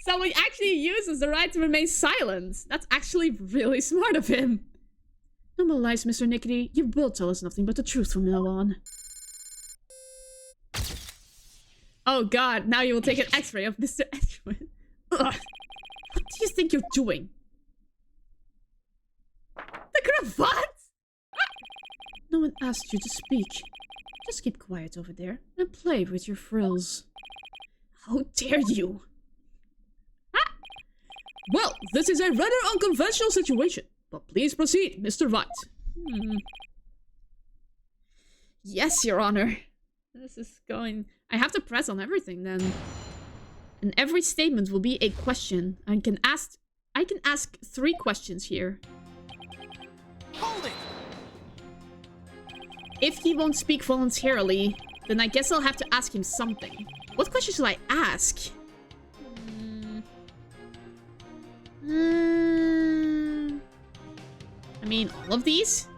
someone actually uses the right to remain silent. That's actually really smart of him. No more lies, Mr. Nickety. You will tell us nothing but the truth from now on. Oh god, now you will take an x-ray of Mr. Edgewood. Ugh. What do you think you're doing? The cravat? No one asked you to speak. Just keep quiet over there and play with your frills. How dare you? Ah. Well, this is a rather unconventional situation, but please proceed, Mr. White. Yes, Your Honor. This is going... I have to press on everything then. And every statement will be a question. I can ask 3 questions here. Hold it! If he won't speak voluntarily, then I guess I'll have to ask him something. What question should I ask? I mean, all of these?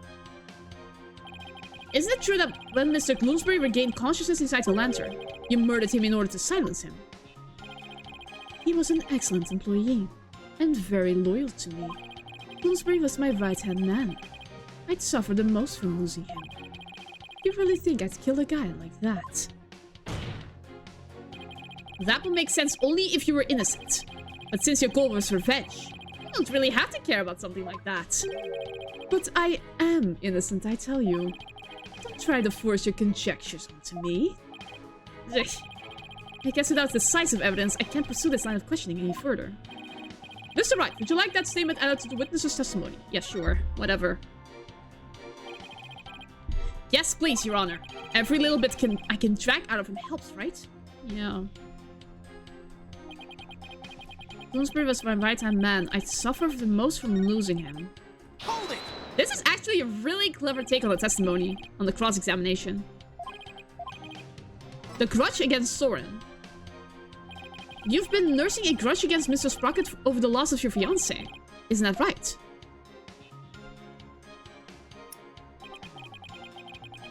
Isn't it true that when Mr. Bloomsbury regained consciousness inside the lantern, you murdered him in order to silence him? He was an excellent employee, and very loyal to me. Bloomsbury was my right-hand man. I'd suffer the most from losing him. You really think I'd kill a guy like that? That would make sense only if you were innocent. But since your goal was revenge, you don't really have to care about something like that. But I am innocent, I tell you. Don't try to force your conjectures onto me. I guess without decisive evidence, I can't pursue this line of questioning any further. Mr. Wright, would you like that statement added to the witness's testimony? Yes, sure. Whatever. Yes, please, Your Honor. Every little bit I can drag out of him helps, right? Yeah. Bloomsbury was my right-hand man. I suffered the most from losing him. Hold it! This is actually a really clever take on the testimony, on the cross-examination. The grudge against Soren. You've been nursing a grudge against Mr. Sprocket over the loss of your fiancé. Isn't that right?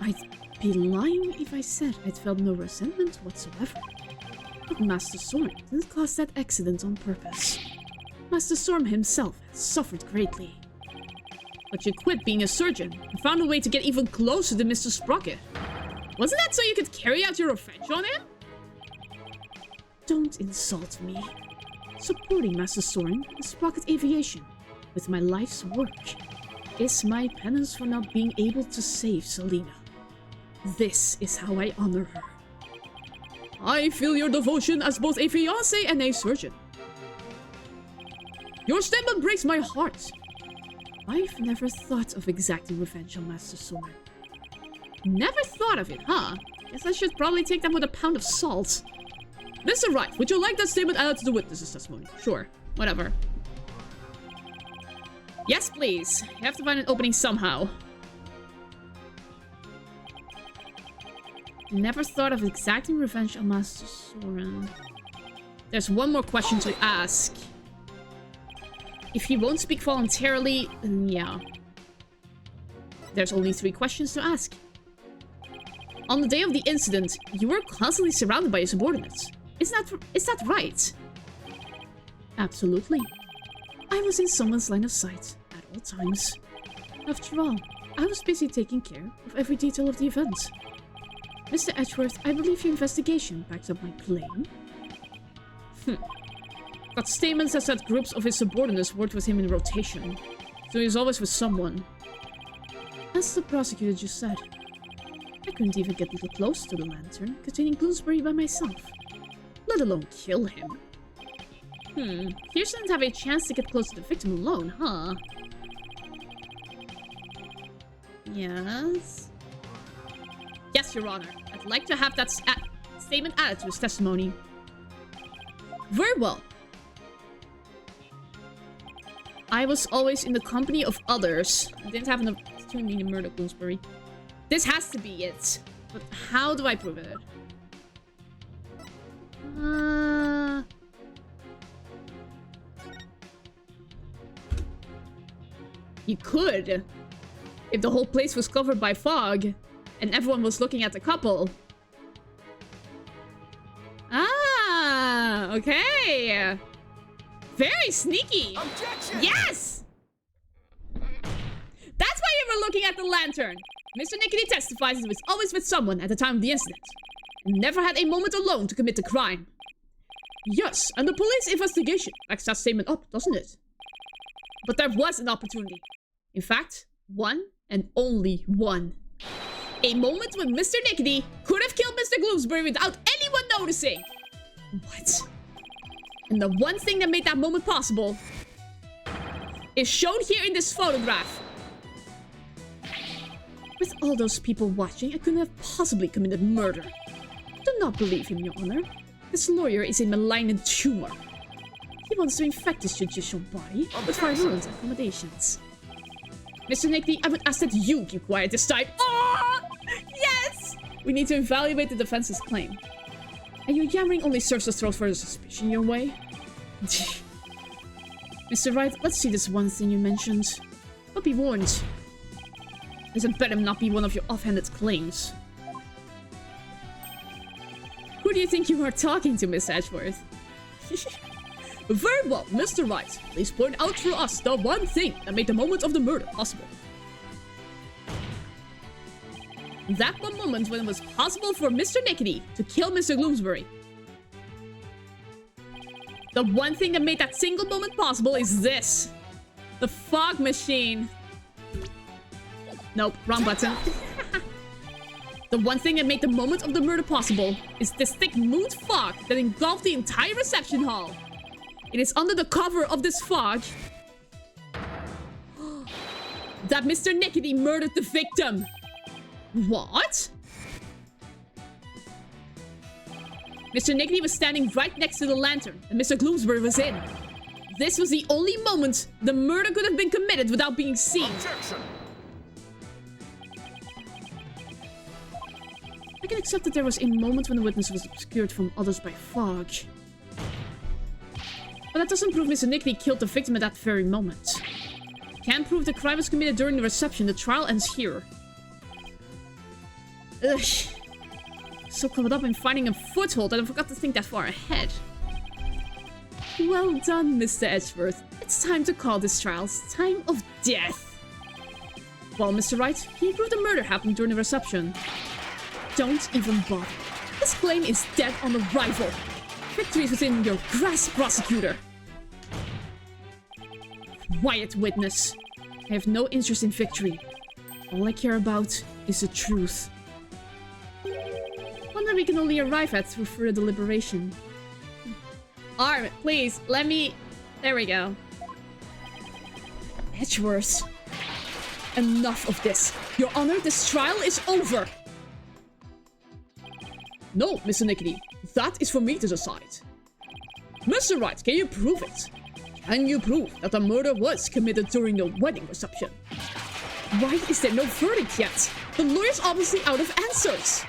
I'd be lying if I said I'd felt no resentment whatsoever. But Master Storm didn't cause that accident on purpose. Master Storm himself has suffered greatly. But you quit being a surgeon and found a way to get even closer to Mr. Sprocket. Wasn't that so you could carry out your revenge on him? Don't insult me. Supporting Master Soren and Sprocket Aviation with my life's work is my penance for not being able to save Selena. This is how I honor her. I feel your devotion as both a fiancé and a surgeon. Your statement breaks my heart. I've never thought of exacting revenge on Master Soren. Never thought of it, huh? Guess I should probably take that with a pound of salt. Mr. Wright, would you like that statement added to the witness's testimony? Sure, whatever. Yes, please. You have to find an opening somehow. Never thought of exacting revenge on Master Soren. There's one more question to ask. If he won't speak voluntarily, then yeah. There's only 3 questions to ask. On the day of the incident, you were constantly surrounded by your subordinates. Is that right? Absolutely. I was in someone's line of sight at all times. After all, I was busy taking care of every detail of the event. Mr. Edgeworth, I believe your investigation backs up my claim. Got statements that said groups of his subordinates worked with him in rotation, so he was always with someone. As the prosecutor just said. I couldn't even get close to the lantern containing Bloomsbury by myself, let alone kill him. Pierce didn't have a chance to get close to the victim alone, huh? Yes? Yes, Your Honor. I'd like to have that statement added to his testimony. Very well. I was always in the company of others. I didn't have enough to mean to murder Bloomsbury. This has to be it. But how do I prove it? You could. If the whole place was covered by fog and everyone was looking at the couple. Ah, okay. Very sneaky. Objection! Yes! That's why you were looking at the lantern. Mr. Nickety testifies he was always with someone at the time of the incident. Never had a moment alone to commit the crime. Yes, and the police investigation backs that statement up, doesn't it? But there was an opportunity. In fact, one and only one. A moment when Mr. Nickety could have killed Mr. Bloomsbury without anyone noticing. What? And the one thing that made that moment possible is shown here in this photograph. With all those people watching, I couldn't have possibly committed murder. Do not believe him, Your Honor. This lawyer is a malignant tumor. He wants to infect his judicial body with violent accommodations. Mr. Nickety, I would ask that you keep quiet this time. Oh! Yes! We need to evaluate the defense's claim. And your yammering only serves to throw further suspicion your way. Mr. Wright, let's see this one thing you mentioned. But be warned. This had better not be one of your offhanded claims. Who do you think you are talking to, Miss Edgeworth? Very well, Mr. Wright. Please point out for us the one thing that made the moment of the murder possible. That one moment when it was possible for Mr. Nickety to kill Mr. Bloomsbury. The one thing that made that single moment possible is this. The fog machine. Nope, wrong button. The one thing that made the moment of the murder possible is this thick mood fog that engulfed the entire reception hall. It is under the cover of this fog that Mr. Nickety murdered the victim. What? Mr. Nickety was standing right next to the lantern and Mr. Bloomsbury was in. This was the only moment the murder could have been committed without being seen. Objection! I can accept that there was a moment when the witness was obscured from others by fog. But that doesn't prove Mr. Nickety killed the victim at that very moment. Can't prove the crime was committed during the reception. The trial ends here. Ugh. So caught up in finding a foothold that I forgot to think that far ahead. Well done, Mr. Edgeworth. It's time to call this trial's time of death. Well, Mr. Wright, can you prove the murder happened during the reception? Don't even bother. This claim is dead on arrival. Victory is within your grasp, prosecutor. Quiet, witness. I have no interest in victory. All I care about is the truth. One that we can only arrive at through further deliberation. Arm, please, let me... There we go. Edgeworth. Enough of this. Your Honor, this trial is over. No, Mr. Nickety. That is for me to decide. Mr. Wright, can you prove it? Can you prove that the murder was committed during the wedding reception? Why is there no verdict yet? The lawyer's obviously out of answers.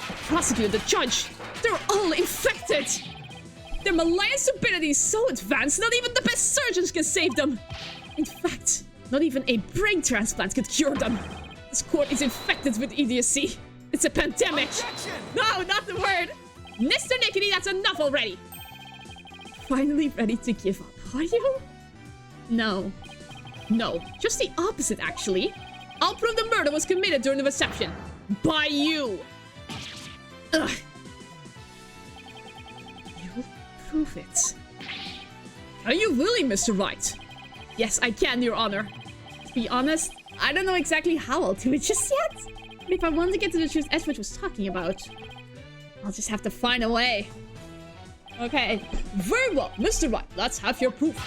The prosecutor, the judge, they're all infected. Their malign stupidity is so advanced, not even the best surgeons can save them. In fact, not even a brain transplant could cure them. This court is infected with idiocy. It's a pandemic. Objection! No, not the word. Mr. Nickety, that's enough already. Finally ready to give up, are you? No. No, just the opposite, actually. I'll prove the murder was committed during the reception. By you. Ugh. You'll prove it. Can you really, Mr. Wright? Yes, I can, Your Honor. To be honest, I don't know exactly how I'll do it just yet. But if I want to get to the truth Edward was talking about, I'll just have to find a way. Okay. Very well, Mr. Right. Let's have your proof.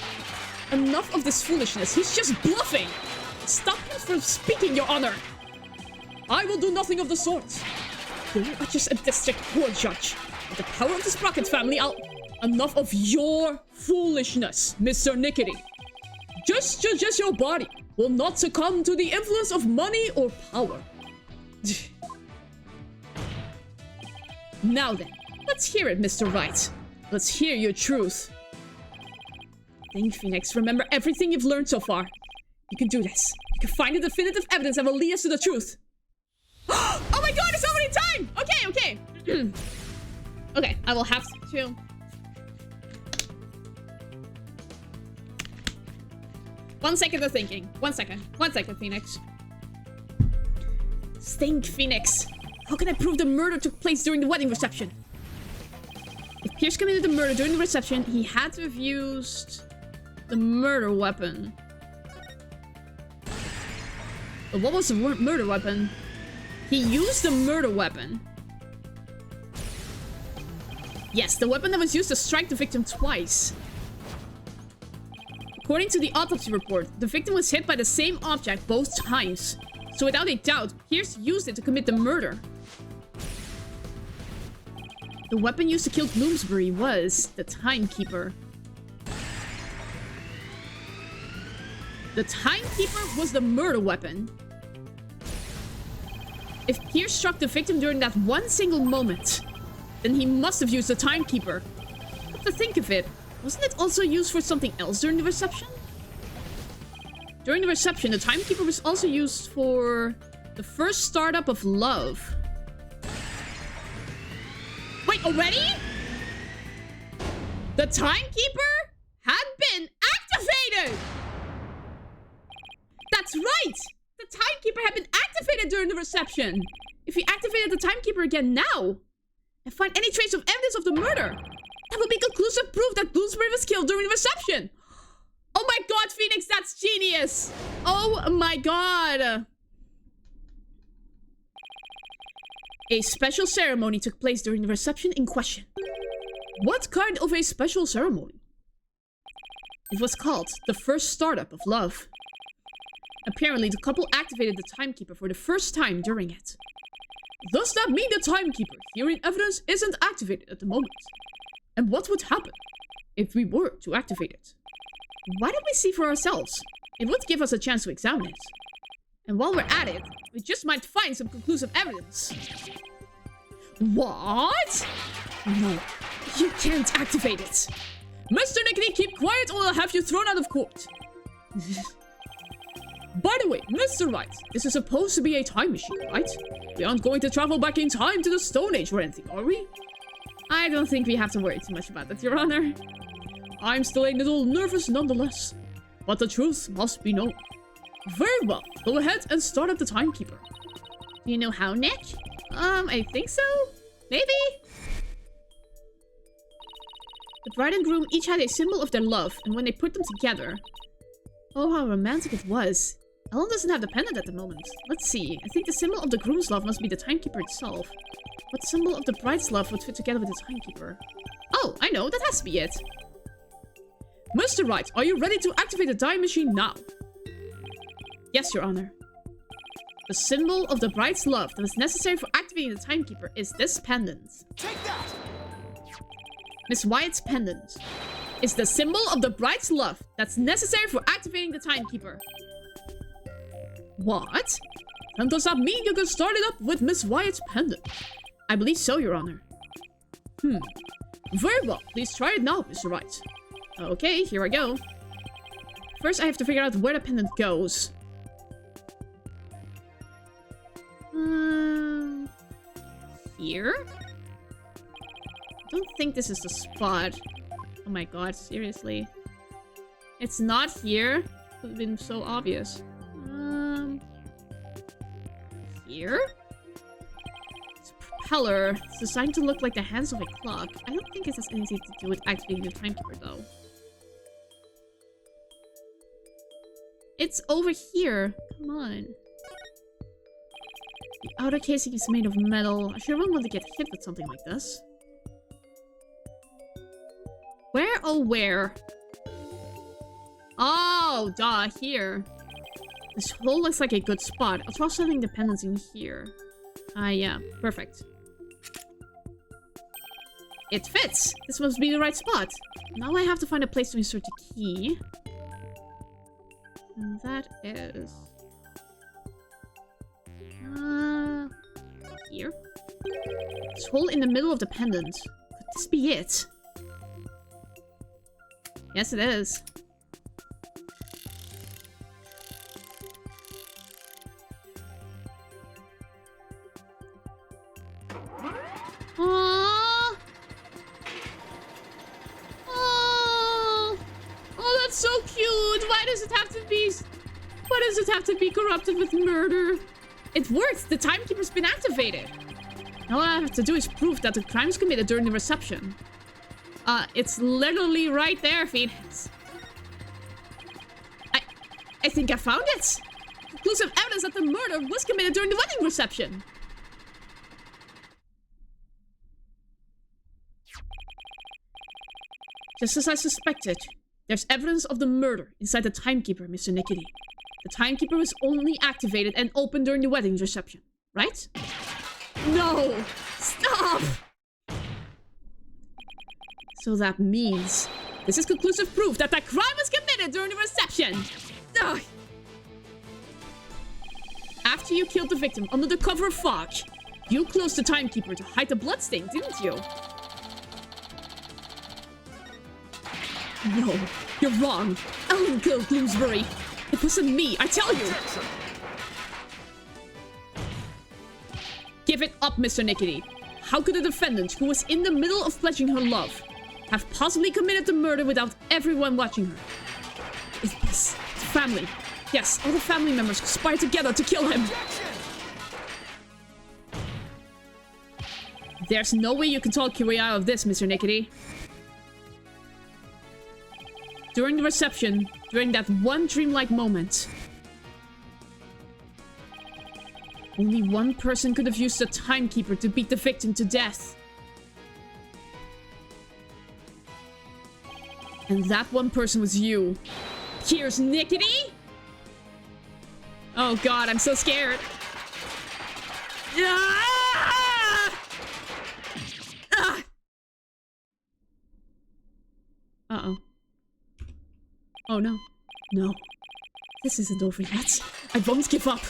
Enough of this foolishness. He's just bluffing. Stop him from speaking, Your Honor. I will do nothing of the sort. You are just a district court judge. With the power of the Sprocket family, Enough of your foolishness, Mr. Nickety. Just your body will not succumb to the influence of money or power. Now then, let's hear it, Mr. Right. Let's hear your truth. Think, Phoenix. Remember everything you've learned so far. You can do this. You can find the definitive evidence that will lead us to the truth. Oh my god, it's already time! Okay. Okay, I will have to... One second of thinking. One second, Phoenix. Think, Phoenix. How can I prove the murder took place during the wedding reception? If Pierce committed the murder during the reception, he had to have used the murder weapon. But what was the murder weapon? He used the murder weapon. Yes, the weapon that was used to strike the victim twice. According to the autopsy report, the victim was hit by the same object both times. So without a doubt, Pierce used it to commit the murder. The weapon used to kill Bloomsbury was the Timekeeper. The Timekeeper was the murder weapon. If Pierce struck the victim during that one single moment, then he must have used the Timekeeper. But to think of it, wasn't it also used for something else during the reception? During the reception, the Timekeeper was also used for the first startup of love. Wait, already? The Timekeeper had been activated! That's right! The Timekeeper had been activated during the reception! If we activated the Timekeeper again now, and find any trace of evidence of the murder, that would be conclusive proof that Bloomsbury was killed during the reception! Oh my god, Phoenix, that's genius! Oh my god! A special ceremony took place during the reception in question. What kind of a special ceremony? It was called the first startup of love. Apparently, the couple activated the Timekeeper for the first time during it. Does that mean the Timekeeper hearing evidence isn't activated at the moment? And what would happen if we were to activate it? Why don't we see for ourselves? It would give us a chance to examine it. And while we're at it, we just might find some conclusive evidence. What? No, you can't activate it. Mr. Nickety, keep quiet or I'll have you thrown out of court. By the way, Mr. Wright, this is supposed to be a time machine, right? We aren't going to travel back in time to the Stone Age or anything, are we? I don't think we have to worry too much about that, Your Honor. I'm still a little nervous nonetheless. But the truth must be known. Very well, go ahead and start up the Timekeeper. Do you know how, Nick? I think so? Maybe? The bride and groom each had a symbol of their love, and when they put them together... Oh, how romantic it was. Ellen doesn't have the pendant at the moment. Let's see. I think the symbol of the groom's love must be the Timekeeper itself. What symbol of the bride's love would fit together with the Timekeeper? Oh, I know. That has to be it. Mr. Wright, are you ready to activate the time machine now? Yes, Your Honor. The symbol of the bride's love that was necessary for activating the Timekeeper is this pendant. Take that! Miss Wyatt's pendant is the symbol of the bride's love that's necessary for activating the Timekeeper. What? And does that mean you can start it up with Miss Wyatt's pendant? I believe so, Your Honor. Very well. Please try it now, Mr. Wright. Okay, here I go. First, I have to figure out where the pendant goes. Here? I don't think this is the spot. Oh my god, seriously. It's not here? It would have been so obvious. Here? It's a propeller. It's designed to look like the hands of a clock. I don't think it has anything to do with activating the Timekeeper, though. It's over here. Come on. The outer casing is made of metal. I sure wouldn't want to get hit with something like this. Where? Oh, where? Oh, duh, here. This hole looks like a good spot. I'll try setting the pendants in here. Yeah, perfect. It fits! This must be the right spot. Now I have to find a place to insert the key. And that is... here? This hole in the middle of the pendant. Could this be it? Yes, it is. Aww. Oh, that's so cute. Why does it have to be... Why does it have to be corrupted with murder? It worked. The timekeeper's been activated. Now all I have to do is prove that the crime was committed during the reception. It's literally right there, Phoenix. I think I found it. Conclusive evidence that the murder was committed during the wedding reception. Just as I suspected, there's evidence of the murder inside the timekeeper, Mr. Nickety. The timekeeper was only activated and open during the wedding reception, right? No! Stop! So that means this is conclusive proof that the crime was committed during the reception! Ugh. After you killed the victim under the cover of fog, you closed the timekeeper to hide the bloodstain, didn't you? No, you're wrong. Ellen killed Bloomsbury. It wasn't me, I tell you. Give it up, Mr. Nickety. How could a defendant who was in the middle of pledging her love have possibly committed the murder without everyone watching her? It was the family. Yes, all the family members conspired together to kill him. There's no way you can talk your way out of this, Mr. Nickety. During the reception, during that one dreamlike moment, only one person could have used the timekeeper to beat the victim to death. And that one person was you. Here's Nickety! Oh god, I'm so scared. Ah! Ah! Uh-oh. Oh no. No. This isn't over yet. I won't give up.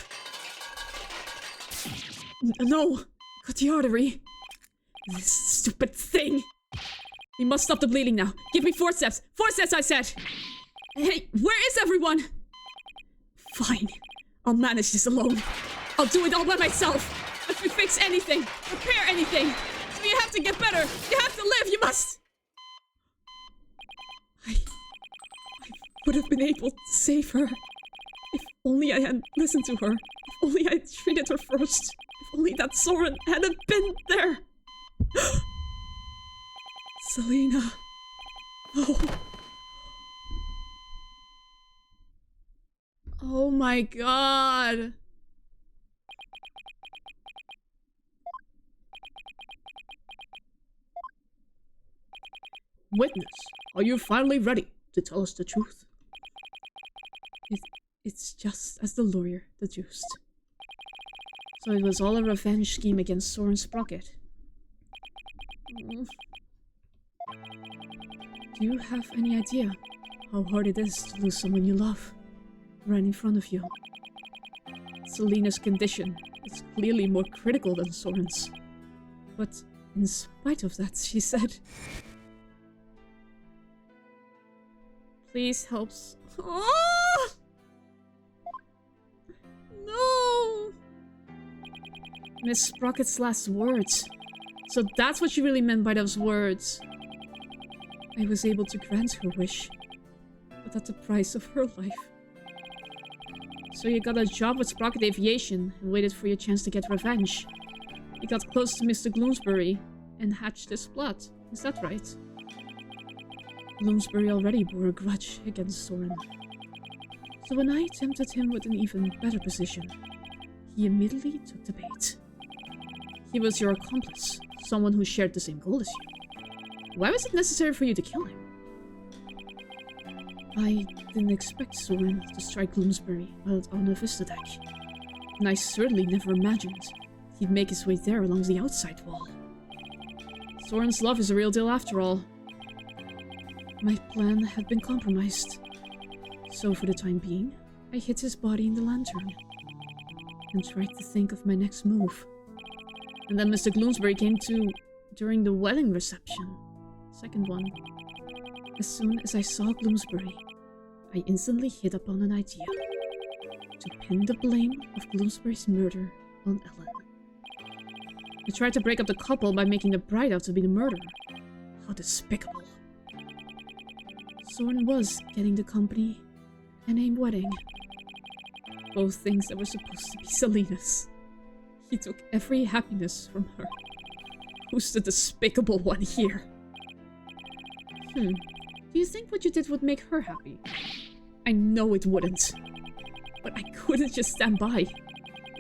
No! Got the artery. This stupid thing. We must stop the bleeding now. Give me 4 steps. 4 steps, I said. Hey, where is everyone? Fine. I'll manage this alone. I'll do it all by myself. If we fix anything, repair anything. So you have to get better. You have to live. You must. I would have been able to save her. If only I had listened to her. If only I had treated her first. If only that Soren hadn't been there. Selena. Oh. Oh my god. Witness, are you finally ready to tell us the truth? It's just as the lawyer deduced. So it was all a revenge scheme against Soren Sprocket. Do you have any idea how hard it is to lose someone you love right in front of you? Selena's condition is clearly more critical than Soren's. But in spite of that, she said, please help. Oh! No! Miss Sprocket's last words. So that's what she really meant by those words. I was able to grant her wish, but at the price of her life. So you got a job with Sprocket Aviation and waited for your chance to get revenge. You got close to Mr. Bloomsbury and hatched this plot. Is that right? Bloomsbury already bore a grudge against Soren. So when I tempted him with an even better position, he immediately took the bait. He was your accomplice, someone who shared the same goal as you. Why was it necessary for you to kill him? I didn't expect Soren to strike Bloomsbury out on a Vista deck. And I certainly never imagined he'd make his way there along the outside wall. Soren's love is a real deal after all. My plan had been compromised. So for the time being, I hid his body in the lantern and tried to think of my next move. And then Mr. Bloomsbury came to during the wedding reception. Second one. As soon as I saw Bloomsbury, I instantly hit upon an idea. To pin the blame of Bloomsbury's murder on Ellen. I tried to break up the couple by making the bride out to be the murderer. How despicable. Soren was getting the company and a wedding. Both things that were supposed to be Selena's. He took every happiness from her. Who's the despicable one here? Do you think what you did would make her happy? I know it wouldn't. But I couldn't just stand by,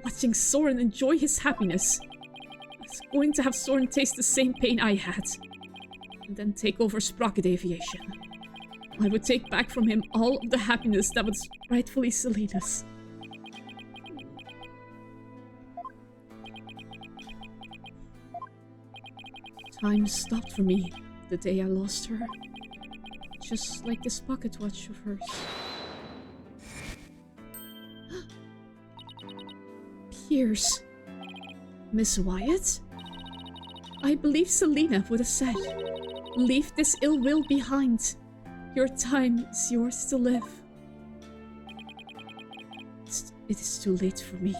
watching Soren enjoy his happiness. I was going to have Soren taste the same pain I had. And then take over Sprocket Aviation. I would take back from him all of the happiness that was rightfully Selena's. Time stopped for me the day I lost her. Just like this pocket watch of hers. Pierce. Miss Wyatt? I believe Selena would have said, leave this ill will behind. Your time is yours to live. It is too late for me.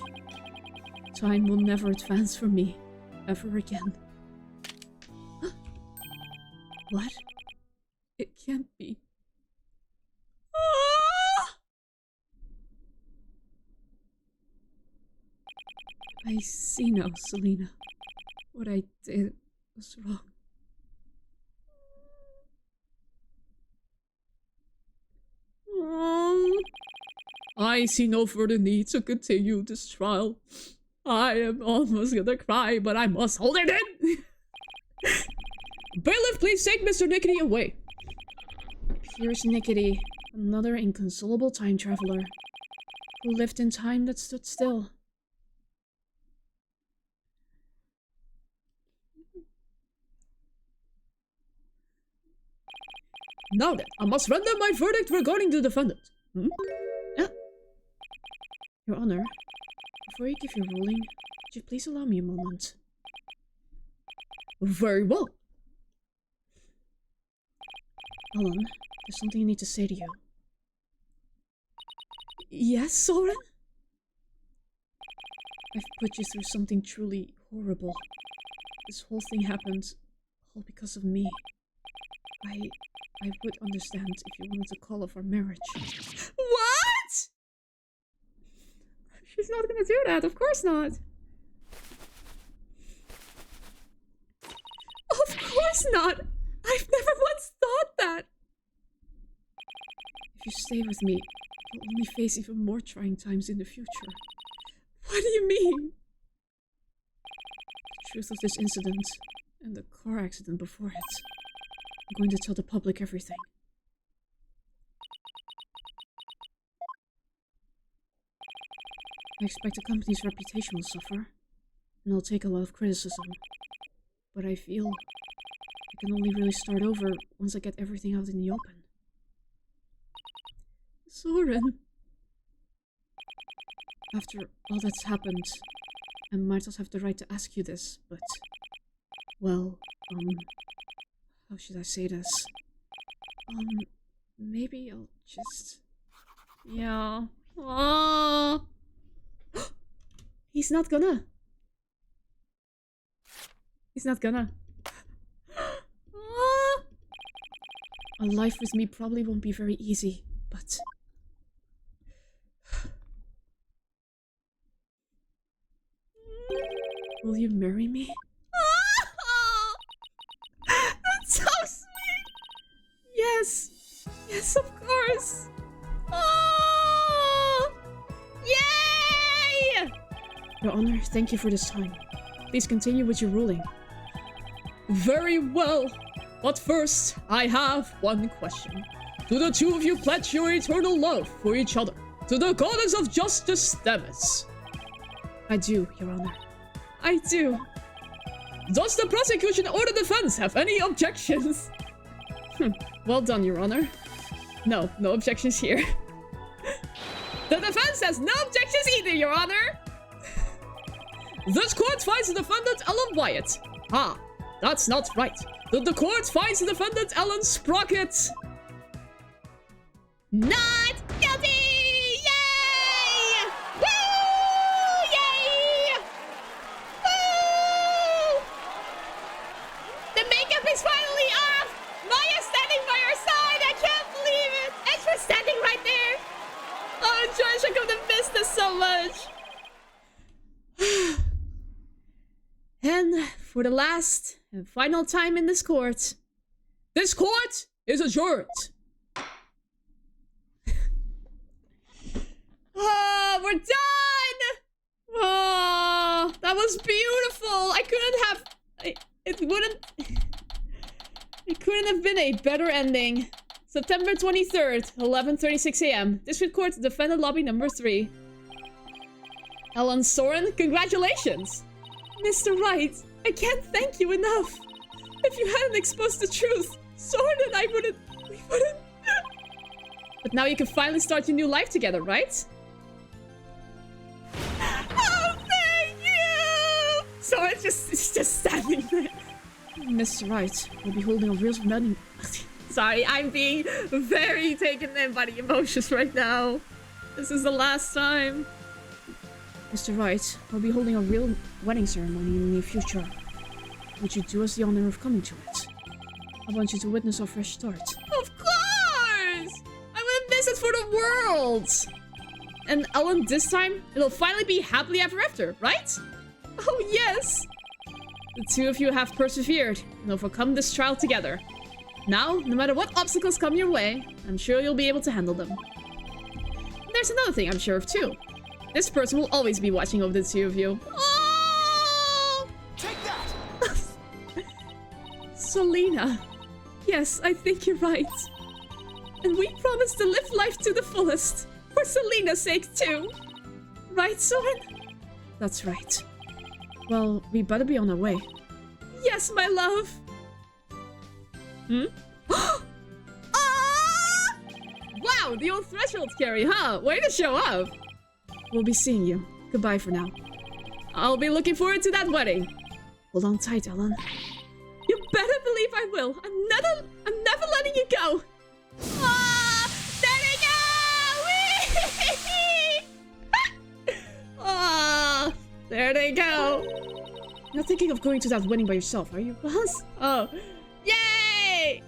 Time will never advance for me, ever again. What? It can't be. I see now, Selena. What I did was wrong. I see no further need to continue this trial. I am almost gonna cry, but I must hold it in! Bailiff, please take Mr. Nickety away. Here's Nickety, another inconsolable time traveler, who lived in time that stood still. Now then, I must render my verdict regarding the defendant. Your Honor, before you give your ruling, would you please allow me a moment? Very well. Alan, there's something I need to say to you. Yes, Soren? I've put you through something truly horrible. This whole thing happened all because of me. I would understand if you wanted to call off our marriage. What? She's not gonna do that, of course not. Of course not! I've never once thought that! If you stay with me, you'll only face even more trying times in the future. What do you mean? The truth of this incident, and the car accident before it. I'm going to tell the public everything. I expect the company's reputation will suffer, and I'll take a lot of criticism. But I feel I can only really start over once I get everything out in the open. Soren! After all that's happened, I might not have the right to ask you this, but... well, how should I say this? Maybe I'll just... yeah. Aww. He's not gonna. He's not gonna. A life with me probably won't be very easy, but... will you marry me? That's so sweet! Yes! Yes, of course! Oh! Yay! Your Honor, thank you for this time. Please continue with your ruling. Very well. But first, I have one question. Do the two of you pledge your eternal love for each other to the goddess of justice, Themis? I do, Your Honor. I do. Does the prosecution or the defense have any objections? Well done, Your Honor. No objections here. The defense has no objections either, Your Honor. This court finds the defendant Ellen Wyatt. Ah, that's not right. The court finds the defendant Ellen Sprocket Not guilty! Yay! Woo! Yay! Woo! The makeup is finally off! Maya's standing by her side! I can't believe it! Ezra's standing right there! Oh, Josh, I could have missed this so much. And for the last and final time in this court is adjourned. Oh, we're done! Oh, that was beautiful. I couldn't have... It couldn't have been a better ending. September 23rd, 11:36 a.m. District Court, Defendant Lobby number 3. Ellen Soren, congratulations! Mr. Wright, I can't thank you enough. If you hadn't exposed the truth, Soren and I wouldn't... But now you can finally start your new life together, right? Oh, thank you! Soren's just standing there. Mr. Wright, we'll be holding a real wedding... Sorry, I'm being very taken in by the emotions right now. This is the last time. Mr. Wright, we'll be holding a real wedding ceremony in the near future. Would you do us the honor of coming to it? I want you to witness our fresh start. Of course! I would miss it for the world! And Ellen, this time, it'll finally be happily ever after, right? Oh, yes! The two of you have persevered and overcome this trial together. Now, no matter what obstacles come your way, I'm sure you'll be able to handle them. And there's another thing I'm sure of too. This person will always be watching over the two of you. Oh! Take that! Selena. Yes, I think you're right. And we promise to live life to the fullest. For Selena's sake too. Right, Soren? That's right. Well, we better be on our way. Yes, my love. Ah! Wow, the old threshold carry, huh? Way to show up. We'll be seeing you. Goodbye for now. I'll be looking forward to that wedding. Hold on tight, Ellen. You better believe I will. I'm never letting you go. Ah! There they go! Ah! There they go. You're not thinking of going to that wedding by yourself, are you, Buzz? Oh. Yay!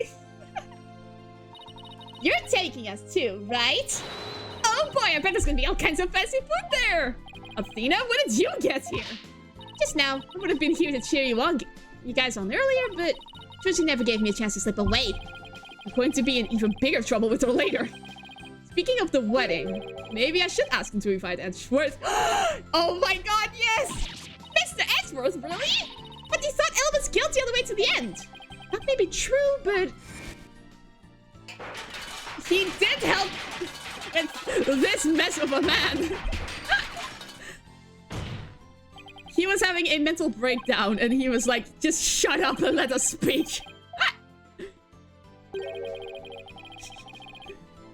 You're taking us too, right? Oh boy, I bet there's gonna be all kinds of fancy food there! Athena, when did you get here? Just now. I would have been here to cheer you guys on earlier, but Trisha never gave me a chance to slip away. I'm going to be in even bigger trouble with her later. Speaking of the wedding, maybe I should ask him to invite Edgeworth. Oh my god, yes! Mr. Edgeworth, really? But you thought Ellen was guilty all the way to the end. That may be true, but... he did help with this mess of a man. He was having a mental breakdown, and he was like, just shut up and let us speak.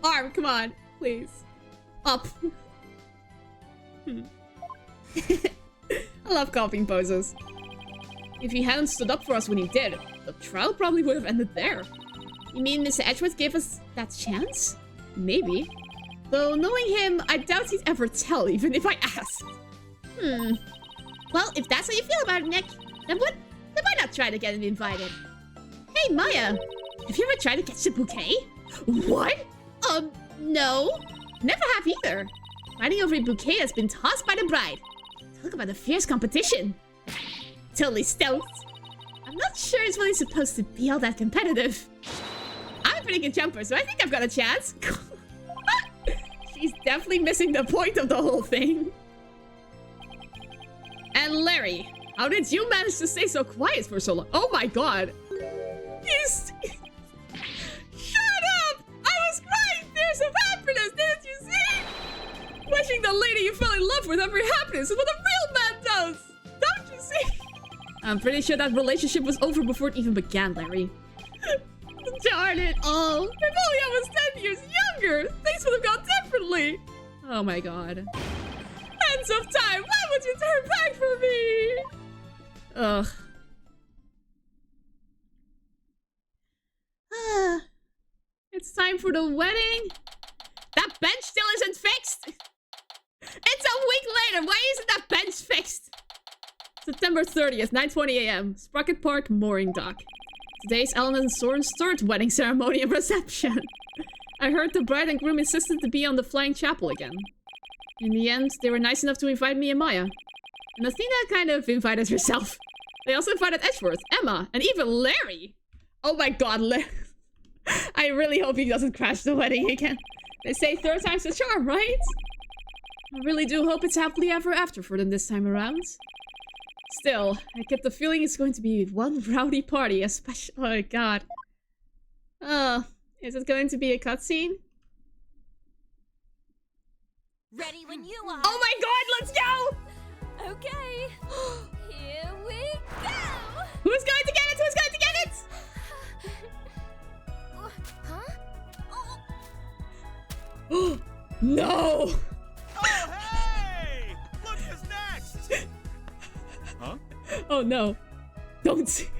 Arm, come on, please. Up. I love copying poses. If he hadn't stood up for us when he did, the trial probably would have ended there. You mean Mr. Edgeworth gave us that chance? Maybe. Though knowing him, I doubt he'd ever tell, even if I asked. Well, if that's how you feel about it, Nick, then why not try to get him invited? Hey, Maya, have you ever tried to catch a bouquet? What? No. Never have either. Fighting over a bouquet has been tossed by the bride. Talk about a fierce competition. Totally stoked. I'm not sure it's really supposed to be all that competitive. I'm a pretty good jumper, so I think I've got a chance. She's definitely missing the point of the whole thing. And Larry, How did you manage to stay so quiet for so long? Oh my god. Shut up! I was crying tears of happiness, didn't you see? Wishing the lady you fell in love with every happiness is what a real man does! Don't you see? I'm pretty sure that relationship was over before it even began, Larry. Darn it! Oh, if only I was 10 years younger, things would have gone differently. Oh my god. Hands of time, why would you turn back for me? Ugh. It's time for the wedding. That bench still isn't fixed. It's a week later. Why isn't that bench fixed? September 30th, 9:20 a.m. Sprocket Park, mooring dock. Today's Ellen and Soren's third wedding ceremony and reception. I heard the bride and groom insisted to be on the Flying Chapel again. In the end, they were nice enough to invite me and Maya. And Athena kind of invited herself. They also invited Edgeworth, Emma, and even Larry. Oh my god, I really hope he doesn't crash the wedding again. They say third time's the charm, right? I really do hope it's happily ever after for them this time around. Still, I get the feeling it's going to be one rowdy party, especially— oh my god. Is it going to be a cutscene? Ready when you are. Oh my god, let's go! Okay. Here we go. Who's going to get it? Who's going to get it? Huh? Oh. No! Oh, hey! Look who's next! Huh? Oh no. Don't.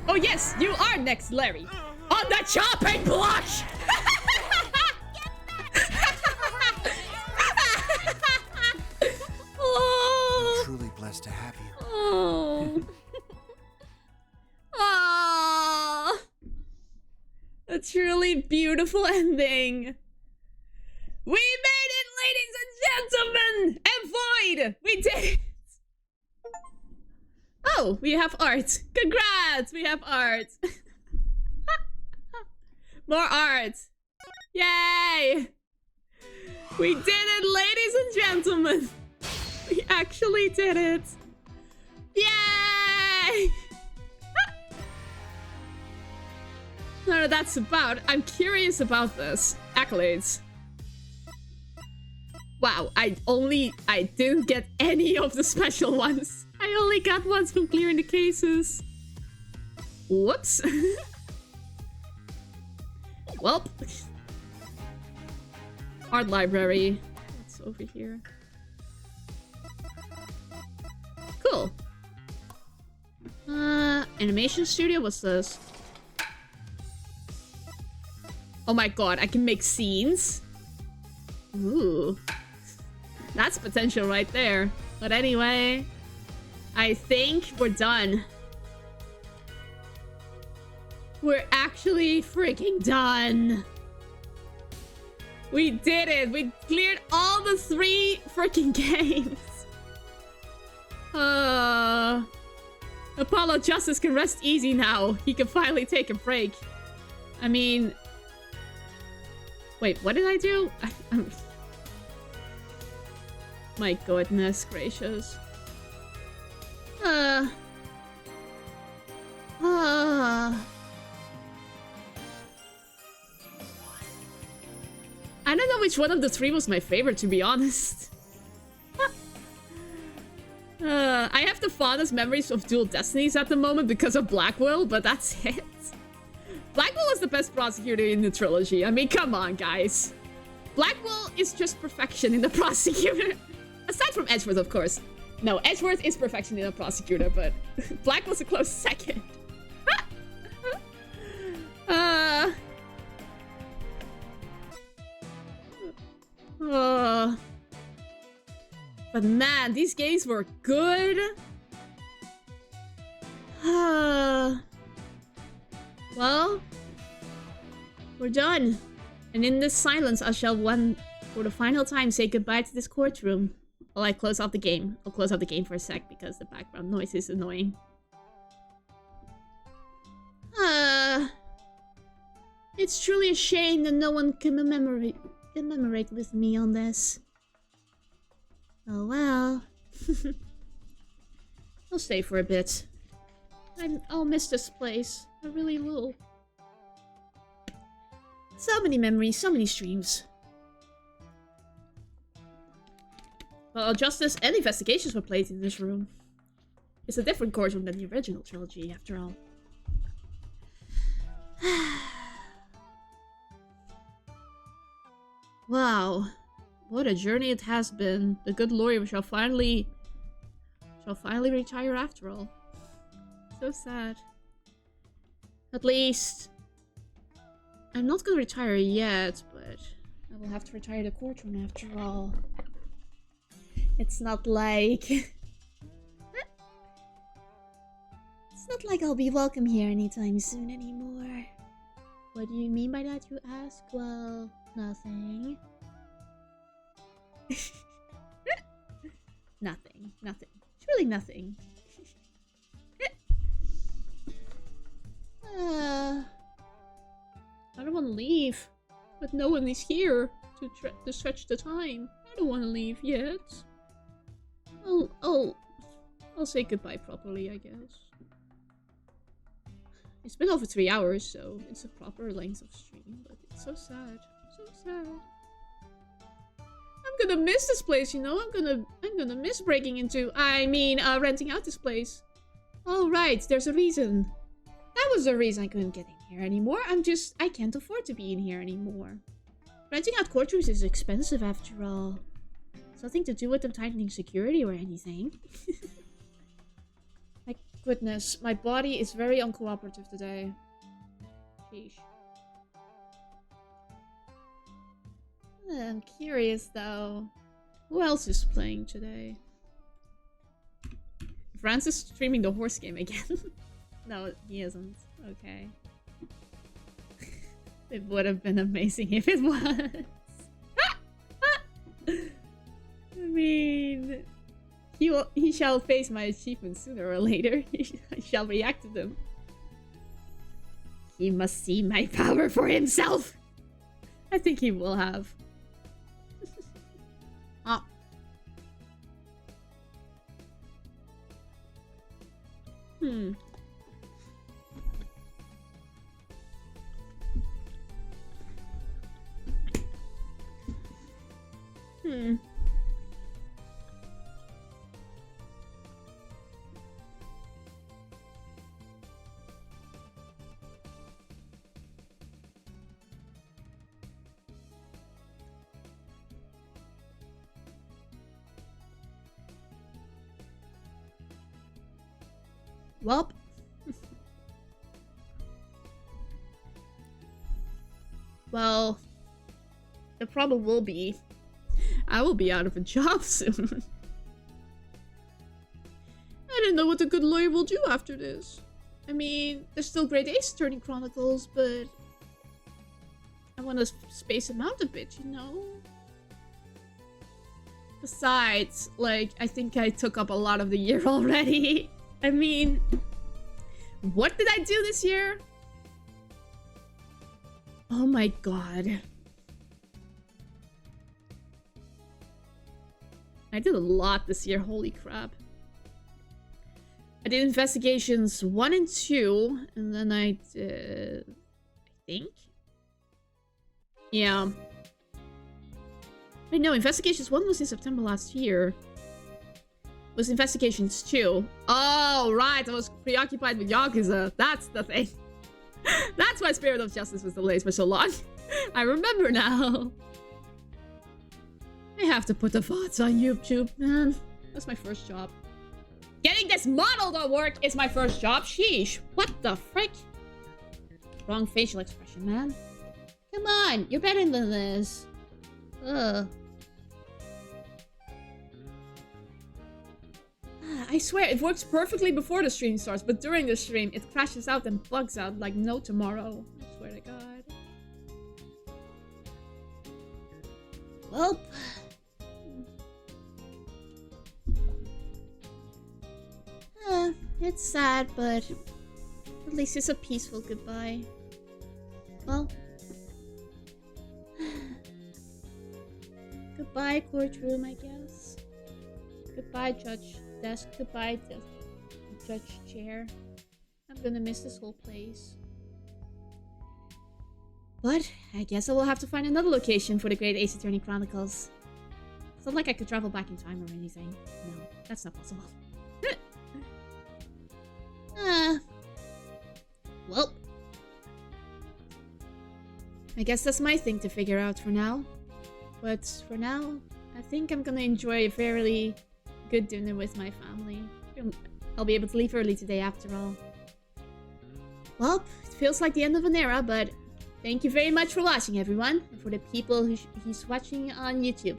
Oh yes, you are next, Larry. On the chopping block! Oh. Truly blessed to have you. Oh. Oh. A truly beautiful ending. We made it, ladies and gentlemen! And Void! We did it! Oh, we have art. Congrats! We have art. More art. Yay! We did it, ladies and gentlemen. We actually did it. Yay! No, that's about. I'm curious about this. Accolades. Wow, I didn't get any of the special ones. I only got ones from clearing the cases. Whoops. Welp. Art library. It's over here. Cool. Animation studio, what's this? Oh my god, I can make scenes? Ooh. That's potential right there. But anyway, I think we're done. We're actually freaking done. We did it. We cleared all the 3 freaking games. Apollo Justice can rest easy now. He can finally take a break. I mean... Wait, what did I do? My goodness gracious. I don't know which one of the 3 was my favorite, to be honest. I have the fondest memories of Dual Destinies at the moment because of Blackwell, but that's it. Blackwell is the best prosecutor in the trilogy. I mean, come on, guys. Blackwell is just perfection in the prosecutor. Aside from Edgeworth, of course. No, Edgeworth is perfection in a prosecutor, but Blackwell's a close second. But man, these games were good. Well, we're done. And in this silence, I shall for the final time say goodbye to this courtroom. While I close out the game. I'll close out the game for a sec because the background noise is annoying. It's truly a shame that no one can commemorate with me on this. Oh well. I'll stay for a bit. I'll miss this place. I really will. So many memories, so many streams. Well, Justice and Investigations were played in this room. It's a different courtroom than the original trilogy, after all. Wow. What a journey it has been. The good lawyer shall finally retire after all. So sad. At least I'm not gonna retire yet, but I will have to retire the courtroom after all. It's not like it's not like I'll be welcome here anytime soon anymore. What do you mean by that, you ask? Well, nothing. Nothing. It's really nothing. I don't want to leave, but no one is here to stretch the time. I don't want to leave yet. I'll say goodbye properly, I guess. It's been over 3 hours, so it's a proper length of stream, but it's so sad. So sad. I'm gonna miss this place, you know? I'm gonna miss renting out this place. Oh right, there's a reason. That was the reason I couldn't get in here anymore. I can't afford to be in here anymore. Renting out courtrooms is expensive after all. It's nothing to do with them tightening security or anything. My goodness, my body is very uncooperative today. Sheesh. I'm curious though. Who else is playing today? France is streaming the horse game again. No, he isn't. Okay. It would have been amazing if it was. I mean, he shall face my achievements sooner or later. I shall react to them. He must see my power for himself. I think he will have. Ah. Hmm. Welp. Well, the problem will be I will be out of a job soon. I don't know what a good lawyer will do after this. I mean, there's still Great Ace Attorney Chronicles, but I want to space them out a bit, you know? Besides, like, I think I took up a lot of the year already. I mean, what did I do this year? Oh my god. I did a lot this year, holy crap. I did Investigations 1 and 2, and then I did... I think? Yeah. Wait, no, Investigations 1 was in September last year. It was Investigations 2. Oh, right, I was preoccupied with Yakuza. That's the thing. That's why Spirit of Justice was delayed for so long. I remember now. I have to put the VODs on YouTube, man. That's my first job. Getting this model to work is my first job. Sheesh. What the frick? Wrong facial expression, man. Come on, you're better than this. Ugh. I swear, it works perfectly before the stream starts, but during the stream, it crashes out and bugs out like no tomorrow. I swear to God. Well... it's sad, but at least it's a peaceful goodbye. Well... goodbye, courtroom, I guess. Goodbye, judge desk. Goodbye, desk. judge chair. I'm gonna miss this whole place. But I guess I will have to find another location for the Great Ace Attorney Chronicles. It's not like I could travel back in time or anything. No, that's not possible. Well, I guess that's my thing to figure out for now. But for now, I think I'm gonna enjoy a fairly good dinner with my family. I'll be able to leave early today after all. Well, it feels like the end of an era, but thank you very much for watching, everyone. And for the people who's watching on YouTube,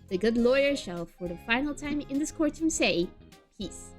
the good lawyer shall for the final time in this courtroom say, peace.